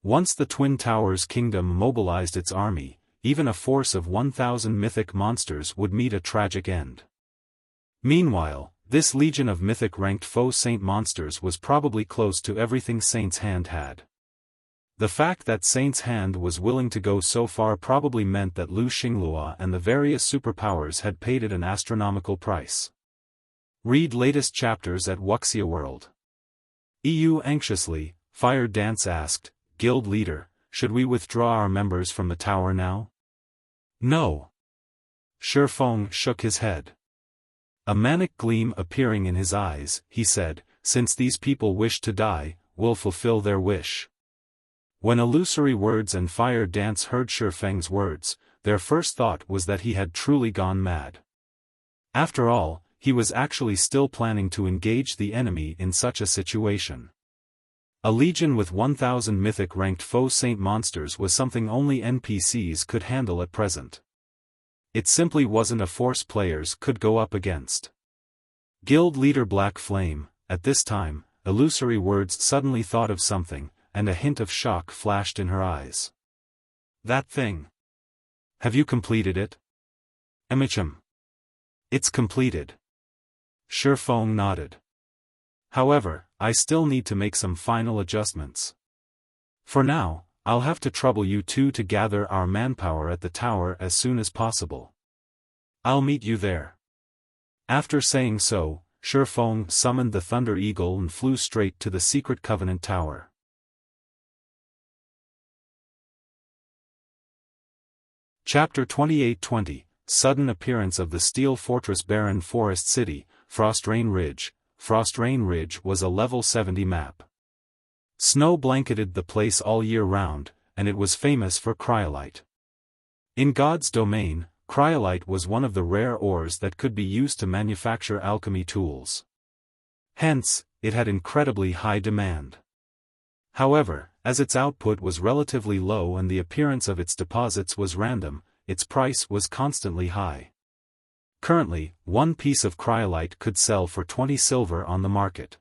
A: Once the Twin Towers Kingdom mobilized its army, even a force of 1,000 mythic monsters would meet a tragic end. Meanwhile, this legion of mythic-ranked faux saint monsters was probably close to everything Saint's Hand had. The fact that Saint's Hand was willing to go so far probably meant that Lu Xinglua and the various superpowers had paid it an astronomical price. Read latest chapters at Wuxia World. EU anxiously, Fire Dance asked, Guild Leader, should we withdraw our members from the tower now? No. Xiaofan shook his head. A manic gleam appearing in his eyes, he said, since these people wish to die, we'll fulfill their wish. When Illusory Words and Fire Dance heard Xiaofan's words, their first thought was that he had truly gone mad. After all, he was actually still planning to engage the enemy in such a situation. A legion with 1,000 mythic-ranked faux saint monsters was something only NPCs could handle at present. It simply wasn't a force players could go up against. Guild Leader Black Flame, at this time, Illusory Words suddenly thought of something, and a hint of shock flashed in her eyes. That thing. Have you completed it? Emicham. It's completed. Xiaofan nodded. However, I still need to make some final adjustments. For now, I'll have to trouble you two to gather our manpower at the tower as soon as possible. I'll meet you there. After saying so, Xiaofan summoned the Thunder Eagle and flew straight to the secret Covenant Tower. Chapter 2820, Sudden Appearance of the Steel Fortress Barren Forest City, Frostrain Ridge. Frostrain Ridge was a level 70 map. Snow blanketed the place all year round, and it was famous for cryolite. In God's domain, cryolite was one of the rare ores that could be used to manufacture alchemy tools. Hence, it had incredibly high demand. However, as its output was relatively low and the appearance of its deposits was random, its price was constantly high. Currently, one piece of cryolite could sell for 20 silver on the market.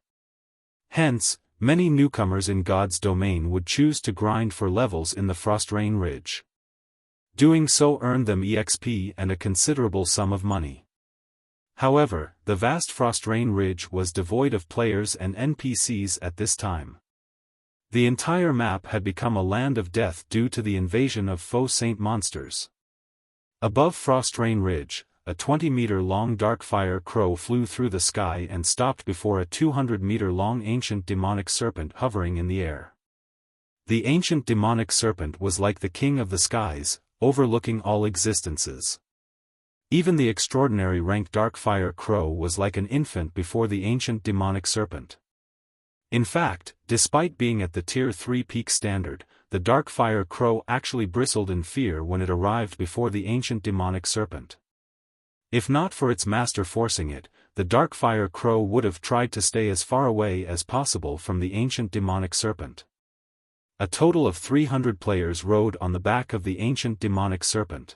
A: Hence, many newcomers in God's domain would choose to grind for levels in the Frostrain Ridge. Doing so earned them EXP and a considerable sum of money. However, the vast Frostrain Ridge was devoid of players and NPCs at this time. The entire map had become a land of death due to the invasion of faux saint monsters. Above Frostrain Ridge, a 20-meter-long dark fire crow flew through the sky and stopped before a 200-meter-long ancient demonic serpent hovering in the air. The ancient demonic serpent was like the king of the skies, overlooking all existences. Even the extraordinary rank dark fire crow was like an infant before the ancient demonic serpent. In fact, despite being at the Tier 3 peak standard, the dark fire crow actually bristled in fear when it arrived before the ancient demonic serpent. If not for its master forcing it, the dark fire crow would have tried to stay as far away as possible from the ancient demonic serpent. A total of 300 players rode on the back of the ancient demonic serpent.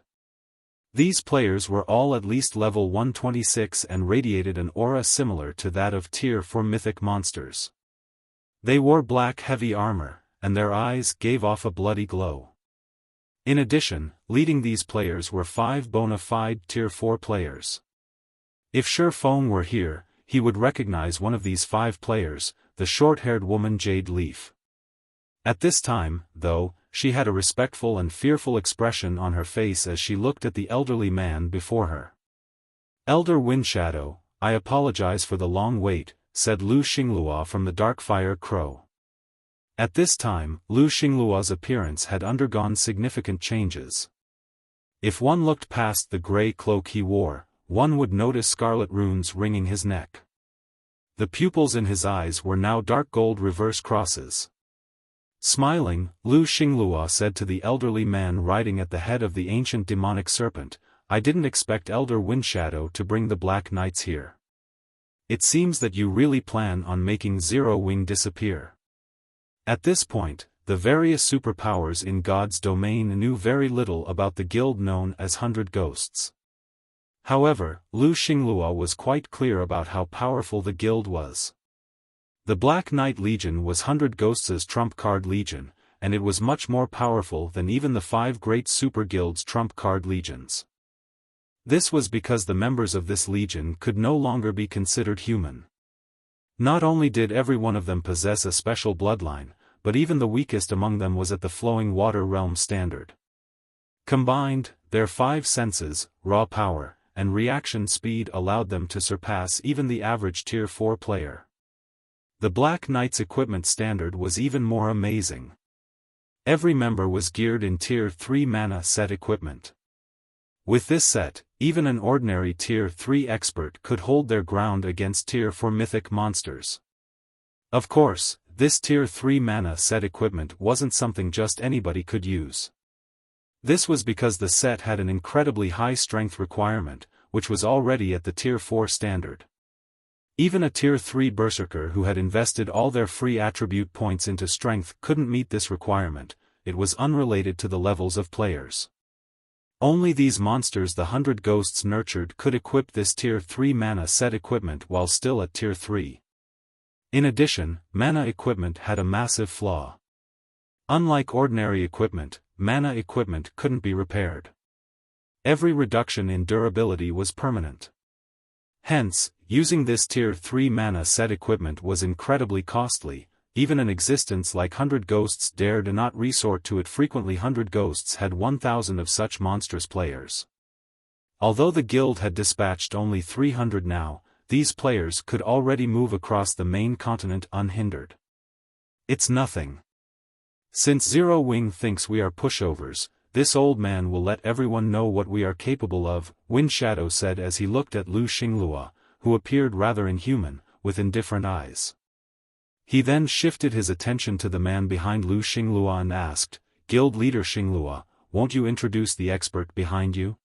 A: These players were all at least level 126 and radiated an aura similar to that of Tier 4 mythic monsters. They wore black heavy armor, and their eyes gave off a bloody glow. In addition, leading these players were 5 bona fide Tier 4 players. If Xiaofan were here, he would recognize one of these 5 players, the short-haired woman Jade Leaf. At this time, though, she had a respectful and fearful expression on her face as she looked at the elderly man before her. "Elder Windshadow, I apologize for the long wait," said Lu Xinglua from the Darkfire Crow. At this time, Lu Xinglua's appearance had undergone significant changes. If one looked past the gray cloak he wore, one would notice scarlet runes ringing his neck. The pupils in his eyes were now dark gold reverse crosses. Smiling, Lu Xinglua said to the elderly man riding at the head of the ancient demonic serpent, "I didn't expect Elder Windshadow to bring the Black Knights here. It seems that you really plan on making Zero Wing disappear." At this point, the various superpowers in God's domain knew very little about the guild known as 100 Ghosts. However, Lu Xinglua was quite clear about how powerful the guild was. The Black Knight Legion was 100 Ghosts' trump card legion, and it was much more powerful than even the 5 great super guilds' trump card legions. This was because the members of this legion could no longer be considered human. Not only did every one of them possess a special bloodline, but even the weakest among them was at the flowing water realm standard. Combined, their 5 senses, raw power, and reaction speed allowed them to surpass even the average Tier 4 player. The Black Knight's equipment standard was even more amazing. Every member was geared in Tier 3 mana set equipment. With this set, even an ordinary Tier 3 expert could hold their ground against Tier 4 mythic monsters. Of course, this Tier 3 mana set equipment wasn't something just anybody could use. This was because the set had an incredibly high strength requirement, which was already at the Tier 4 standard. Even a Tier 3 berserker who had invested all their free attribute points into strength couldn't meet this requirement. It was unrelated to the levels of players. Only these monsters the 100 Ghosts nurtured could equip this Tier 3 mana set equipment while still at Tier 3. In addition, mana equipment had a massive flaw. Unlike ordinary equipment, mana equipment couldn't be repaired. Every reduction in durability was permanent. Hence, using this Tier 3 mana set equipment was incredibly costly. Even an existence like 100 Ghosts dared not resort to it frequently. 100 Ghosts had 1,000 of such monstrous players. Although the guild had dispatched only 300 now, these players could already move across the main continent unhindered. It's nothing. Since Zero Wing thinks we are pushovers, this old man will let everyone know what we are capable of, Windshadow said as he looked at Lu Xinglua, who appeared rather inhuman, with indifferent eyes. He then shifted his attention to the man behind Lu Xinglua and asked, "Guild leader Xinglua, won't you introduce the expert behind you?"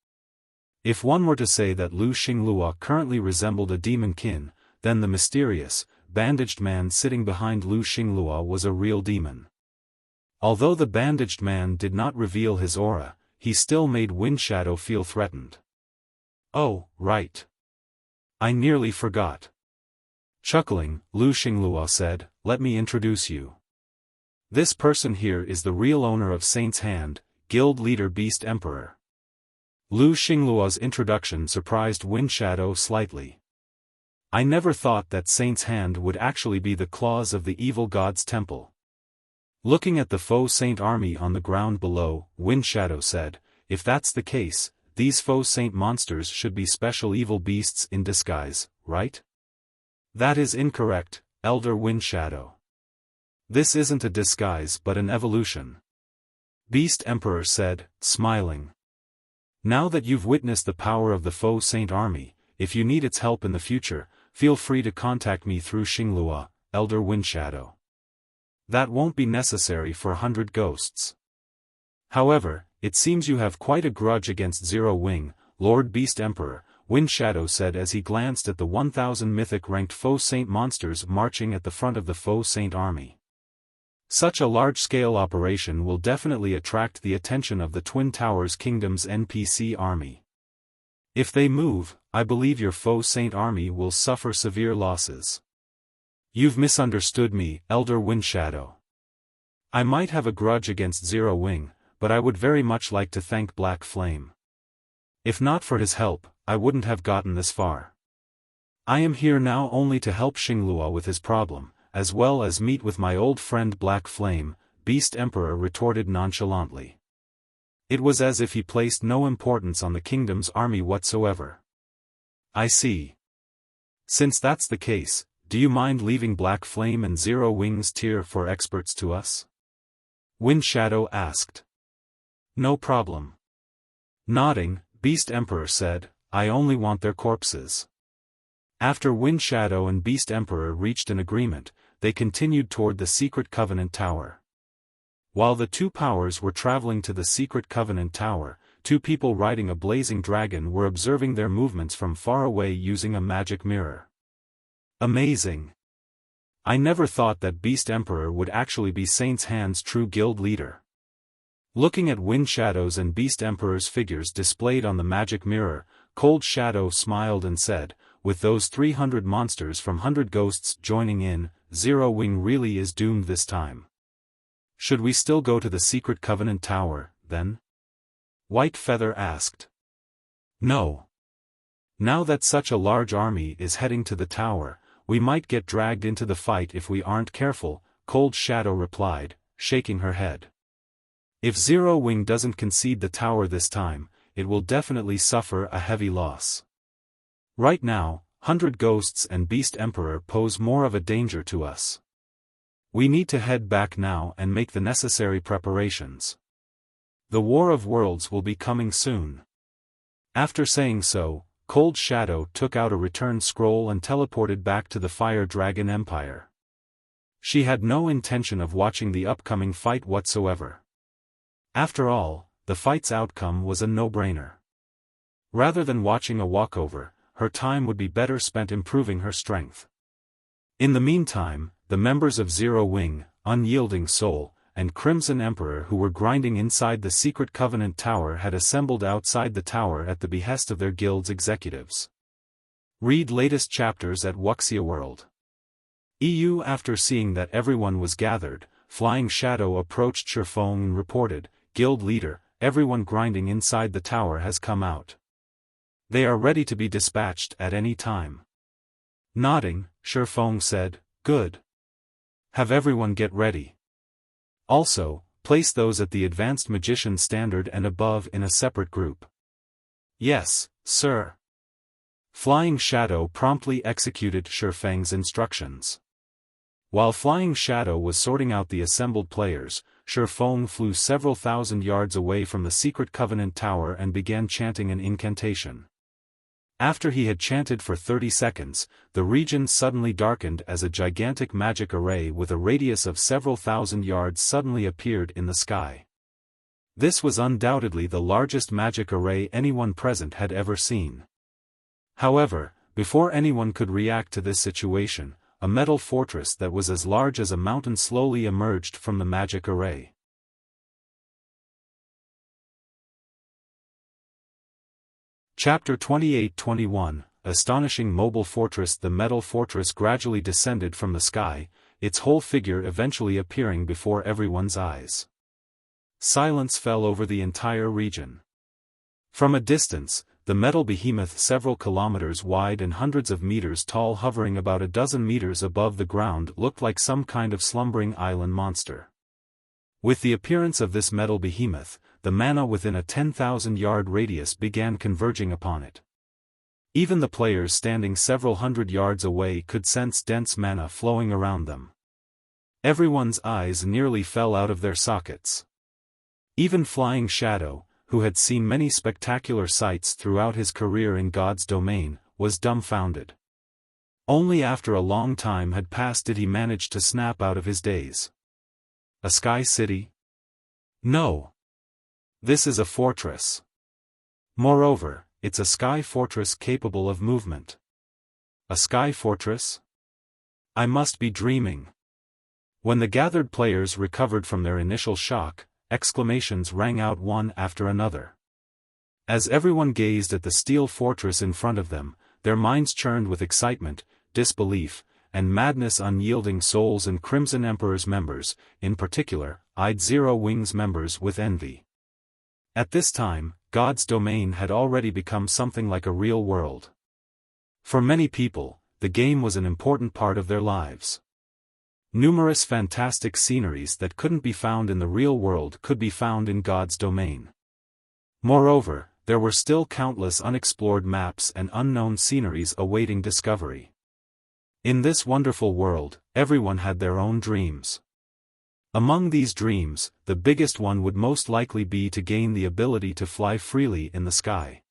A: If one were to say that Lu Xinglua currently resembled a demonkin, then the mysterious, bandaged man sitting behind Lu Xinglua was a real demon. Although the bandaged man did not reveal his aura, he still made Windshadow feel threatened. "Oh, right. I nearly forgot." Chuckling, Lu Xinglua said, "Let me introduce you. This person here is the real owner of Saint's Hand, guild leader Beast Emperor." Lu Xinglua's introduction surprised Windshadow slightly. "I never thought that Saint's Hand would actually be the claws of the evil god's temple." Looking at the faux saint army on the ground below, Windshadow said, "If that's the case, these faux saint monsters should be special evil beasts in disguise, right?" "That is incorrect, Elder Windshadow. This isn't a disguise but an evolution," Beast Emperor said, smiling. "Now that you've witnessed the power of the faux saint army, if you need its help in the future, feel free to contact me through Xinglua, Elder Windshadow. That won't be necessary for 100 Ghosts. However, it seems you have quite a grudge against Zero Wing, Lord Beast Emperor," Windshadow said as he glanced at the 1,000 mythic-ranked faux saint monsters marching at the front of the faux saint army. Such a large-scale operation will definitely attract the attention of the Twin Towers Kingdom's NPC army. If they move, I believe your foe Saint army will suffer severe losses. You've misunderstood me, Elder Windshadow. I might have a grudge against Zero Wing, but I would very much like to thank Black Flame. If not for his help, I wouldn't have gotten this far. I am here now only to help Xinglua with his problem, as well as meet with my old friend Black Flame, Beast Emperor retorted nonchalantly. It was as if he placed no importance on the kingdom's army whatsoever. I see. Since that's the case, do you mind leaving Black Flame and Zero Wing's tier for experts to us? Windshadow asked. No problem. Nodding, Beast Emperor said, I only want their corpses. After Windshadow and Beast Emperor reached an agreement, they continued toward the Secret Covenant Tower. While the two powers were traveling to the Secret Covenant Tower, two people riding a blazing dragon were observing their movements from far away using a magic mirror. Amazing. I never thought that Beast Emperor would actually be Saint's Hand's true guild leader. Looking at Windshadow's and Beast Emperor's figures displayed on the magic mirror, Cold Shadow smiled and said, with those 300 monsters from 100 ghosts joining in, Zero Wing really is doomed this time. Should we still go to the Secret Covenant Tower, then? White Feather asked. No. Now that such a large army is heading to the tower, we might get dragged into the fight if we aren't careful, Cold Shadow replied, shaking her head. If Zero Wing doesn't concede the tower this time, it will definitely suffer a heavy loss. Right now, 100 Ghosts and Beast Emperor pose more of a danger to us. We need to head back now and make the necessary preparations. The War of Worlds will be coming soon. After saying so, Cold Shadow took out a return scroll and teleported back to the Fire Dragon Empire. She had no intention of watching the upcoming fight whatsoever. After all, the fight's outcome was a no-brainer. Rather than watching a walkover, her time would be better spent improving her strength. In the meantime, the members of Zero Wing, Unyielding Soul, and Crimson Emperor who were grinding inside the Secret Covenant Tower had assembled outside the tower at the behest of their guild's executives. Read latest chapters at Wuxia World. EU. After seeing that everyone was gathered, Flying Shadow approached Xiaofan and reported, Guild leader, everyone grinding inside the tower has come out. They are ready to be dispatched at any time. Nodding, Xiaofan said, good. Have everyone get ready. Also, place those at the Advanced Magician Standard and above in a separate group. Yes, sir. Flying Shadow promptly executed Xiaofan's instructions. While Flying Shadow was sorting out the assembled players, Xiaofan flew several thousand yards away from the Secret Covenant Tower and began chanting an incantation. After he had chanted for 30 seconds, the region suddenly darkened as a gigantic magic array with a radius of several thousand yards suddenly appeared in the sky. This was undoubtedly the largest magic array anyone present had ever seen. However, before anyone could react to this situation, a metal fortress that was as large as a mountain slowly emerged from the magic array. Chapter 28-21, Astonishing Mobile Fortress. The metal fortress gradually descended from the sky, its whole figure eventually appearing before everyone's eyes. Silence fell over the entire region. From a distance, the metal behemoth several kilometers wide and hundreds of meters tall hovering about a dozen meters above the ground looked like some kind of slumbering island monster. With the appearance of this metal behemoth, the mana within a 10,000-yard radius began converging upon it. Even the players standing several hundred yards away could sense dense mana flowing around them. Everyone's eyes nearly fell out of their sockets. Even Flying Shadow, who had seen many spectacular sights throughout his career in God's domain, was dumbfounded. Only after a long time had passed did he manage to snap out of his daze. A sky city? No. This is a fortress. Moreover, it's a sky fortress capable of movement. A sky fortress? I must be dreaming. When the gathered players recovered from their initial shock, exclamations rang out one after another. As everyone gazed at the steel fortress in front of them, their minds churned with excitement, disbelief, and madness. Unyielding souls and Crimson Emperor's members, in particular, eyed Zero Wing's members with envy. At this time, God's domain had already become something like a real world. For many people, the game was an important part of their lives. Numerous fantastic sceneries that couldn't be found in the real world could be found in God's domain. Moreover, there were still countless unexplored maps and unknown sceneries awaiting discovery. In this wonderful world, everyone had their own dreams. Among these dreams, the biggest one would most likely be to gain the ability to fly freely in the sky.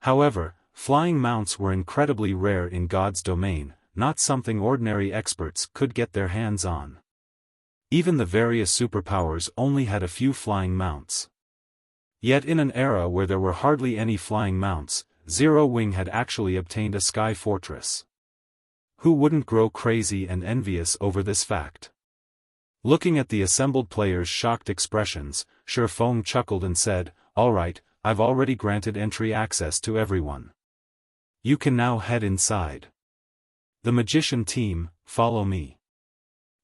A: However, flying mounts were incredibly rare in God's domain, not something ordinary experts could get their hands on. Even the various superpowers only had a few flying mounts. Yet in an era where there were hardly any flying mounts, Zero Wing had actually obtained a sky fortress. Who wouldn't grow crazy and envious over this fact? Looking at the assembled players' shocked expressions, Xiaofan chuckled and said, "All right, I've already granted entry access to everyone. You can now head inside. The magician team, follow me."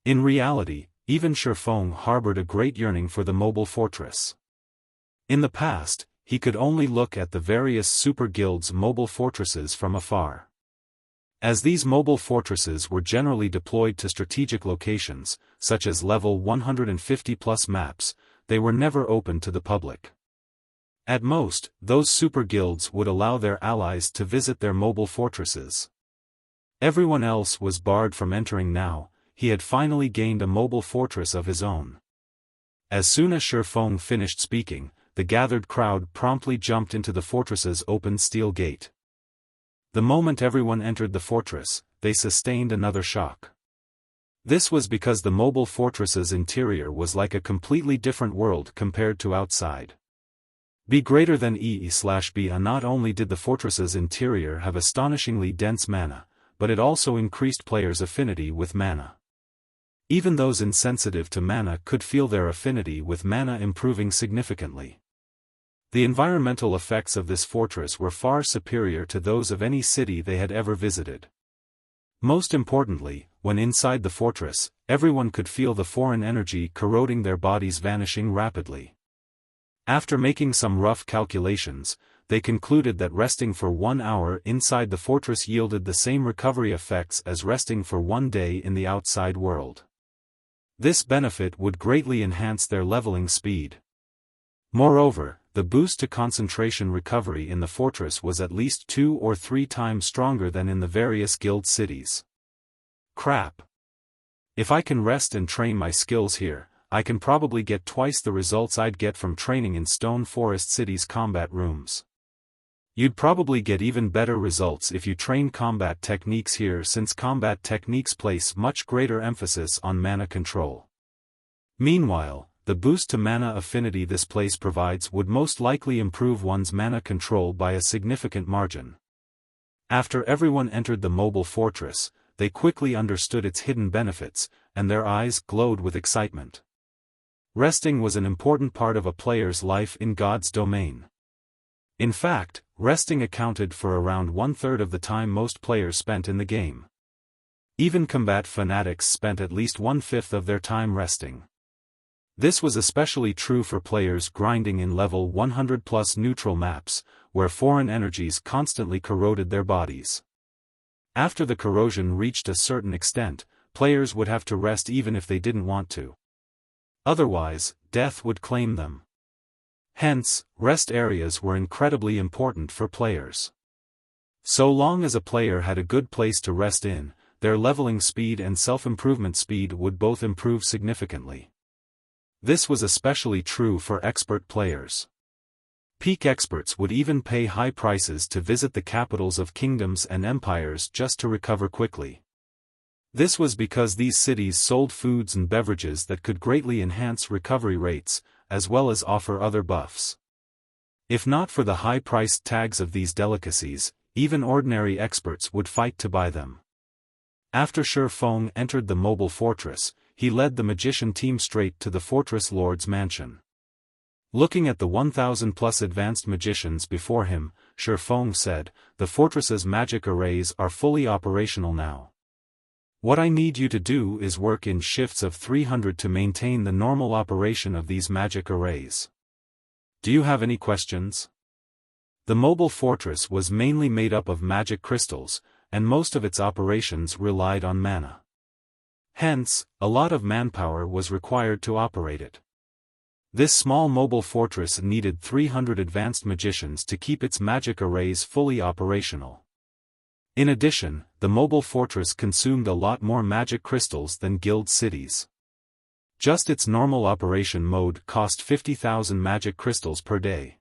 A: In reality, even Xiaofan harbored a great yearning for the mobile fortress. In the past, he could only look at the various super guilds' mobile fortresses from afar. As these mobile fortresses were generally deployed to strategic locations, such as level 150+ maps, they were never open to the public. At most, those super guilds would allow their allies to visit their mobile fortresses. Everyone else was barred from entering now. He had finally gained a mobile fortress of his own. As soon as Xiaofan finished speaking, the gathered crowd promptly jumped into the fortress's open steel gate. The moment everyone entered the fortress, they sustained another shock. This was because the mobile fortress's interior was like a completely different world compared to outside. B greater than E/B. Not only did the fortress's interior have astonishingly dense mana, but it also increased players' affinity with mana. Even those insensitive to mana could feel their affinity with mana improving significantly. The environmental effects of this fortress were far superior to those of any city they had ever visited. Most importantly, when inside the fortress, everyone could feel the foreign energy corroding their bodies vanishing rapidly. After making some rough calculations, they concluded that resting for 1 hour inside the fortress yielded the same recovery effects as resting for 1 day in the outside world. This benefit would greatly enhance their leveling speed. Moreover, the boost to concentration recovery in the fortress was at least 2 or 3 times stronger than in the various guild cities. Crap! If I can rest and train my skills here, I can probably get twice the results I'd get from training in Stone Forest City's combat rooms. You'd probably get even better results if you train combat techniques here, since combat techniques place much greater emphasis on mana control. Meanwhile, the boost to mana affinity this place provides would most likely improve one's mana control by a significant margin. After everyone entered the mobile fortress, they quickly understood its hidden benefits, and their eyes glowed with excitement. Resting was an important part of a player's life in God's domain. In fact, resting accounted for around 1/3 of the time most players spent in the game. Even combat fanatics spent at least 1/5 of their time resting. This was especially true for players grinding in level 100+ neutral maps, where foreign energies constantly corroded their bodies. After the corrosion reached a certain extent, players would have to rest even if they didn't want to. Otherwise, death would claim them. Hence, rest areas were incredibly important for players. So long as a player had a good place to rest in, their leveling speed and self-improvement speed would both improve significantly. This was especially true for expert players. Peak experts would even pay high prices to visit the capitals of kingdoms and empires just to recover quickly. This was because these cities sold foods and beverages that could greatly enhance recovery rates, as well as offer other buffs. If not for the high price tags of these delicacies, even ordinary experts would fight to buy them. After Xiaofan entered the mobile fortress, he led the magician team straight to the fortress lord's mansion. Looking at the 1,000+ advanced magicians before him, Xiaofan said, "The fortress's magic arrays are fully operational now. What I need you to do is work in shifts of 300 to maintain the normal operation of these magic arrays. Do you have any questions?" The mobile fortress was mainly made up of magic crystals, and most of its operations relied on mana. Hence, a lot of manpower was required to operate it. This small mobile fortress needed 300 advanced magicians to keep its magic arrays fully operational. In addition, the mobile fortress consumed a lot more magic crystals than guild cities. Just its normal operation mode cost 50,000 magic crystals per day.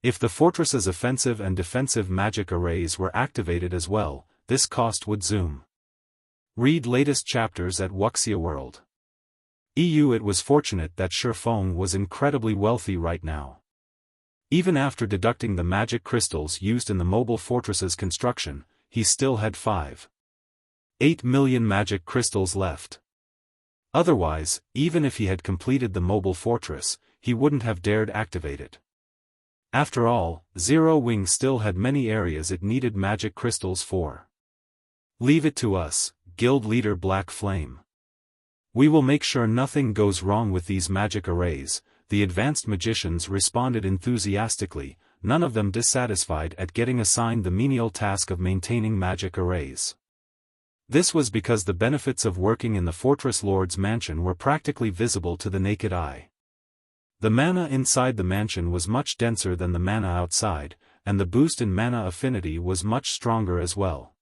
A: If the fortress's offensive and defensive magic arrays were activated as well, this cost would zoom. Read latest chapters at Wuxia World. It was fortunate that Xiaofan was incredibly wealthy right now. Even after deducting the magic crystals used in the mobile fortress's construction, he still had 5.8 million magic crystals left. Otherwise, even if he had completed the mobile fortress, he wouldn't have dared activate it. After all, Zero Wing still had many areas it needed magic crystals for. "Leave it to us, Guild Leader Black Flame. We will make sure nothing goes wrong with these magic arrays," the advanced magicians responded enthusiastically, none of them dissatisfied at getting assigned the menial task of maintaining magic arrays. This was because the benefits of working in the Fortress Lord's mansion were practically visible to the naked eye. The mana inside the mansion was much denser than the mana outside, and the boost in mana affinity was much stronger as well.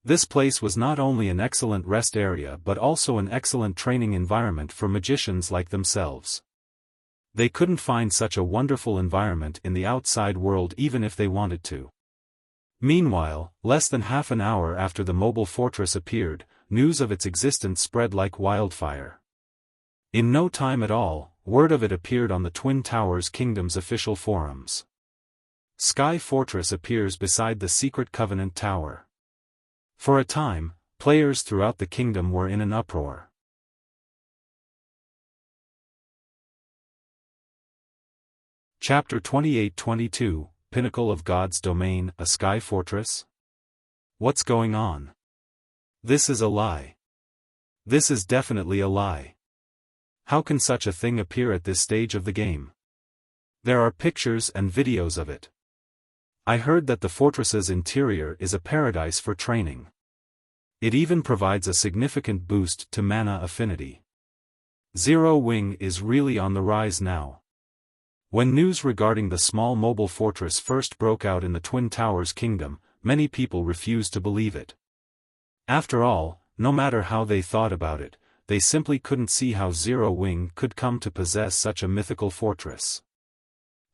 A: This place was not only an excellent rest area but also an excellent training environment for magicians like themselves. They couldn't find such a wonderful environment in the outside world even if they wanted to. Meanwhile, less than half an hour after the mobile fortress appeared, news of its existence spread like wildfire. In no time at all, word of it appeared on the Twin Towers Kingdom's official forums. Sky Fortress appears beside the Secret Covenant Tower. For a time, players throughout the kingdom were in an uproar. Chapter 28-22, Pinnacle of God's Domain, a Sky Fortress? What's going on? This is a lie. This is definitely a lie. How can such a thing appear at this stage of the game? There are pictures and videos of it. I heard that the fortress's interior is a paradise for training. It even provides a significant boost to mana affinity. Zero Wing is really on the rise now. When news regarding the small mobile fortress first broke out in the Twin Towers Kingdom, many people refused to believe it. After all, no matter how they thought about it, they simply couldn't see how Zero Wing could come to possess such a mythical fortress.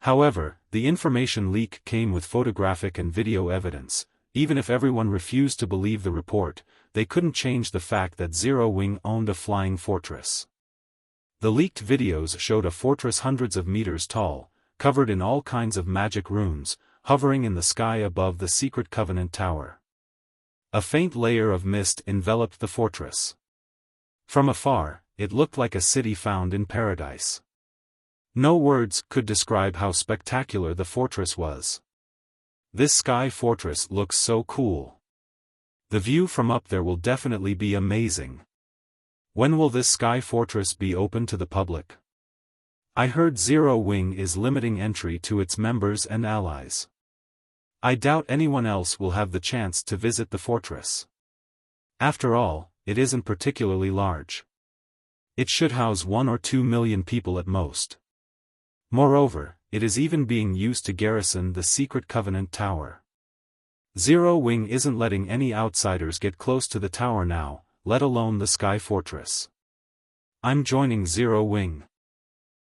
A: However, the information leak came with photographic and video evidence. Even if everyone refused to believe the report, they couldn't change the fact that Zero Wing owned a flying fortress. The leaked videos showed a fortress hundreds of meters tall, covered in all kinds of magic runes, hovering in the sky above the Secret Covenant Tower. A faint layer of mist enveloped the fortress. From afar, it looked like a city found in paradise. No words could describe how spectacular the fortress was. This sky fortress looks so cool. The view from up there will definitely be amazing. When will this sky fortress be open to the public? I heard Zero Wing is limiting entry to its members and allies. I doubt anyone else will have the chance to visit the fortress. After all, it isn't particularly large. It should house 1 or 2 million people at most. Moreover, it is even being used to garrison the Secret Covenant Tower. Zero Wing isn't letting any outsiders get close to the tower now, let alone the Sky Fortress. I'm joining Zero Wing.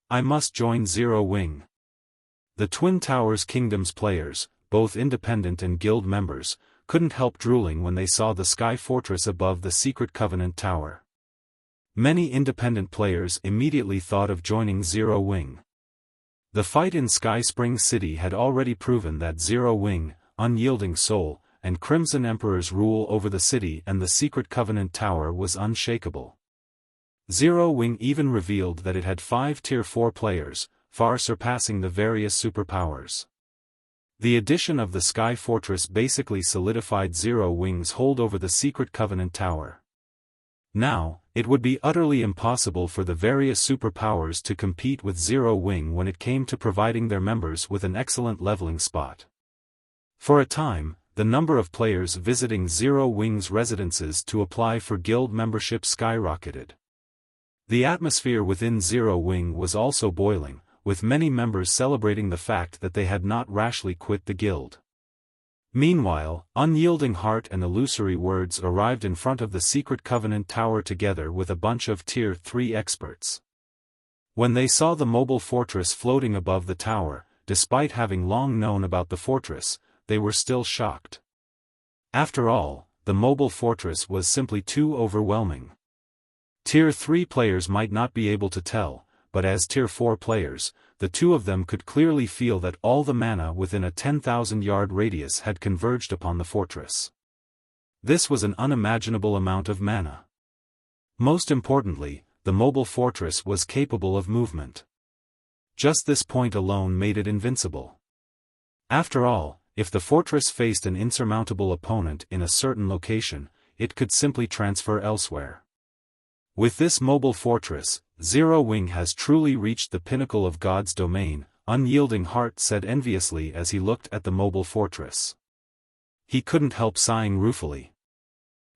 A: I must join Zero Wing. The Twin Towers Kingdom's players, both independent and guild members, couldn't help drooling when they saw the Sky Fortress above the Secret Covenant Tower. Many independent players immediately thought of joining Zero Wing. The fight in Sky Spring City had already proven that Zero Wing, Unyielding Soul, and Crimson Emperor's rule over the city and the Secret Covenant Tower was unshakable. Zero Wing even revealed that it had 5 Tier 4 players, far surpassing the various superpowers. The addition of the Sky Fortress basically solidified Zero Wing's hold over the Secret Covenant Tower. Now, it would be utterly impossible for the various superpowers to compete with Zero Wing when it came to providing their members with an excellent leveling spot. For a time, the number of players visiting Zero Wing's residences to apply for guild membership skyrocketed. The atmosphere within Zero Wing was also boiling, with many members celebrating the fact that they had not rashly quit the guild. Meanwhile, Unyielding Heart and Illusory Words arrived in front of the Secret Covenant Tower together with a bunch of Tier 3 experts. When they saw the mobile fortress floating above the tower, despite having long known about the fortress, they were still shocked. After all, the mobile fortress was simply too overwhelming. Tier 3 players might not be able to tell, but as Tier 4 players, the two of them could clearly feel that all the mana within a 10,000-yard radius had converged upon the fortress. This was an unimaginable amount of mana. Most importantly, the mobile fortress was capable of movement. Just this point alone made it invincible. After all, if the fortress faced an insurmountable opponent in a certain location, it could simply transfer elsewhere. With this mobile fortress, Zero Wing has truly reached the pinnacle of God's domain, Unyielding Heart said enviously as he looked at the mobile fortress. He couldn't help sighing ruefully.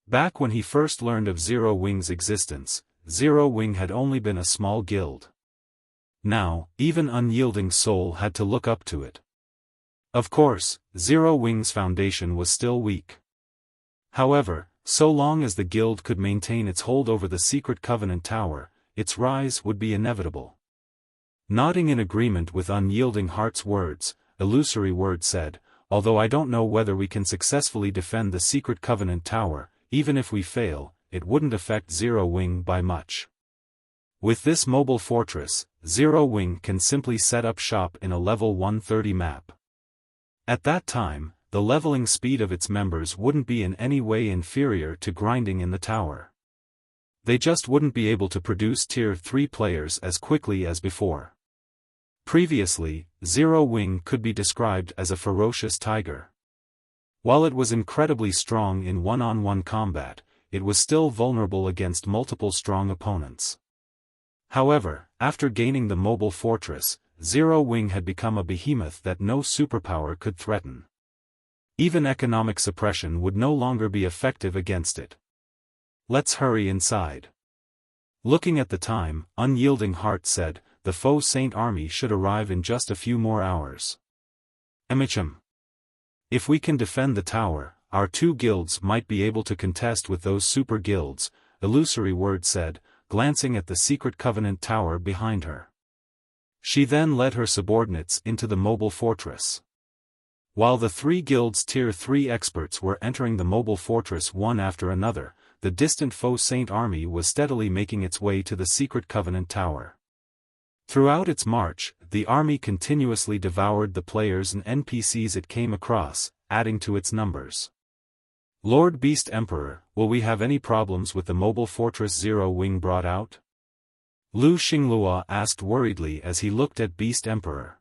A: Back when he first learned of Zero Wing's existence, Zero Wing had only been a small guild. Now, even Unyielding Soul had to look up to it. Of course, Zero Wing's foundation was still weak. However, so long as the guild could maintain its hold over the Secret Covenant Tower, its rise would be inevitable. Nodding in agreement with Unyielding Heart's words, Illusory Word said, "Although I don't know whether we can successfully defend the Secret Covenant Tower, even if we fail, it wouldn't affect Zero Wing by much. With this mobile fortress, Zero Wing can simply set up shop in a level 130 map. At that time, the leveling speed of its members wouldn't be in any way inferior to grinding in the tower. They just wouldn't be able to produce Tier 3 players as quickly as before." Previously, Zero Wing could be described as a ferocious tiger. While it was incredibly strong in one-on-one combat, it was still vulnerable against multiple strong opponents. However, after gaining the mobile fortress, Zero Wing had become a behemoth that no superpower could threaten. Even economic suppression would no longer be effective against it. "Let's hurry inside." Looking at the time, Unyielding Heart said, "The Foe Saint army should arrive in just a few more hours. Emicham. If we can defend the tower, our two guilds might be able to contest with those super guilds," Illusory Word said, glancing at the Secret Covenant Tower behind her. She then led her subordinates into the mobile fortress. While the three guilds' Tier 3 experts were entering the mobile fortress one after another, the distant Foe Saint army was steadily making its way to the Secret Covenant Tower. Throughout its march, the army continuously devoured the players and NPCs it came across, adding to its numbers. "Lord Beast Emperor, will we have any problems with the mobile fortress Zero Wing brought out?" Lu Xinglua asked worriedly as he looked at Beast Emperor.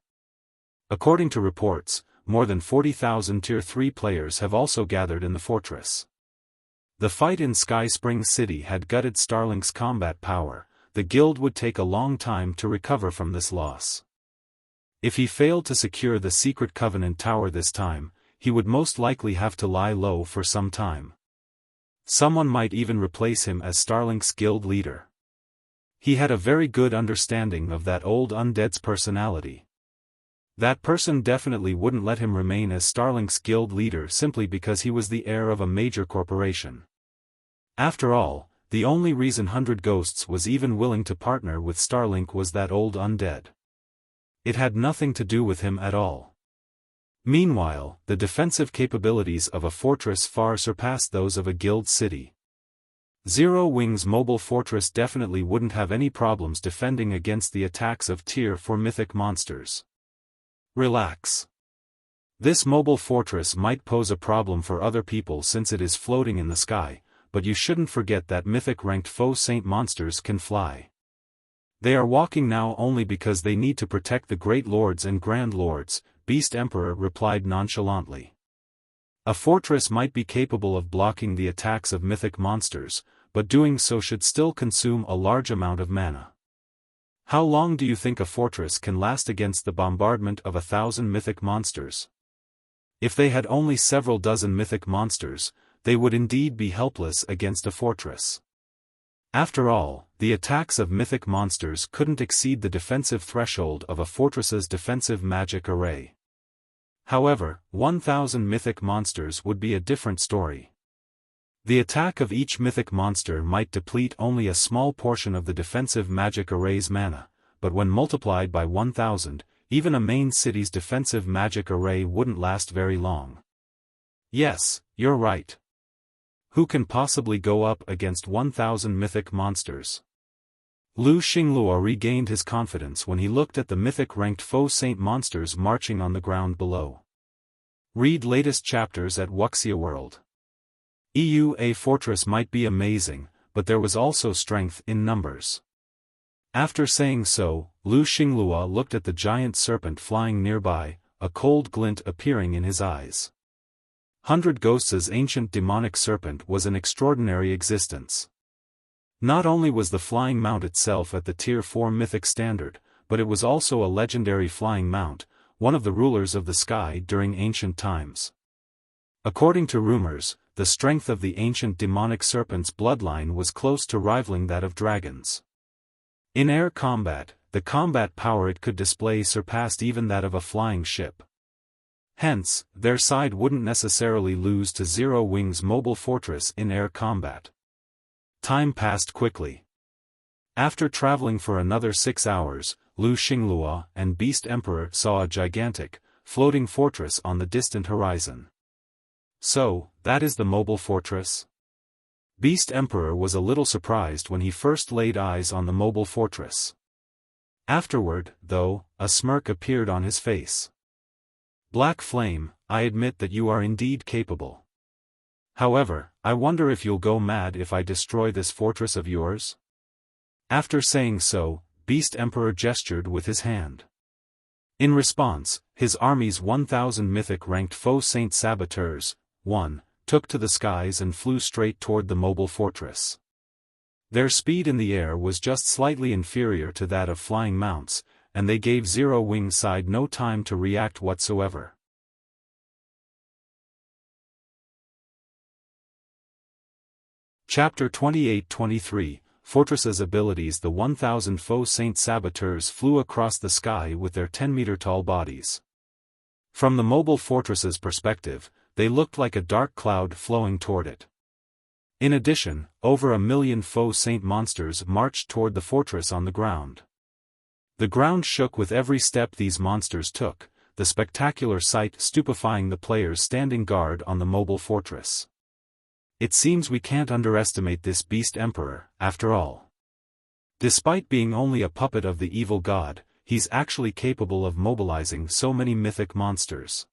A: According to reports, more than 40,000 Tier 3 players have also gathered in the fortress. The fight in Sky Spring City had gutted Starlink's combat power. The guild would take a long time to recover from this loss. If he failed to secure the Secret Covenant Tower this time, he would most likely have to lie low for some time. Someone might even replace him as Starlink's guild leader. He had a very good understanding of that old undead's personality. That person definitely wouldn't let him remain as Starlink's guild leader simply because he was the heir of a major corporation. After all, the only reason 100 Ghosts was even willing to partner with Starlink was that old undead. It had nothing to do with him at all. Meanwhile, the defensive capabilities of a fortress far surpassed those of a guild city. Zero Wing's mobile fortress definitely wouldn't have any problems defending against the attacks of Tier 4 mythic monsters. Relax. This mobile fortress might pose a problem for other people since it is floating in the sky, but you shouldn't forget that mythic-ranked Foe Saint monsters can fly. They are walking now only because they need to protect the great lords and grand lords, Beast Emperor replied nonchalantly. A fortress might be capable of blocking the attacks of mythic monsters, but doing so should still consume a large amount of mana. How long do you think a fortress can last against the bombardment of 1,000 mythic monsters? If they had only several dozen mythic monsters, they would indeed be helpless against a fortress. After all, the attacks of mythic monsters couldn't exceed the defensive threshold of a fortress's defensive magic array. However, 1,000 mythic monsters would be a different story. The attack of each mythic monster might deplete only a small portion of the defensive magic array's mana, but when multiplied by 1,000, even a main city's defensive magic array wouldn't last very long. Yes, you're right. Who can possibly go up against 1,000 mythic monsters? Lu Xinglua regained his confidence when he looked at the mythic-ranked foe saint monsters marching on the ground below. Read latest chapters at Wuxia World. A fortress might be amazing, but there was also strength in numbers. After saying so, Lu Xinglua looked at the giant serpent flying nearby, a cold glint appearing in his eyes. 100 Ghosts' ancient demonic serpent was an extraordinary existence. Not only was the flying mount itself at the Tier 4 mythic standard, but it was also a legendary flying mount, one of the rulers of the sky during ancient times. According to rumors, the strength of the ancient demonic serpent's bloodline was close to rivaling that of dragons. In air combat, the combat power it could display surpassed even that of a flying ship. Hence, their side wouldn't necessarily lose to Zero Wing's mobile fortress in air combat. Time passed quickly. After traveling for another 6 hours, Lu Xinglua and Beast Emperor saw a gigantic, floating fortress on the distant horizon. So, that is the mobile fortress? Beast Emperor was a little surprised when he first laid eyes on the mobile fortress. Afterward, though, a smirk appeared on his face. Black Flame, I admit that you are indeed capable. However, I wonder if you'll go mad if I destroy this fortress of yours? After saying so, Beast Emperor gestured with his hand. In response, his army's 1,000 mythic-ranked foe saint saboteurs, took to the skies and flew straight toward the mobile fortress. Their speed in the air was just slightly inferior to that of flying mounts, and they gave Zero Wing's side no time to react whatsoever. Chapter 28-23, Fortress's abilities. The 1,000 foe saint saboteurs flew across the sky with their 10-meter-tall bodies. From the mobile fortress's perspective, they looked like a dark cloud flowing toward it. In addition, over 1 million foe saint monsters marched toward the fortress on the ground. The ground shook with every step these monsters took, the spectacular sight stupefying the players standing guard on the mobile fortress. It seems we can't underestimate this Beast Emperor, after all. Despite being only a puppet of the evil god, he's actually capable of mobilizing so many mythic monsters.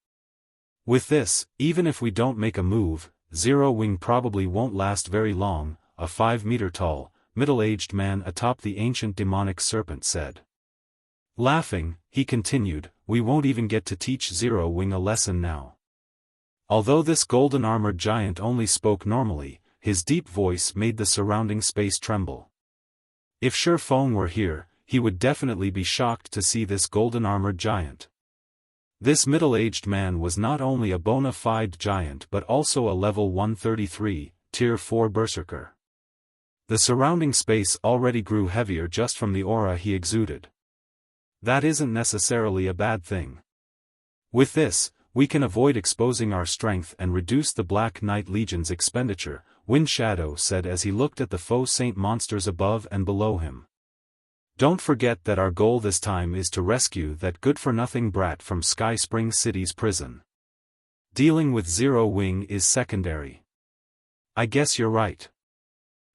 A: With this, even if we don't make a move, Zero Wing probably won't last very long, a 5-meter-tall, middle-aged man atop the ancient demonic serpent said. Laughing, he continued, we won't even get to teach Zero Wing a lesson now. Although this golden-armored giant only spoke normally, his deep voice made the surrounding space tremble. If Xiaofan were here, he would definitely be shocked to see this golden-armored giant. This middle-aged man was not only a bona fide giant but also a level 133, Tier 4 berserker. The surrounding space already grew heavier just from the aura he exuded. That isn't necessarily a bad thing. With this, we can avoid exposing our strength and reduce the Black Knight Legion's expenditure, Wind Shadow said as he looked at the foe saint monsters above and below him. Don't forget that our goal this time is to rescue that good-for-nothing brat from Sky Spring City's prison. Dealing with Zero Wing is secondary. I guess you're right.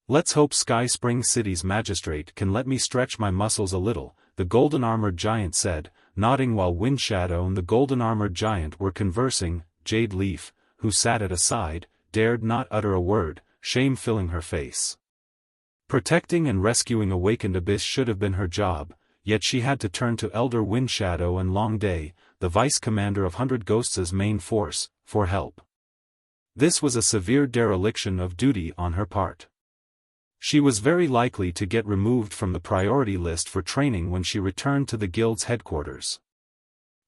A: Let's hope Sky Spring City's magistrate can let me stretch my muscles a little, the golden-armored giant said, nodding while Wind Shadow and the golden-armored giant were conversing. Jade Leaf, who sat at a side, dared not utter a word, shame filling her face. Protecting and rescuing awakened Abyss should have been her job, yet she had to turn to Elder Windshadow and Long Day, the vice-commander of 100 Ghosts' main force, for help. This was a severe dereliction of duty on her part. She was very likely to get removed from the priority list for training when she returned to the guild's headquarters.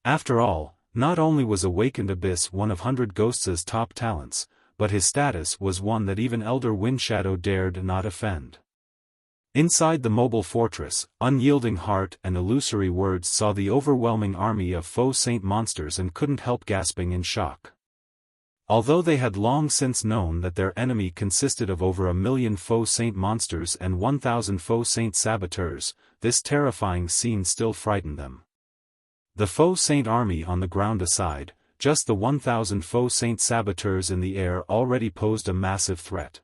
A: After all, not only was Awakened Abyss one of 100 Ghosts' top talents, but his status was one that even Elder Windshadow dared not offend. Inside the mobile fortress, Unyielding Heart and Illusory Words saw the overwhelming army of faux saint monsters and couldn't help gasping in shock. Although they had long since known that their enemy consisted of over 1 million faux saint monsters and 1,000 faux saint saboteurs, this terrifying scene still frightened them. The faux saint army on the ground aside, just the 1,000 faux saint saboteurs in the air already posed a massive threat.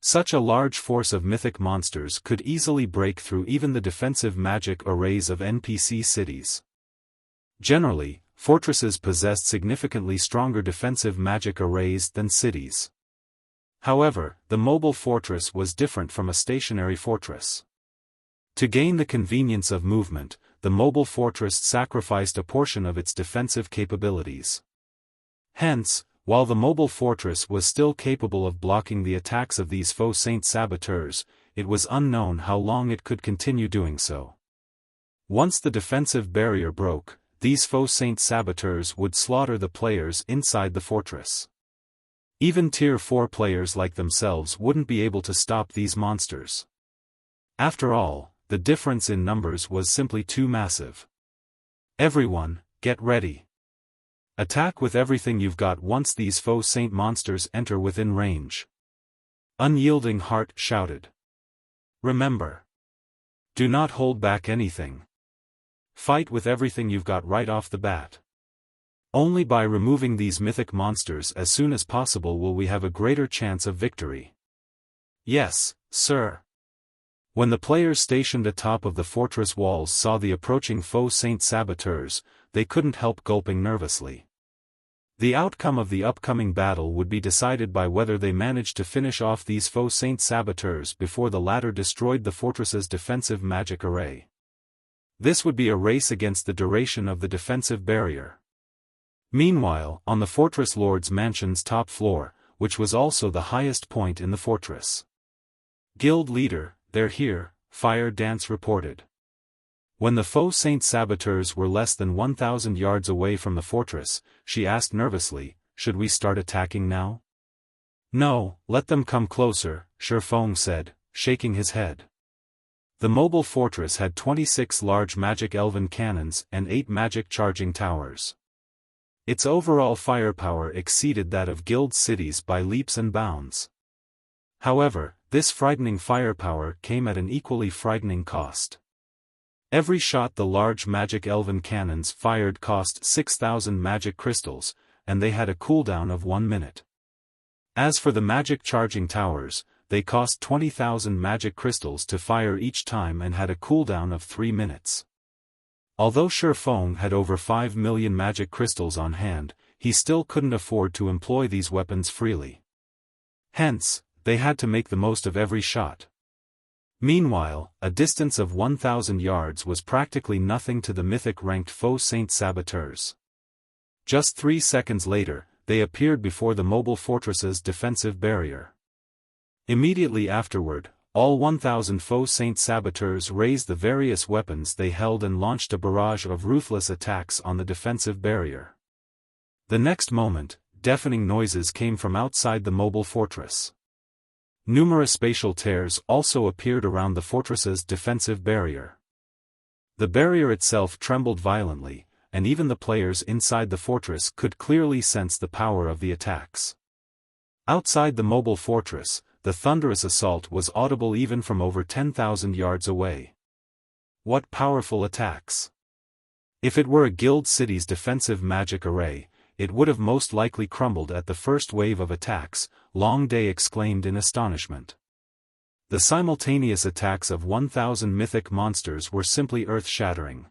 A: Such a large force of mythic monsters could easily break through even the defensive magic arrays of NPC cities. Generally, fortresses possessed significantly stronger defensive magic arrays than cities. However, the mobile fortress was different from a stationary fortress. To gain the convenience of movement, the mobile fortress sacrificed a portion of its defensive capabilities. Hence, while the mobile fortress was still capable of blocking the attacks of these faux saint saboteurs, it was unknown how long it could continue doing so. Once the defensive barrier broke, these faux saint saboteurs would slaughter the players inside the fortress. Even Tier 4 players like themselves wouldn't be able to stop these monsters. After all, the difference in numbers was simply too massive. Everyone, get ready. Attack with everything you've got once these faux saint monsters enter within range. Unyielding Heart shouted. Remember. Do not hold back anything. Fight with everything you've got right off the bat. Only by removing these mythic monsters as soon as possible will we have a greater chance of victory. Yes, sir. When the players stationed atop of the fortress walls saw the approaching faux saint saboteurs, they couldn't help gulping nervously. The outcome of the upcoming battle would be decided by whether they managed to finish off these faux saint saboteurs before the latter destroyed the fortress's defensive magic array. This would be a race against the duration of the defensive barrier. Meanwhile, on the fortress lord's mansion's top floor, which was also the highest point in the fortress. Guild leader, they're here, Fire Dance reported. When the faux saint saboteurs were less than 1,000 yards away from the fortress, she asked nervously, should we start attacking now? No, let them come closer, Xiaofan said, shaking his head. The mobile fortress had 26 large magic elven cannons and 8 magic charging towers. Its overall firepower exceeded that of guild cities by leaps and bounds. However, this frightening firepower came at an equally frightening cost. Every shot the large magic elven cannons fired cost 6,000 magic crystals, and they had a cooldown of 1 minute. As for the magic charging towers, they cost 20,000 magic crystals to fire each time and had a cooldown of 3 minutes. Although Xiaofan had over 5 million magic crystals on hand, he still couldn't afford to employ these weapons freely. Hence, they had to make the most of every shot. Meanwhile, a distance of 1,000 yards was practically nothing to the mythic-ranked faux saint saboteurs. Just 3 seconds later, they appeared before the mobile fortress's defensive barrier. Immediately afterward, all 1,000 faux saint saboteurs raised the various weapons they held and launched a barrage of ruthless attacks on the defensive barrier. The next moment, deafening noises came from outside the mobile fortress. Numerous spatial tears also appeared around the fortress's defensive barrier. The barrier itself trembled violently, and even the players inside the fortress could clearly sense the power of the attacks. Outside the mobile fortress, the thunderous assault was audible even from over 10,000 yards away. What powerful attacks! If it were a guild city's defensive magic array, it would have most likely crumbled at the first wave of attacks, Long Day exclaimed in astonishment. The simultaneous attacks of 1,000 mythic monsters were simply earth-shattering.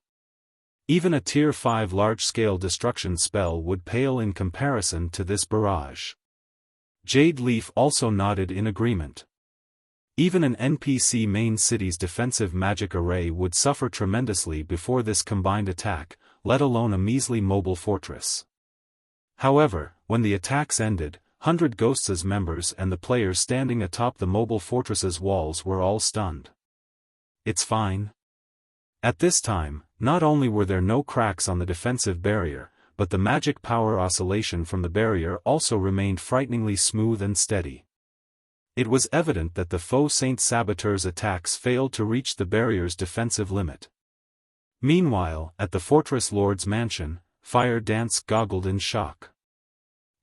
A: Even a Tier 5 large-scale destruction spell would pale in comparison to this barrage. Jade Leaf also nodded in agreement. Even an NPC main city's defensive magic array would suffer tremendously before this combined attack, let alone a measly mobile fortress. However, when the attacks ended, 100 Ghosts' members and the players standing atop the mobile fortress's walls were all stunned. It's fine. At this time, not only were there no cracks on the defensive barrier, but the magic power oscillation from the barrier also remained frighteningly smooth and steady. It was evident that the faux Saint Saboteur's attacks failed to reach the barrier's defensive limit. Meanwhile, at the Fortress Lord's mansion, Fire Dance goggled in shock.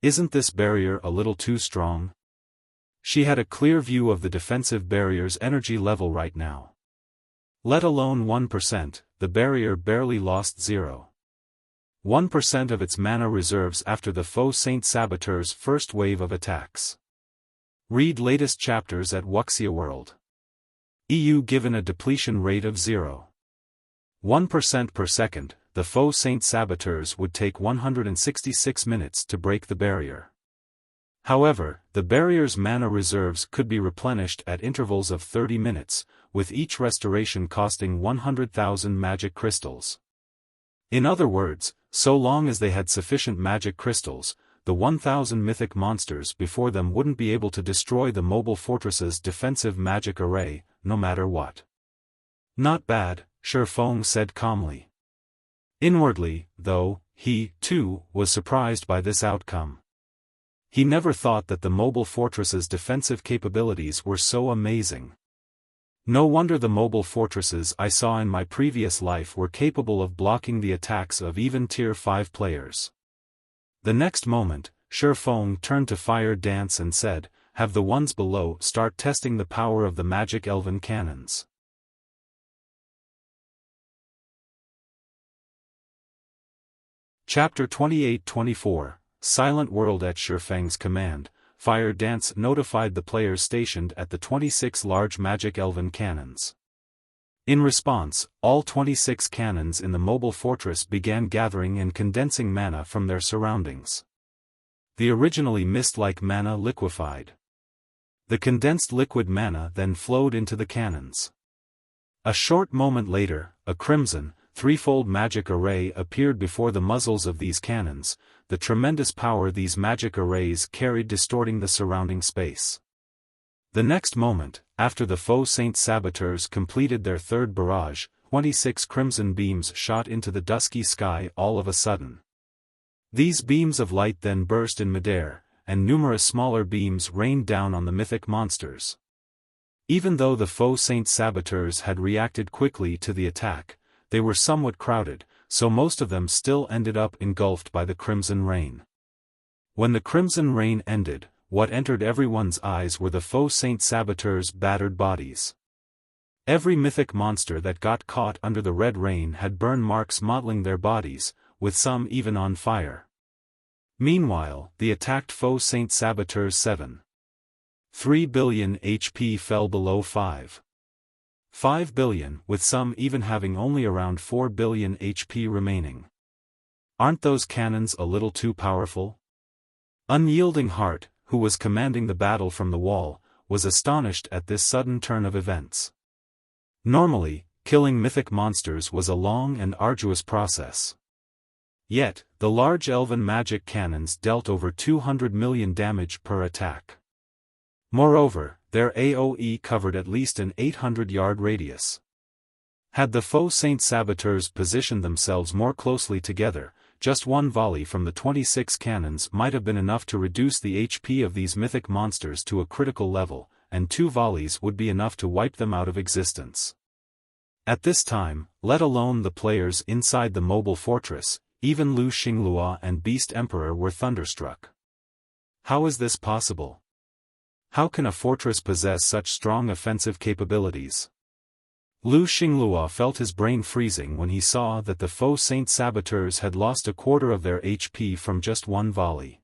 A: Isn't this barrier a little too strong? She had a clear view of the defensive barrier's energy level right now. Let alone 1%, the barrier barely lost 0.1% of its mana reserves after the faux Saint Saboteur's first wave of attacks. Read latest chapters at Wuxia World. EU. Given a depletion rate of 0.1% per second, the faux Saint Saboteurs would take 166 minutes to break the barrier. However, the barrier's mana reserves could be replenished at intervals of 30 minutes, with each restoration costing 100,000 magic crystals. In other words, so long as they had sufficient magic crystals, the 1,000 mythic monsters before them wouldn't be able to destroy the mobile fortress's defensive magic array, no matter what. Not bad, Xiaofan said calmly. Inwardly, though, he, too, was surprised by this outcome. He never thought that the mobile fortress's defensive capabilities were so amazing. No wonder the mobile fortresses I saw in my previous life were capable of blocking the attacks of even Tier 5 players. The next moment, Xiaofan turned to Fire Dance and said, "Have the ones below start testing the power of the magic elven cannons." Chapter 28-24, Silent World. At Xiaofan's command, Fire Dance notified the players stationed at the 26 large magic elven cannons. In response, all 26 cannons in the mobile fortress began gathering and condensing mana from their surroundings. The originally mist-like mana liquefied. The condensed liquid mana then flowed into the cannons. A short moment later, a crimson, threefold magic array appeared before the muzzles of these cannons, the tremendous power these magic arrays carried distorting the surrounding space. The next moment, after the faux Saint Saboteurs completed their third barrage, 26 crimson beams shot into the dusky sky all of a sudden. These beams of light then burst in midair, and numerous smaller beams rained down on the mythic monsters. Even though the faux Saint Saboteurs had reacted quickly to the attack, they were somewhat crowded, so most of them still ended up engulfed by the crimson rain. When the crimson rain ended, what entered everyone's eyes were the faux Saint Saboteurs' battered bodies. Every mythic monster that got caught under the red rain had burn marks mottling their bodies, with some even on fire. Meanwhile, the attacked faux Saint Saboteurs' 7.3 billion HP fell below 5.5 billion, with some even having only around 4 billion HP remaining. Aren't those cannons a little too powerful? Unyielding Heart, who was commanding the battle from the wall, was astonished at this sudden turn of events. Normally, killing mythic monsters was a long and arduous process. Yet, the large elven magic cannons dealt over 200 million damage per attack. Moreover, their AoE covered at least an 800-yard radius. Had the faux Saint Saboteurs positioned themselves more closely together, just one volley from the 26 cannons might have been enough to reduce the HP of these mythic monsters to a critical level, and 2 volleys would be enough to wipe them out of existence. At this time, let alone the players inside the mobile fortress, even Lu Xinglua and Beast Emperor were thunderstruck. How is this possible? How can a fortress possess such strong offensive capabilities? Lu Xinglua felt his brain freezing when he saw that the faux Saint Saboteurs had lost a quarter of their HP from just one volley.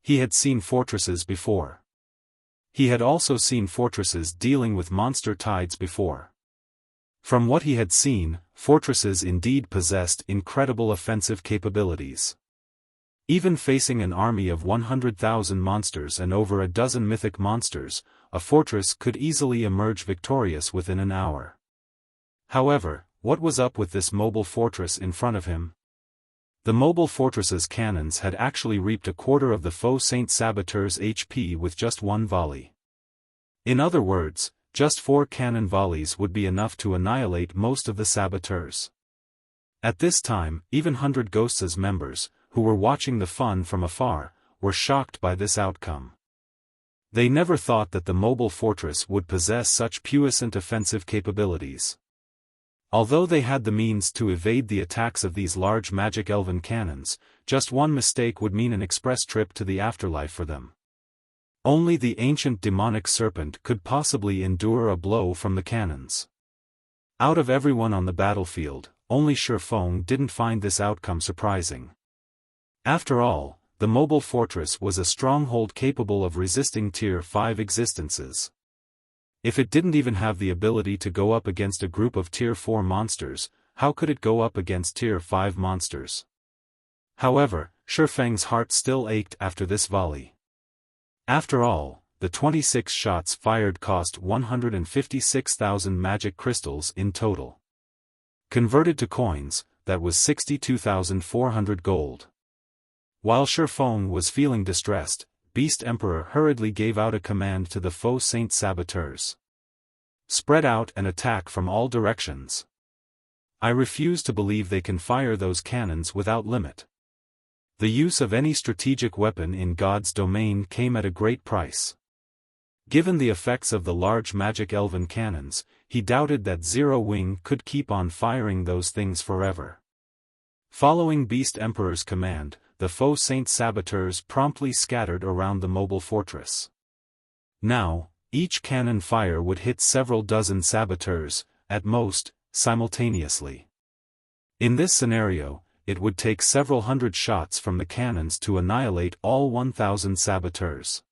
A: He had seen fortresses before. He had also seen fortresses dealing with monster tides before. From what he had seen, fortresses indeed possessed incredible offensive capabilities. Even facing an army of 100,000 monsters and over a dozen mythic monsters, a fortress could easily emerge victorious within an hour. However, what was up with this mobile fortress in front of him? The mobile fortress's cannons had actually reaped a quarter of the faux Saint-Saboteurs' HP with just one volley. In other words, just 4 cannon volleys would be enough to annihilate most of the saboteurs. At this time, even 100 Ghosts' members, who were watching the fun from afar, were shocked by this outcome. They never thought that the mobile fortress would possess such puissant offensive capabilities. Although they had the means to evade the attacks of these large magic elven cannons, just one mistake would mean an express trip to the afterlife for them. Only the ancient demonic serpent could possibly endure a blow from the cannons. Out of everyone on the battlefield, only Xiaofan didn't find this outcome surprising. After all, the mobile fortress was a stronghold capable of resisting Tier 5 existences. If it didn't even have the ability to go up against a group of Tier 4 monsters, how could it go up against Tier 5 monsters? However, Xiaofang's heart still ached after this volley. After all, the 26 shots fired cost 156,000 magic crystals in total. Converted to coins, that was 62,400 gold. While Xiaofan was feeling distressed, Beast Emperor hurriedly gave out a command to the faux Saint-Saboteurs. Spread out and attack from all directions. I refuse to believe they can fire those cannons without limit. The use of any strategic weapon in God's domain came at a great price. Given the effects of the large magic elven cannons, he doubted that Zero Wing could keep on firing those things forever. Following Beast Emperor's command, the faux Saint-Saboteurs promptly scattered around the mobile fortress. Now, each cannon fire would hit several dozen saboteurs, at most, simultaneously. In this scenario, it would take several hundred shots from the cannons to annihilate all 1,000 saboteurs.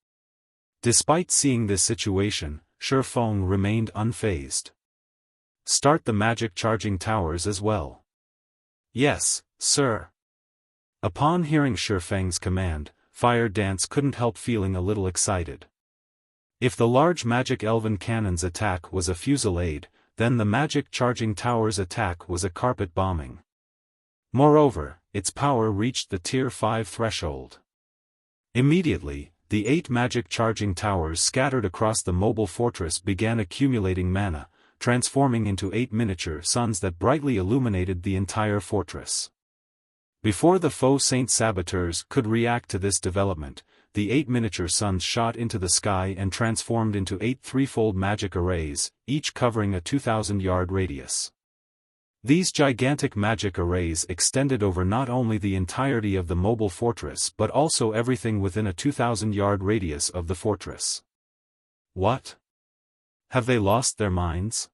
A: Despite seeing this situation, Xiaofan remained unfazed. Start the magic charging towers as well. Yes, sir. Upon hearing Xiaofang's command, Fire Dance couldn't help feeling a little excited. If the large magic elven cannon's attack was a fusillade, then the magic charging tower's attack was a carpet bombing. Moreover, its power reached the Tier 5 threshold. Immediately, the 8 magic charging towers scattered across the mobile fortress began accumulating mana, transforming into 8 miniature suns that brightly illuminated the entire fortress. Before the faux Saint-Saboteurs could react to this development, the 8 miniature suns shot into the sky and transformed into 8 threefold magic arrays, each covering a 2,000-yard radius. These gigantic magic arrays extended over not only the entirety of the mobile fortress but also everything within a 2,000-yard radius of the fortress. What? Have they lost their minds?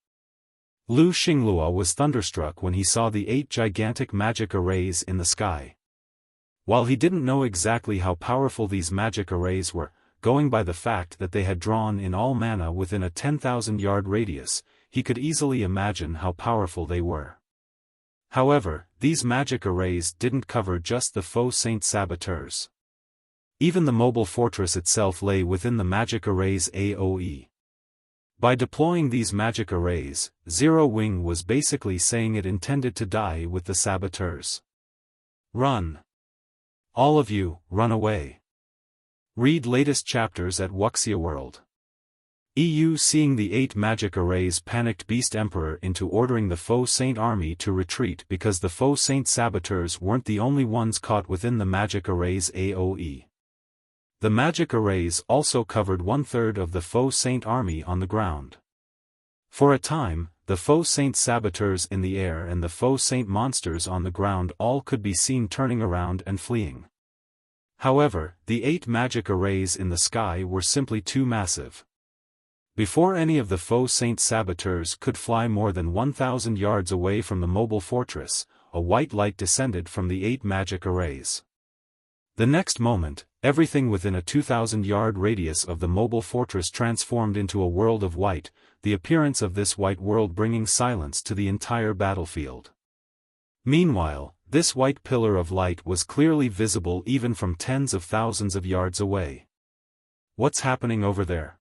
A: Lu Xinglua was thunderstruck when he saw the 8 gigantic magic arrays in the sky. While he didn't know exactly how powerful these magic arrays were, going by the fact that they had drawn in all mana within a 10,000-yard radius, he could easily imagine how powerful they were. However, these magic arrays didn't cover just the faux Saint-Saboteurs. Even the mobile fortress itself lay within the magic array's AoE. By deploying these magic arrays, Zero Wing was basically saying it intended to die with the saboteurs. Run! All of you, run away! Read latest chapters at Wuxia World. EU. Seeing the 8 magic arrays panicked Beast Emperor into ordering the faux Saint army to retreat because the faux Saint saboteurs weren't the only ones caught within the magic array's AoE. The magic arrays also covered 1/3 of the faux Saint army on the ground. For a time, the faux Saint saboteurs in the air and the faux Saint monsters on the ground all could be seen turning around and fleeing. However, the 8 magic arrays in the sky were simply too massive. Before any of the faux Saint saboteurs could fly more than 1,000 yards away from the mobile fortress, a white light descended from the 8 magic arrays. The next moment, everything within a 2,000-yard radius of the mobile fortress transformed into a world of white, the appearance of this white world bringing silence to the entire battlefield. Meanwhile, this white pillar of light was clearly visible even from tens of thousands of yards away. What's happening over there?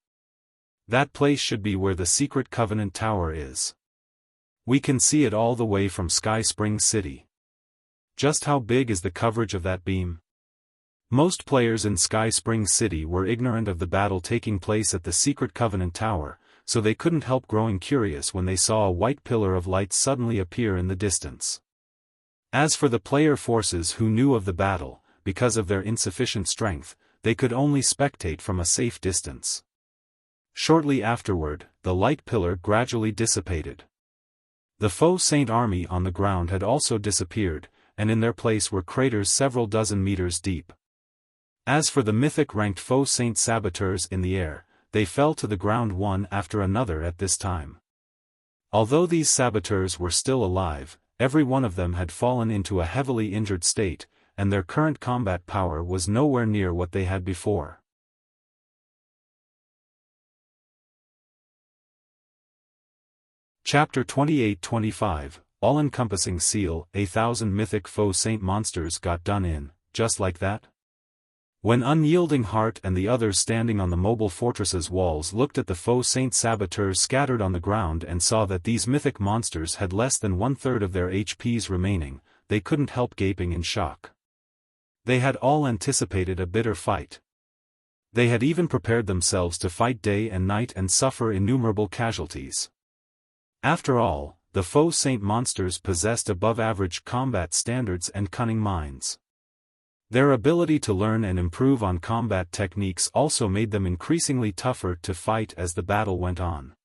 A: That place should be where the secret Covenant Tower is. We can see it all the way from Sky Spring City. Just how big is the coverage of that beam? Most players in Sky Spring City were ignorant of the battle taking place at the secret Covenant Tower, so they couldn't help growing curious when they saw a white pillar of light suddenly appear in the distance. As for the player forces who knew of the battle, because of their insufficient strength, they could only spectate from a safe distance. Shortly afterward, the light pillar gradually dissipated. The Faux Saint army on the ground had also disappeared, and in their place were craters several dozen meters deep. As for the mythic-ranked Faux Saint saboteurs in the air, they fell to the ground one after another at this time. Although these saboteurs were still alive, every one of them had fallen into a heavily injured state, and their current combat power was nowhere near what they had before. Chapter 28-25, All-encompassing Seal. 1,000 mythic Faux Saint monsters got done in, just like that? When Unyielding Heart and the others standing on the mobile fortress's walls looked at the Faux Saint saboteurs scattered on the ground and saw that these mythic monsters had less than 1/3 of their HPs remaining, they couldn't help gaping in shock. They had all anticipated a bitter fight. They had even prepared themselves to fight day and night and suffer innumerable casualties. After all, the Faux Saint monsters possessed above-average combat standards and cunning minds. Their ability to learn and improve on combat techniques also made them increasingly tougher to fight as the battle went on.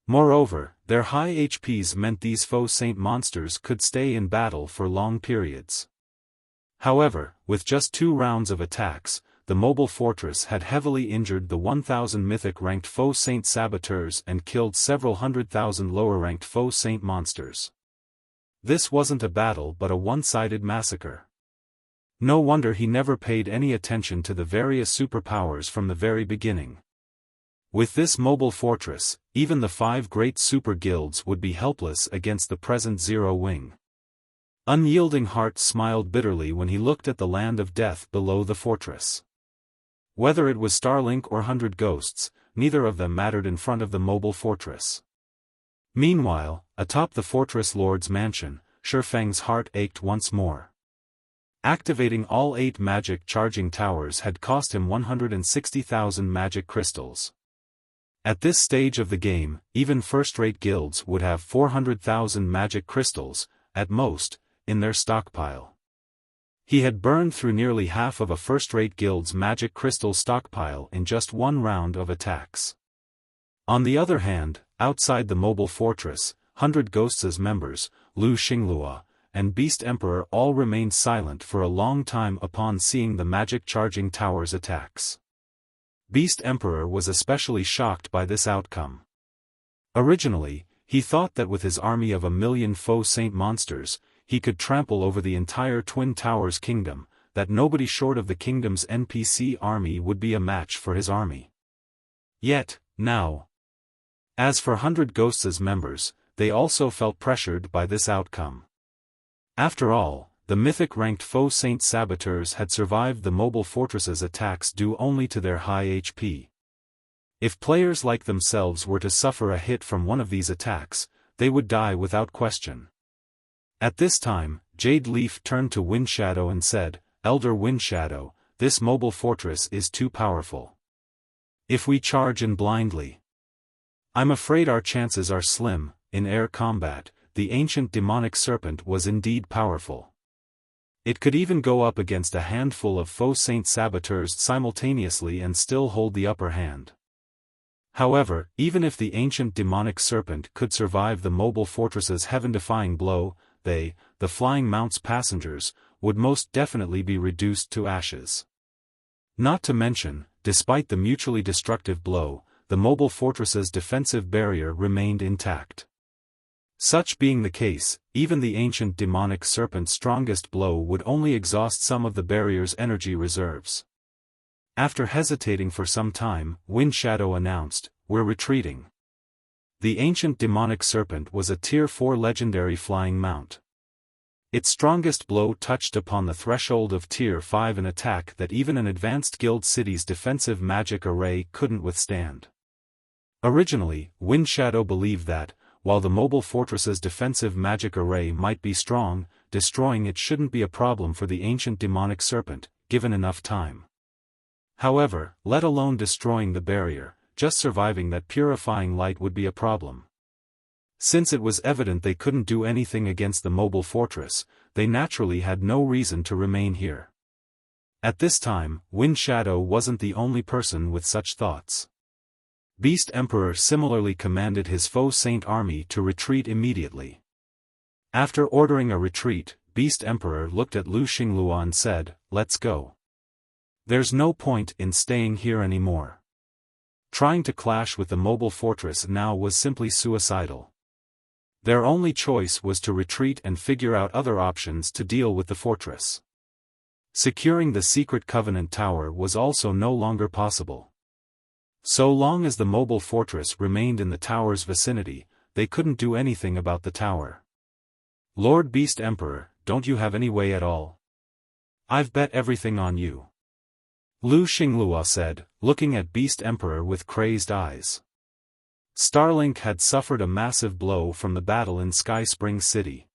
A: Moreover, their high HPs meant these Faux Saint monsters could stay in battle for long periods. However, with just 2 rounds of attacks, the mobile fortress had heavily injured the 1,000 mythic-ranked Faux Saint saboteurs and killed several 100,000 lower-ranked Faux Saint monsters. This wasn't a battle but a one-sided massacre. No wonder he never paid any attention to the various superpowers from the very beginning. With this mobile fortress, even the 5 great super guilds would be helpless against the present Zero Wing. Unyielding Heart smiled bitterly when he looked at the land of death below the fortress. Whether it was Starlink or 100 Ghosts, neither of them mattered in front of the mobile fortress. Meanwhile, atop the fortress lord's mansion, Shifeng's heart ached once more. Activating all 8 magic charging towers had cost him 160,000 magic crystals. At this stage of the game, even first-rate guilds would have 400,000 magic crystals, at most, in their stockpile. He had burned through nearly half of a first-rate guild's magic crystal stockpile in just 1 round of attacks. On the other hand, outside the mobile fortress, 100 Ghosts' members, Lu Xinglua, and Beast Emperor all remained silent for a long time upon seeing the magic charging tower's attacks. Beast Emperor was especially shocked by this outcome. Originally, he thought that with his army of 1,000,000 Faux Saint monsters, he could trample over the entire Twin Towers kingdom, that nobody short of the kingdom's NPC army would be a match for his army. Yet, now. As for 100 Ghosts' members, they also felt pressured by this outcome. After all, the mythic-ranked Faux Saint saboteurs had survived the mobile fortress's attacks due only to their high HP. If players like themselves were to suffer a hit from one of these attacks, they would die without question. At this time, Jade Leaf turned to Windshadow and said, "Elder Windshadow, this mobile fortress is too powerful. If we charge in blindly, I'm afraid our chances are slim." In air combat, the ancient demonic serpent was indeed powerful. It could even go up against a handful of Faux Saint saboteurs simultaneously and still hold the upper hand. However, even if the ancient demonic serpent could survive the mobile fortress's heaven-defying blow, they, the Flying Mount's passengers, would most definitely be reduced to ashes. Not to mention, despite the mutually destructive blow, the mobile fortress's defensive barrier remained intact. Such being the case, even the ancient demonic serpent's strongest blow would only exhaust some of the barrier's energy reserves. After hesitating for some time, Windshadow announced, "We're retreating." The ancient demonic serpent was a Tier 4 legendary flying mount. Its strongest blow touched upon the threshold of Tier 5, an attack that even an advanced guild city's defensive magic array couldn't withstand. Originally, Wind Shadow believed that, while the mobile fortress's defensive magic array might be strong, destroying it shouldn't be a problem for the ancient demonic serpent, given enough time. However, let alone destroying the barrier, just surviving that purifying light would be a problem. Since it was evident they couldn't do anything against the mobile fortress, they naturally had no reason to remain here. At this time, Wind Shadow wasn't the only person with such thoughts. Beast Emperor similarly commanded his foe Saint army to retreat immediately. After ordering a retreat, Beast Emperor looked at Lu Xinglua and said, "Let's go. There's no point in staying here anymore." Trying to clash with the mobile fortress now was simply suicidal. Their only choice was to retreat and figure out other options to deal with the fortress. Securing the secret Covenant Tower was also no longer possible. So long as the mobile fortress remained in the tower's vicinity, they couldn't do anything about the tower. "Lord Beast Emperor, don't you have any way at all? I've bet everything on you," Lu Xinglua said, looking at Beast Emperor with crazed eyes. Starlink had suffered a massive blow from the battle in Sky Spring City.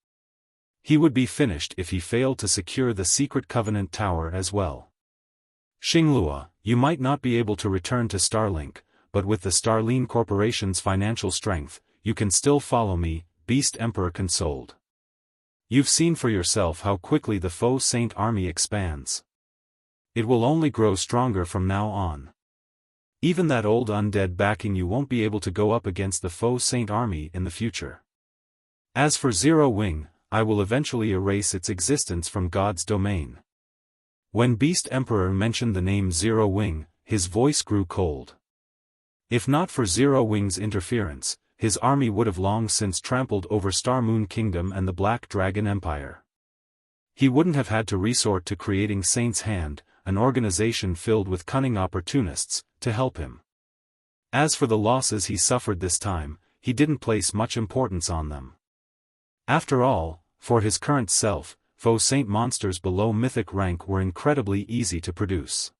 A: He would be finished if he failed to secure the secret Covenant Tower as well. "Xinglua, you might not be able to return to Starlink, but with the Starline Corporation's financial strength, you can still follow me," Beast Emperor consoled. "You've seen for yourself how quickly the foe Saint army expands. It will only grow stronger from now on. Even that old undead backing you won't be able to go up against the foe Saint army in the future. As for Zero Wing, I will eventually erase its existence from God's domain." When Beast Emperor mentioned the name Zero Wing, his voice grew cold. If not for Zero Wing's interference, his army would have long since trampled over Star Moon Kingdom and the Black Dragon Empire. He wouldn't have had to resort to creating Saint's Hand, an organization filled with cunning opportunists, to help him. As for the losses he suffered this time, he didn't place much importance on them. After all, for his current self, foe Saint monsters below mythic rank were incredibly easy to produce.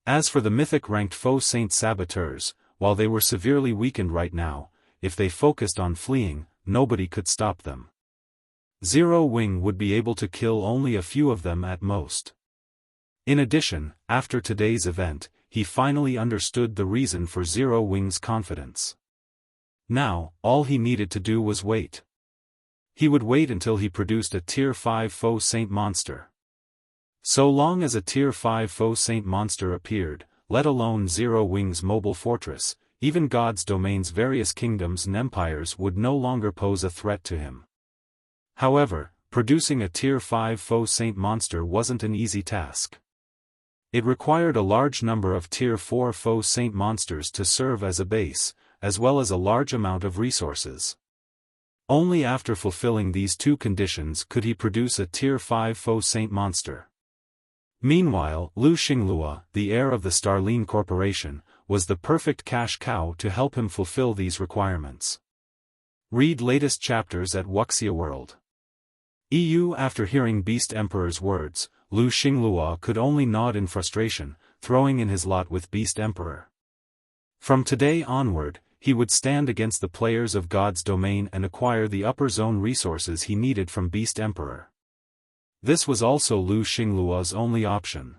A: As for the mythic-ranked foe Saint saboteurs, while they were severely weakened right now, if they focused on fleeing, nobody could stop them. Zero Wing would be able to kill only a few of them at most. In addition, after today's event, he finally understood the reason for Zero Wing's confidence. Now, all he needed to do was wait. He would wait until he produced a Tier 5 foe Saint monster. So long as a Tier 5 foe Saint monster appeared, let alone Zero Wing's mobile fortress, even God's domain's various kingdoms and empires would no longer pose a threat to him. However, producing a Tier 5 foe Saint monster wasn't an easy task. It required a large number of Tier 4 foe Saint monsters to serve as a base, as well as a large amount of resources. Only after fulfilling these two conditions could he produce a Tier 5 foe Saint monster. Meanwhile, Lu Xinglua, the heir of the Starline Corporation, was the perfect cash cow to help him fulfill these requirements. Read latest chapters at Wuxia World. EU. After hearing Beast Emperor's words, Lu Xinglua could only nod in frustration, throwing in his lot with Beast Emperor. From today onward, he would stand against the players of God's domain and acquire the upper zone resources he needed from Beast Emperor. This was also Lu Xinglua's only option.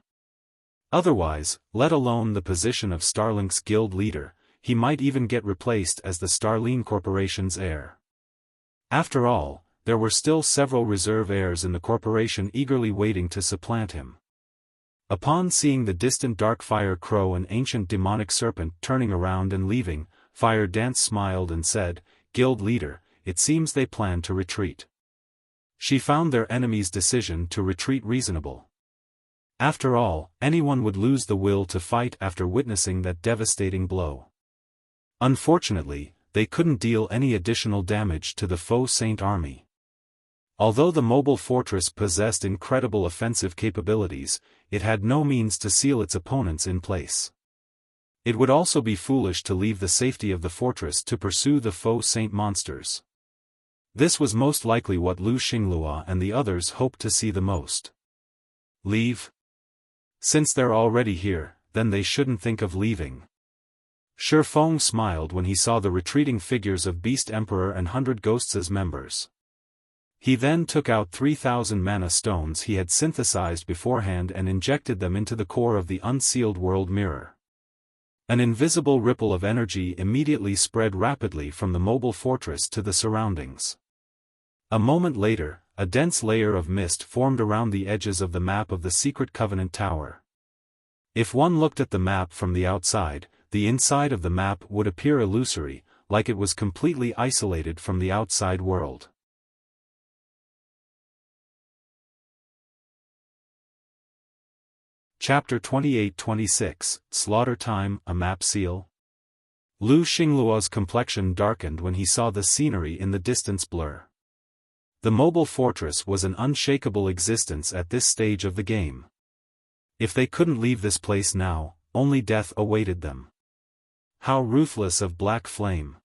A: Otherwise, let alone the position of Starlink's guild leader, he might even get replaced as the Starline Corporation's heir. After all, there were still several reserve heirs in the corporation eagerly waiting to supplant him. Upon seeing the distant Darkfire Crow and ancient demonic serpent turning around and leaving, Fire Dance smiled and said, "Guild leader, it seems they plan to retreat." She found their enemy's decision to retreat reasonable. After all, anyone would lose the will to fight after witnessing that devastating blow. Unfortunately, they couldn't deal any additional damage to the foe Saint army. Although the mobile fortress possessed incredible offensive capabilities, it had no means to seal its opponents in place. It would also be foolish to leave the safety of the fortress to pursue the foe Saint monsters. This was most likely what Lu Xinglua and the others hoped to see the most. Leave? Since they're already here, then they shouldn't think of leaving. Shifeng smiled when he saw the retreating figures of Beast Emperor and 100 Ghosts as members. He then took out 3,000 mana stones he had synthesized beforehand and injected them into the core of the unsealed world mirror. An invisible ripple of energy immediately spread rapidly from the mobile fortress to the surroundings. A moment later, a dense layer of mist formed around the edges of the map of the Secret Covenant Tower. If one looked at the map from the outside, the inside of the map would appear illusory, like it was completely isolated from the outside world. Chapter 28-26, Slaughter Time, a Map Seal. Lu Xingluo's complexion darkened when he saw the scenery in the distance blur. The mobile fortress was an unshakable existence at this stage of the game. If they couldn't leave this place now, only death awaited them. How ruthless of Black Flame.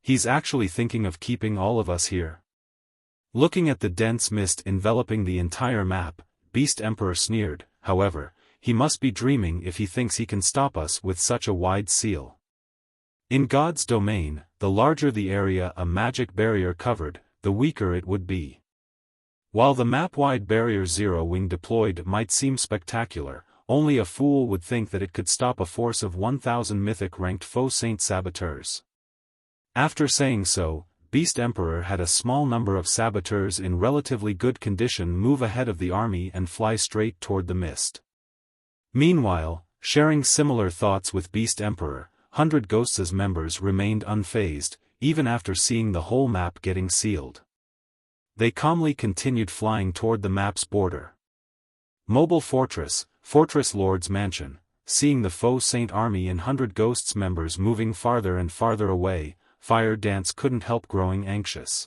A: He's actually thinking of keeping all of us here. Looking at the dense mist enveloping the entire map, Beast Emperor sneered. However, he must be dreaming if he thinks he can stop us with such a wide seal. In God's domain, the larger the area a magic barrier covered, the weaker it would be. While the map-wide barrier Zero Wing deployed might seem spectacular, only a fool would think that it could stop a force of 1,000 mythic-ranked Faux Saint saboteurs. After saying so, Beast Emperor had a small number of saboteurs in relatively good condition move ahead of the army and fly straight toward the mist. Meanwhile, sharing similar thoughts with Beast Emperor, 100 Ghosts' members remained unfazed, even after seeing the whole map getting sealed. They calmly continued flying toward the map's border. Mobile Fortress, Fortress Lord's Mansion, seeing the Faux Saint army and 100 Ghosts members moving farther and farther away, Fire Dance couldn't help growing anxious.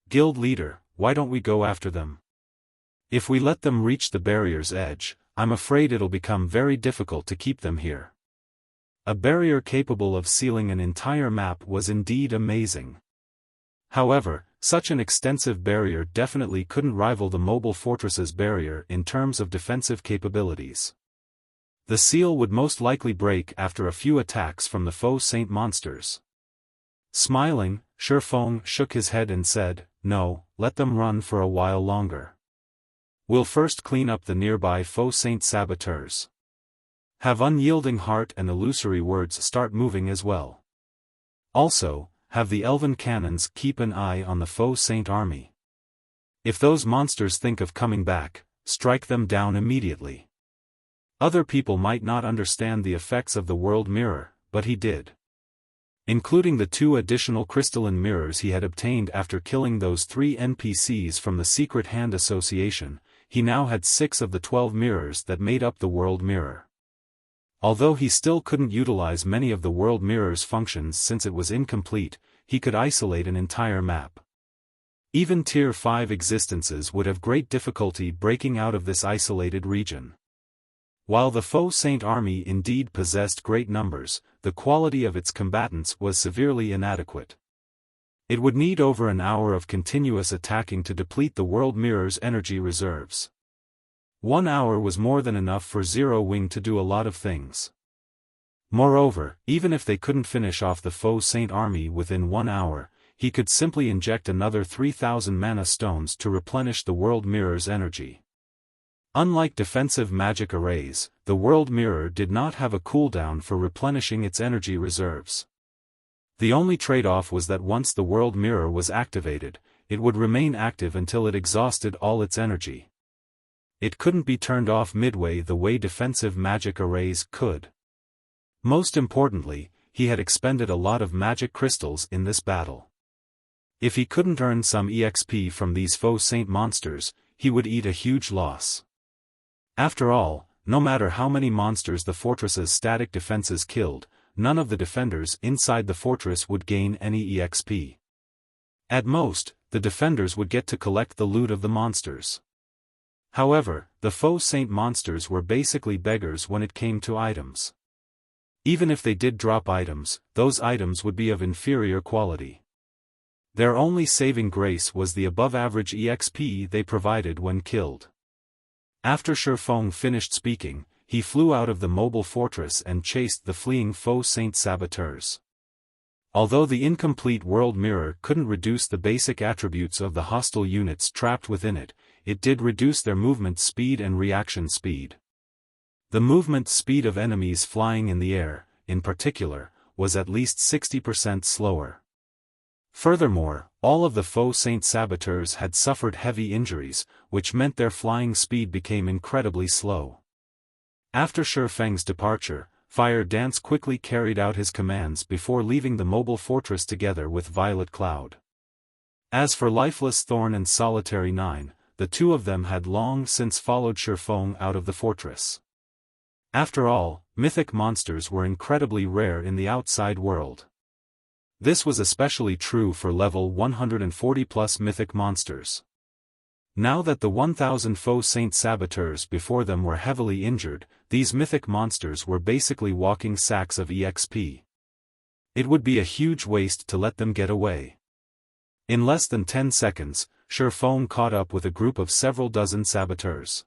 A: Guild leader, why don't we go after them? If we let them reach the barrier's edge, I'm afraid it'll become very difficult to keep them here. A barrier capable of sealing an entire map was indeed amazing. However, such an extensive barrier definitely couldn't rival the mobile fortress's barrier in terms of defensive capabilities. The seal would most likely break after a few attacks from the Faux Saint monsters. Smiling, Shifeng shook his head and said, "No, let them run for a while longer. We'll first clean up the nearby Faux Saint saboteurs. Have Unyielding Heart and Illusory Words start moving as well. Also, have the Elven Cannons keep an eye on the Faux Saint army. If those monsters think of coming back, strike them down immediately." Other people might not understand the effects of the world mirror, but he did. Including the 2 additional crystalline mirrors he had obtained after killing those 3 NPCs from the Secret Hand Association, he now had 6 of the 12 mirrors that made up the world mirror. Although he still couldn't utilize many of the world mirror's functions since it was incomplete, he could isolate an entire map. Even Tier 5 existences would have great difficulty breaking out of this isolated region. While the Faux Saint army indeed possessed great numbers, the quality of its combatants was severely inadequate. It would need over an hour of continuous attacking to deplete the world mirror's energy reserves. 1 hour was more than enough for Zero Wing to do a lot of things. Moreover, even if they couldn't finish off the Faux Saint army within 1 hour, he could simply inject another 3,000 mana stones to replenish the world mirror's energy. Unlike defensive magic arrays, the world mirror did not have a cooldown for replenishing its energy reserves. The only trade-off was that once the world mirror was activated, it would remain active until it exhausted all its energy. It couldn't be turned off midway the way defensive magic arrays could. Most importantly, he had expended a lot of magic crystals in this battle. If he couldn't earn some EXP from these Faux Saint monsters, he would eat a huge loss. After all, no matter how many monsters the fortress's static defenses killed, none of the defenders inside the fortress would gain any EXP. At most, the defenders would get to collect the loot of the monsters. However, the Faux Saint monsters were basically beggars when it came to items. Even if they did drop items, those items would be of inferior quality. Their only saving grace was the above-average EXP they provided when killed. After Shifeng finished speaking, he flew out of the mobile fortress and chased the fleeing faux Saint saboteurs. Although the incomplete world mirror couldn't reduce the basic attributes of the hostile units trapped within it, it did reduce their movement speed and reaction speed. The movement speed of enemies flying in the air, in particular, was at least 60% slower. Furthermore, all of the faux Saint saboteurs had suffered heavy injuries, which meant their flying speed became incredibly slow. After Shifeng's departure, Fire Dance quickly carried out his commands before leaving the mobile fortress together with Violet Cloud. As for Lifeless Thorn and Solitary 9, the two of them had long since followed Shifeng out of the fortress. After all, mythic monsters were incredibly rare in the outside world. This was especially true for level 140+ mythic monsters. Now that the 1,000 faux Saint saboteurs before them were heavily injured, these mythic monsters were basically walking sacks of EXP. It would be a huge waste to let them get away. In less than 10 seconds, Shifeng caught up with a group of several dozen saboteurs.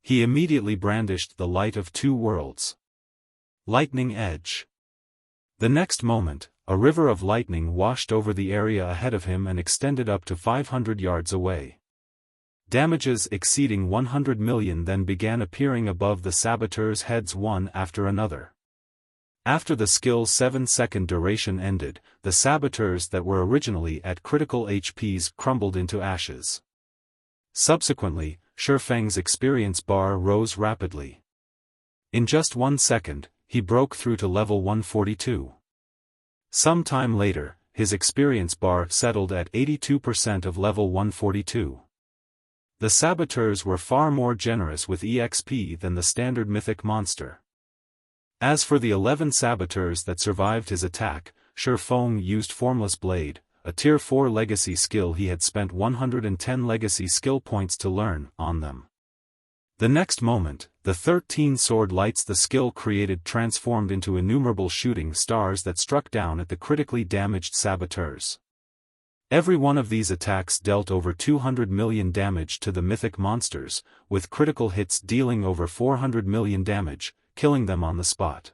A: He immediately brandished the Light of Two Worlds. Lightning Edge. The next moment, a river of lightning washed over the area ahead of him and extended up to 500 yards away. Damages exceeding 100 million then began appearing above the saboteurs' heads one after another. After the skill's 7-second duration ended, the saboteurs that were originally at critical HPs crumbled into ashes. Subsequently, Shifeng's experience bar rose rapidly. In just 1 second, he broke through to level 142. Some time later, his experience bar settled at 82% of level 142. The saboteurs were far more generous with EXP than the standard mythic monster. As for the 11 saboteurs that survived his attack, Shifeng used Formless Blade, a Tier 4 legacy skill he had spent 110 legacy skill points to learn, on them. The next moment, the 13 sword lights the skill created transformed into innumerable shooting stars that struck down at the critically damaged saboteurs. Every one of these attacks dealt over 200 million damage to the mythic monsters, with critical hits dealing over 400 million damage, killing them on the spot.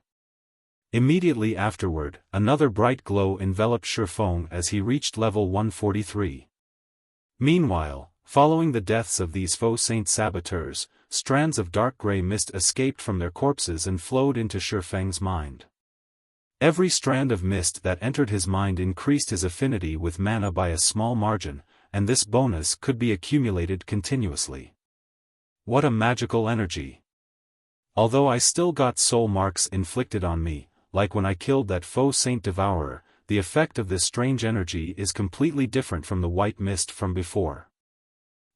A: Immediately afterward, another bright glow enveloped Shifeng as he reached level 143. Meanwhile, following the deaths of these faux Saint saboteurs, strands of dark gray mist escaped from their corpses and flowed into Shifeng's mind. Every strand of mist that entered his mind increased his affinity with mana by a small margin, and this bonus could be accumulated continuously. What a magical energy! Although I still got soul marks inflicted on me, like when I killed that faux Saint Devourer, the effect of this strange energy is completely different from the white mist from before.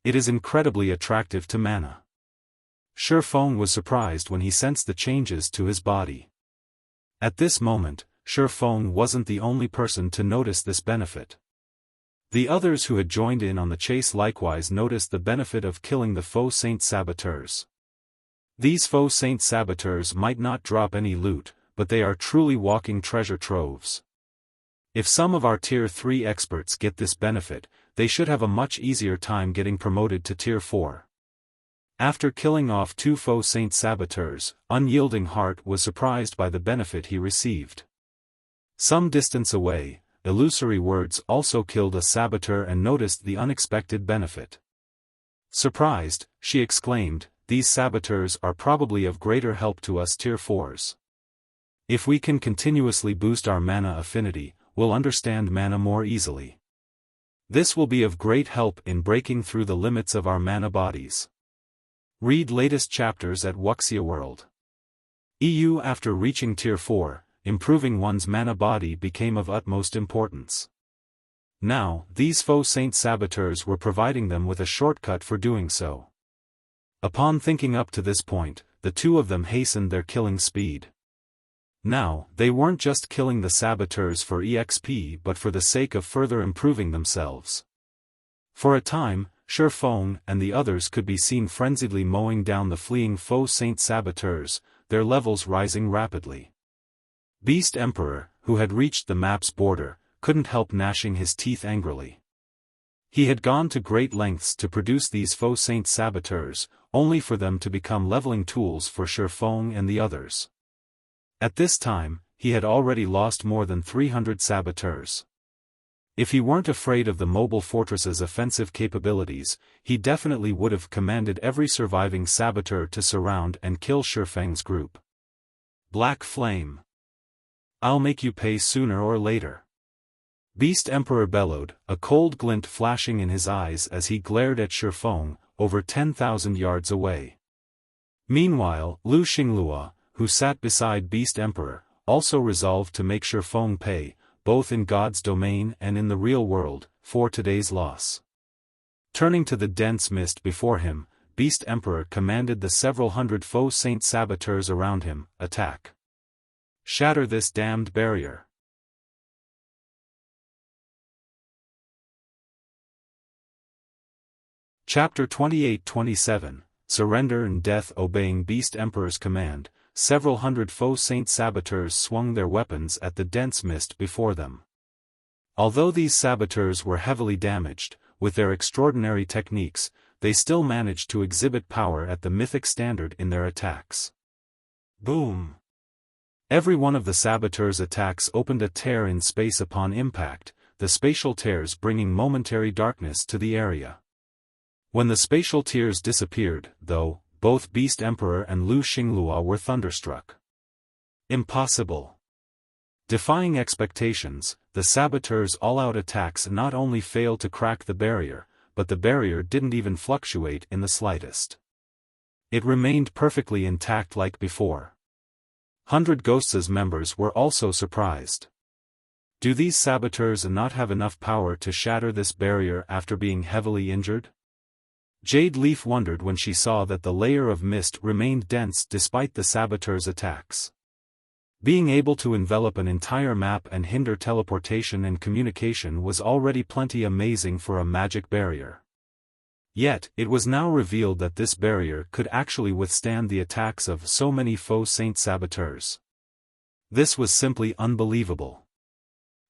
A: It is incredibly attractive to mana. Shifeng was surprised when he sensed the changes to his body. At this moment, Shifeng wasn't the only person to notice this benefit. The others who had joined in on the chase likewise noticed the benefit of killing the faux Saint saboteurs. These faux Saint saboteurs might not drop any loot, but they are truly walking treasure troves. If some of our Tier 3 experts get this benefit, they should have a much easier time getting promoted to Tier 4. After killing off 2 faux Saint saboteurs, Unyielding Heart was surprised by the benefit he received. Some distance away, Illusory Words also killed a saboteur and noticed the unexpected benefit. Surprised, she exclaimed, "These saboteurs are probably of greater help to us Tier 4s. If we can continuously boost our mana affinity, we'll understand mana more easily. This will be of great help in breaking through the limits of our mana bodies." Read latest chapters at Wuxia World. EU. After reaching Tier 4, improving one's mana body became of utmost importance. Now, these faux Saint saboteurs were providing them with a shortcut for doing so. Upon thinking up to this point, the two of them hastened their killing speed. Now, they weren't just killing the saboteurs for EXP but for the sake of further improving themselves. For a time, Shifeng and the others could be seen frenziedly mowing down the fleeing faux Saint saboteurs, their levels rising rapidly. Beast Emperor, who had reached the map's border, couldn't help gnashing his teeth angrily. He had gone to great lengths to produce these faux Saint saboteurs, only for them to become leveling tools for Xiaofan and the others. At this time, he had already lost more than 300 saboteurs. If he weren't afraid of the mobile fortress's offensive capabilities, he definitely would have commanded every surviving saboteur to surround and kill Xiaofan's group. Black Flame. I'll make you pay sooner or later. Beast Emperor bellowed, a cold glint flashing in his eyes as he glared at Xiaofan, over 10,000 yards away. Meanwhile, Lu Xinglua, who sat beside Beast Emperor, also resolved to make Xiaofan pay, both in God's domain and in the real world, for today's loss. Turning to the dense mist before him, Beast Emperor commanded the several hundred faux saint saboteurs around him, attack. Shatter this damned barrier. Chapter 28-27, Surrender and Death. Obeying Beast Emperor's command, several hundred faux saint saboteurs swung their weapons at the dense mist before them. Although these saboteurs were heavily damaged, with their extraordinary techniques, they still managed to exhibit power at the mythic standard in their attacks. Boom! Every one of the saboteurs' attacks opened a tear in space upon impact, the spatial tears bringing momentary darkness to the area. When the spatial tears disappeared, though, both Beast Emperor and Lu Xinglua were thunderstruck. Impossible! Defying expectations, the saboteurs' all-out attacks not only failed to crack the barrier, but the barrier didn't even fluctuate in the slightest. It remained perfectly intact like before. 100 Ghosts' members were also surprised. Do these saboteurs not have enough power to shatter this barrier after being heavily injured? Jade Leaf wondered when she saw that the layer of mist remained dense despite the saboteurs' attacks. Being able to envelop an entire map and hinder teleportation and communication was already plenty amazing for a magic barrier. Yet, it was now revealed that this barrier could actually withstand the attacks of so many faux saint saboteurs. This was simply unbelievable.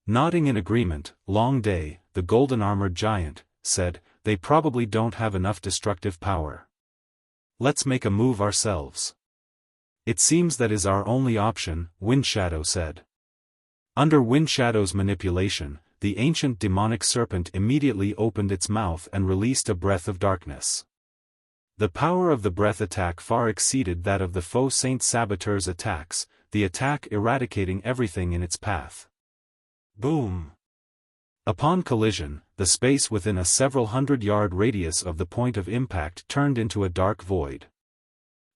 A: Nodding in agreement, Long Day, the golden-armored giant, said, "They probably don't have enough destructive power. Let's make a move ourselves." "It seems that is our only option," Windshadow said. Under Windshadow's manipulation, the ancient demonic serpent immediately opened its mouth and released a breath of darkness. The power of the breath attack far exceeded that of the faux saint saboteurs' attacks, the attack eradicating everything in its path. Boom! Upon collision, the space within a several hundred-yard radius of the point of impact turned into a dark void.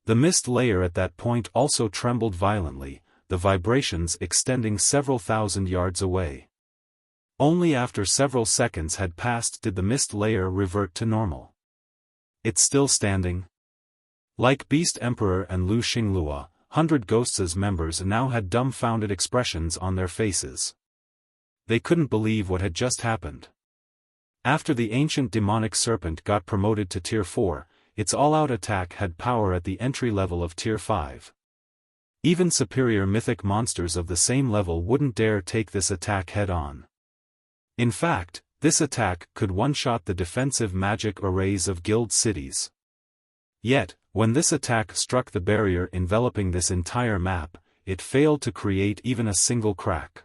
A: The mist layer at that point also trembled violently, the vibrations extending several thousand yards away. Only after several seconds had passed did the mist layer revert to normal. "It's still standing?" Like Beast Emperor and Lu Xinglua, 100 Ghosts' members now had dumbfounded expressions on their faces. They couldn't believe what had just happened. After the ancient demonic serpent got promoted to Tier 4, its all-out attack had power at the entry level of Tier 5. Even superior mythic monsters of the same level wouldn't dare take this attack head-on. In fact, this attack could one-shot the defensive magic arrays of guild cities. Yet, when this attack struck the barrier enveloping this entire map, it failed to create even a single crack.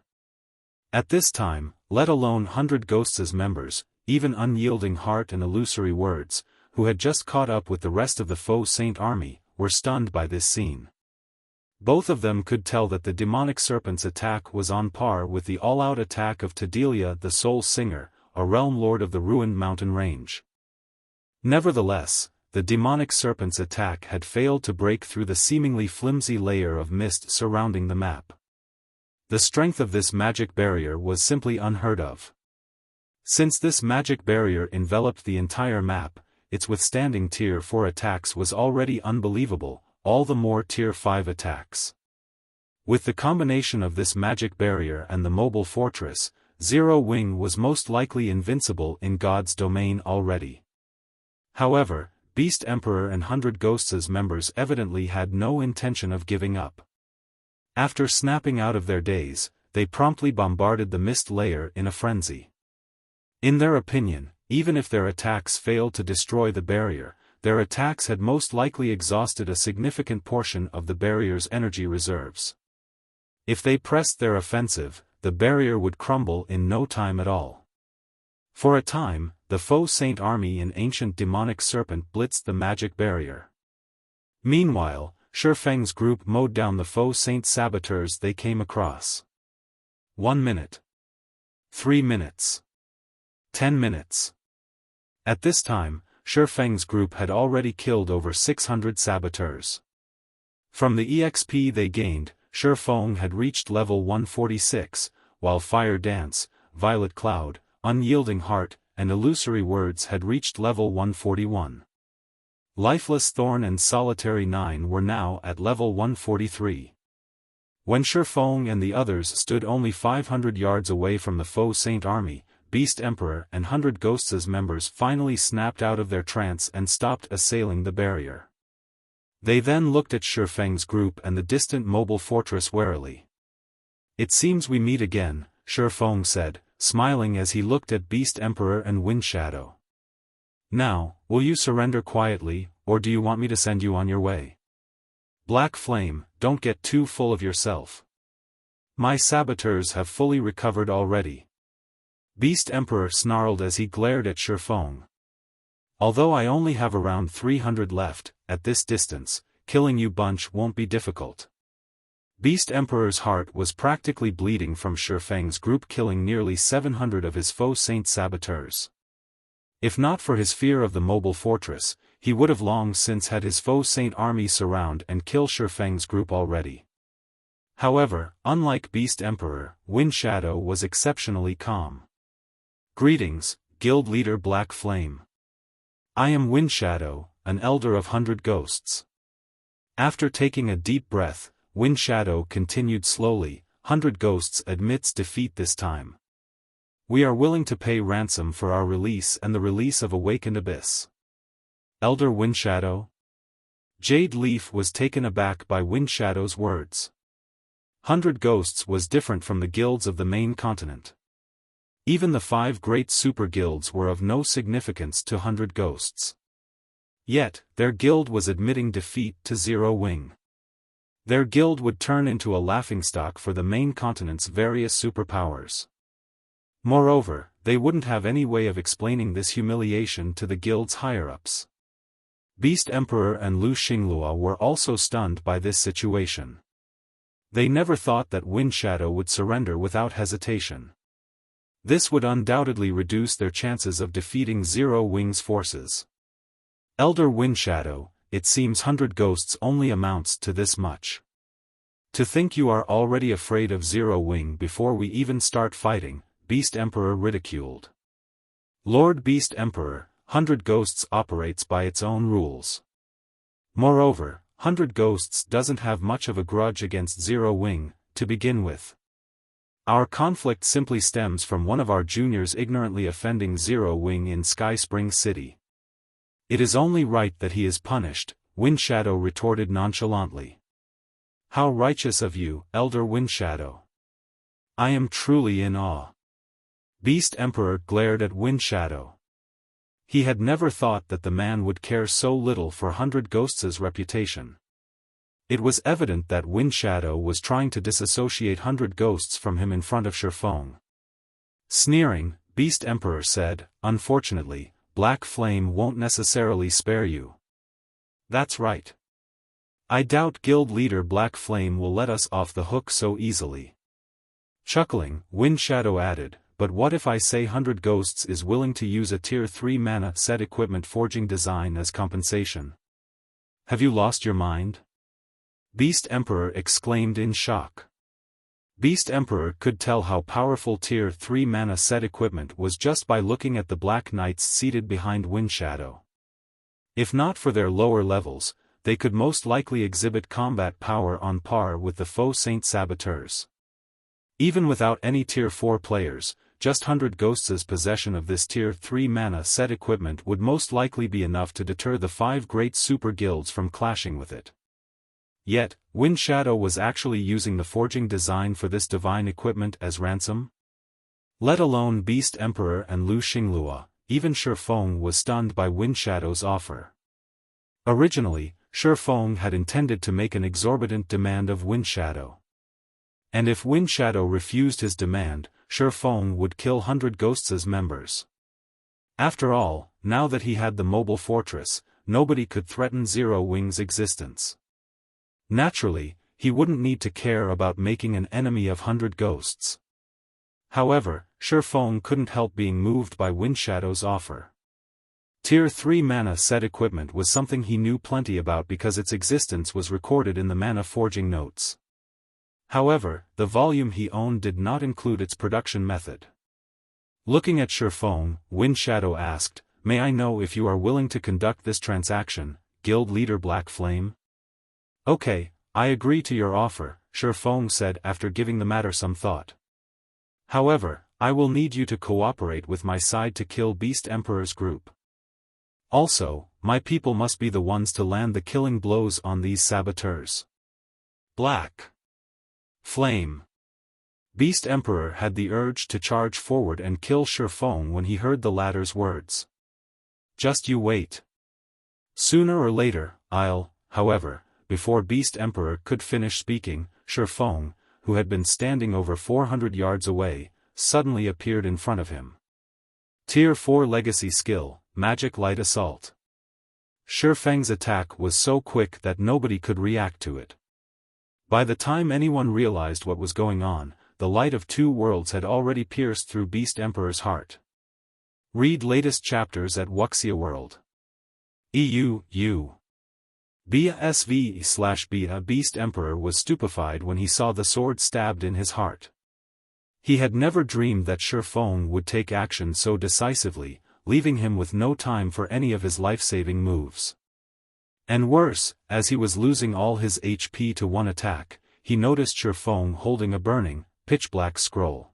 A: At this time, let alone 100 Ghosts' members, even Unyielding Heart and Illusory Words, who had just caught up with the rest of the faux saint army, were stunned by this scene. Both of them could tell that the demonic serpent's attack was on par with the all-out attack of Tadelia the Soul Singer, a realm lord of the ruined mountain range. Nevertheless, the demonic serpent's attack had failed to break through the seemingly flimsy layer of mist surrounding the map. The strength of this magic barrier was simply unheard of. Since this magic barrier enveloped the entire map, its withstanding Tier 4 attacks was already unbelievable, all the more Tier 5 attacks. With the combination of this magic barrier and the mobile fortress, Zero Wing was most likely invincible in God's domain already. However, Beast Emperor and 100 Ghosts' members evidently had no intention of giving up. After snapping out of their daze, they promptly bombarded the mist layer in a frenzy. In their opinion, even if their attacks failed to destroy the barrier, their attacks had most likely exhausted a significant portion of the barrier's energy reserves. If they pressed their offensive, the barrier would crumble in no time at all. For a time, the Faux Saint army in Ancient Demonic Serpent blitzed the magic barrier. Meanwhile, Shifeng's group mowed down the Faux Saint saboteurs they came across. 1 minute. 3 minutes. 10 minutes. At this time, Shifeng's group had already killed over 600 saboteurs. From the EXP they gained, Shifeng had reached level 146, while Fire Dance, Violet Cloud, Unyielding Heart, and Illusory Words had reached level 141. Lifeless Thorn and Solitary 9 were now at level 143. When Shifeng and the others stood only 500 yards away from the Faux Saint army, Beast Emperor and 100 Ghosts' members finally snapped out of their trance and stopped assailing the barrier. They then looked at Shifeng's group and the distant mobile fortress warily. "It seems we meet again," Shifeng said, smiling as he looked at Beast Emperor and Wind Shadow. "Now, will you surrender quietly, or do you want me to send you on your way? Black Flame, don't get too full of yourself. My saboteurs have fully recovered already." Beast Emperor snarled as he glared at Shifeng. "Although I only have around 300 left, at this distance, killing you bunch won't be difficult." Beast Emperor's heart was practically bleeding from Shifeng's group killing nearly 700 of his Faux Saint saboteurs. If not for his fear of the mobile fortress, he would have long since had his Faux Saint army surround and kill Shifeng's group already. However, unlike Beast Emperor, Wind Shadow was exceptionally calm. "Greetings, Guild Leader Black Flame. I am Wind Shadow, an elder of 100 Ghosts." After taking a deep breath, Wind Shadow continued slowly, "100 Ghosts admits defeat this time. We are willing to pay ransom for our release and the release of Awakened Abyss." "Elder Wind Shadow?" Jade Leaf was taken aback by Wind Shadow's words. 100 Ghosts was different from the guilds of the main continent. Even the 5 great super guilds were of no significance to 100 Ghosts. Yet, their guild was admitting defeat to Zero Wing. Their guild would turn into a laughingstock for the main continent's various superpowers. Moreover, they wouldn't have any way of explaining this humiliation to the guild's higher-ups. Beast Emperor and Lu Xinglua were also stunned by this situation. They never thought that Wind Shadow would surrender without hesitation. This would undoubtedly reduce their chances of defeating Zero Wing's forces. "Elder Wind Shadow, it seems 100 Ghosts only amounts to this much. To think you are already afraid of Zero Wing before we even start fighting," Beast Emperor ridiculed. "Lord Beast Emperor, 100 Ghosts operates by its own rules. Moreover, 100 Ghosts doesn't have much of a grudge against Zero Wing, to begin with. Our conflict simply stems from one of our juniors ignorantly offending Zero Wing in Sky Spring City. It is only right that he is punished," Wind Shadow retorted nonchalantly. "How righteous of you, Elder Wind Shadow. I am truly in awe." Beast Emperor glared at Wind Shadow. He had never thought that the man would care so little for 100 Ghosts' reputation. It was evident that Wind Shadow was trying to disassociate 100 Ghosts from him in front of Shifeng. Sneering, Beast Emperor said, "Unfortunately, Black Flame won't necessarily spare you." "That's right. I doubt Guild Leader Black Flame will let us off the hook so easily." Chuckling, Wind Shadow added, "But what if I say 100 Ghosts is willing to use a Tier 3 mana set equipment forging design as compensation? Have you lost your mind?" Beast Emperor exclaimed in shock. Beast Emperor could tell how powerful Tier 3 mana set equipment was just by looking at the Black Knights seated behind Wind Shadow. If not for their lower levels, they could most likely exhibit combat power on par with the Faux Saint saboteurs. Even without any Tier 4 players, just 100 Ghosts' possession of this Tier 3 mana set equipment would most likely be enough to deter the 5 great super guilds from clashing with it. Yet, Wind Shadow was actually using the forging design for this divine equipment as ransom? Let alone Beast Emperor and Lu Xinglua, even Shifeng was stunned by Wind Shadow's offer. Originally, Shifeng had intended to make an exorbitant demand of Windshadow. And if Windshadow refused his demand, Shifeng would kill 100 Ghosts' members. After all, now that he had the mobile fortress, nobody could threaten Zero Wing's existence. Naturally, he wouldn't need to care about making an enemy of 100 Ghosts. However, Shifeng couldn't help being moved by Windshadow's offer. Tier 3 mana set equipment was something he knew plenty about because its existence was recorded in the mana forging notes. However, the volume he owned did not include its production method. Looking at Shifeng, Windshadow asked, "May I know if you are willing to conduct this transaction, Guild Leader Black Flame?" "Okay, I agree to your offer," Shifeng said after giving the matter some thought. "However, I will need you to cooperate with my side to kill Beast Emperor's group. Also, my people must be the ones to land the killing blows on these saboteurs." Black Flame. Beast Emperor had the urge to charge forward and kill Shifeng when he heard the latter's words. "Just you wait. Sooner or later, however, before Beast Emperor could finish speaking, Shifeng, who had been standing over 400 yards away, suddenly appeared in front of him. Tier 4 Legacy Skill, Magic Light Assault. Shifeng's attack was so quick that nobody could react to it. By the time anyone realized what was going on, the light of 2 worlds had already pierced through Beast Emperor's heart. Read latest chapters at Wuxia World. BSV/BA Beast Emperor was stupefied when he saw the sword stabbed in his heart. He had never dreamed that Shifeng would take action so decisively, leaving him with no time for any of his life-saving moves. And worse, as he was losing all his HP to one attack, he noticed Shifeng holding a burning, pitch-black scroll.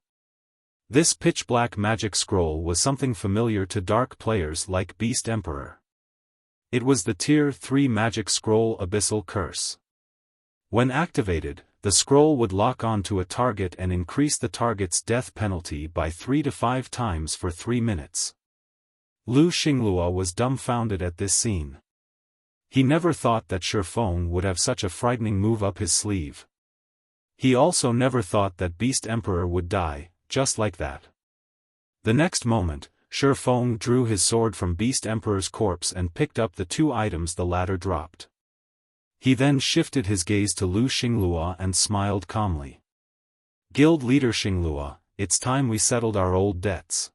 A: This pitch-black magic scroll was something familiar to dark players like Beast Emperor. It was the Tier 3 magic scroll Abyssal Curse. When activated, the scroll would lock onto a target and increase the target's death penalty by 3 to 5 times for 3 minutes. Lu Xinglua was dumbfounded at this scene. He never thought that Shifeng would have such a frightening move up his sleeve. He also never thought that Beast Emperor would die, just like that. The next moment, Shifeng drew his sword from Beast Emperor's corpse and picked up the 2 items the latter dropped. He then shifted his gaze to Lu Xinglua and smiled calmly. "Guild Leader Xinglua, it's time we settled our old debts.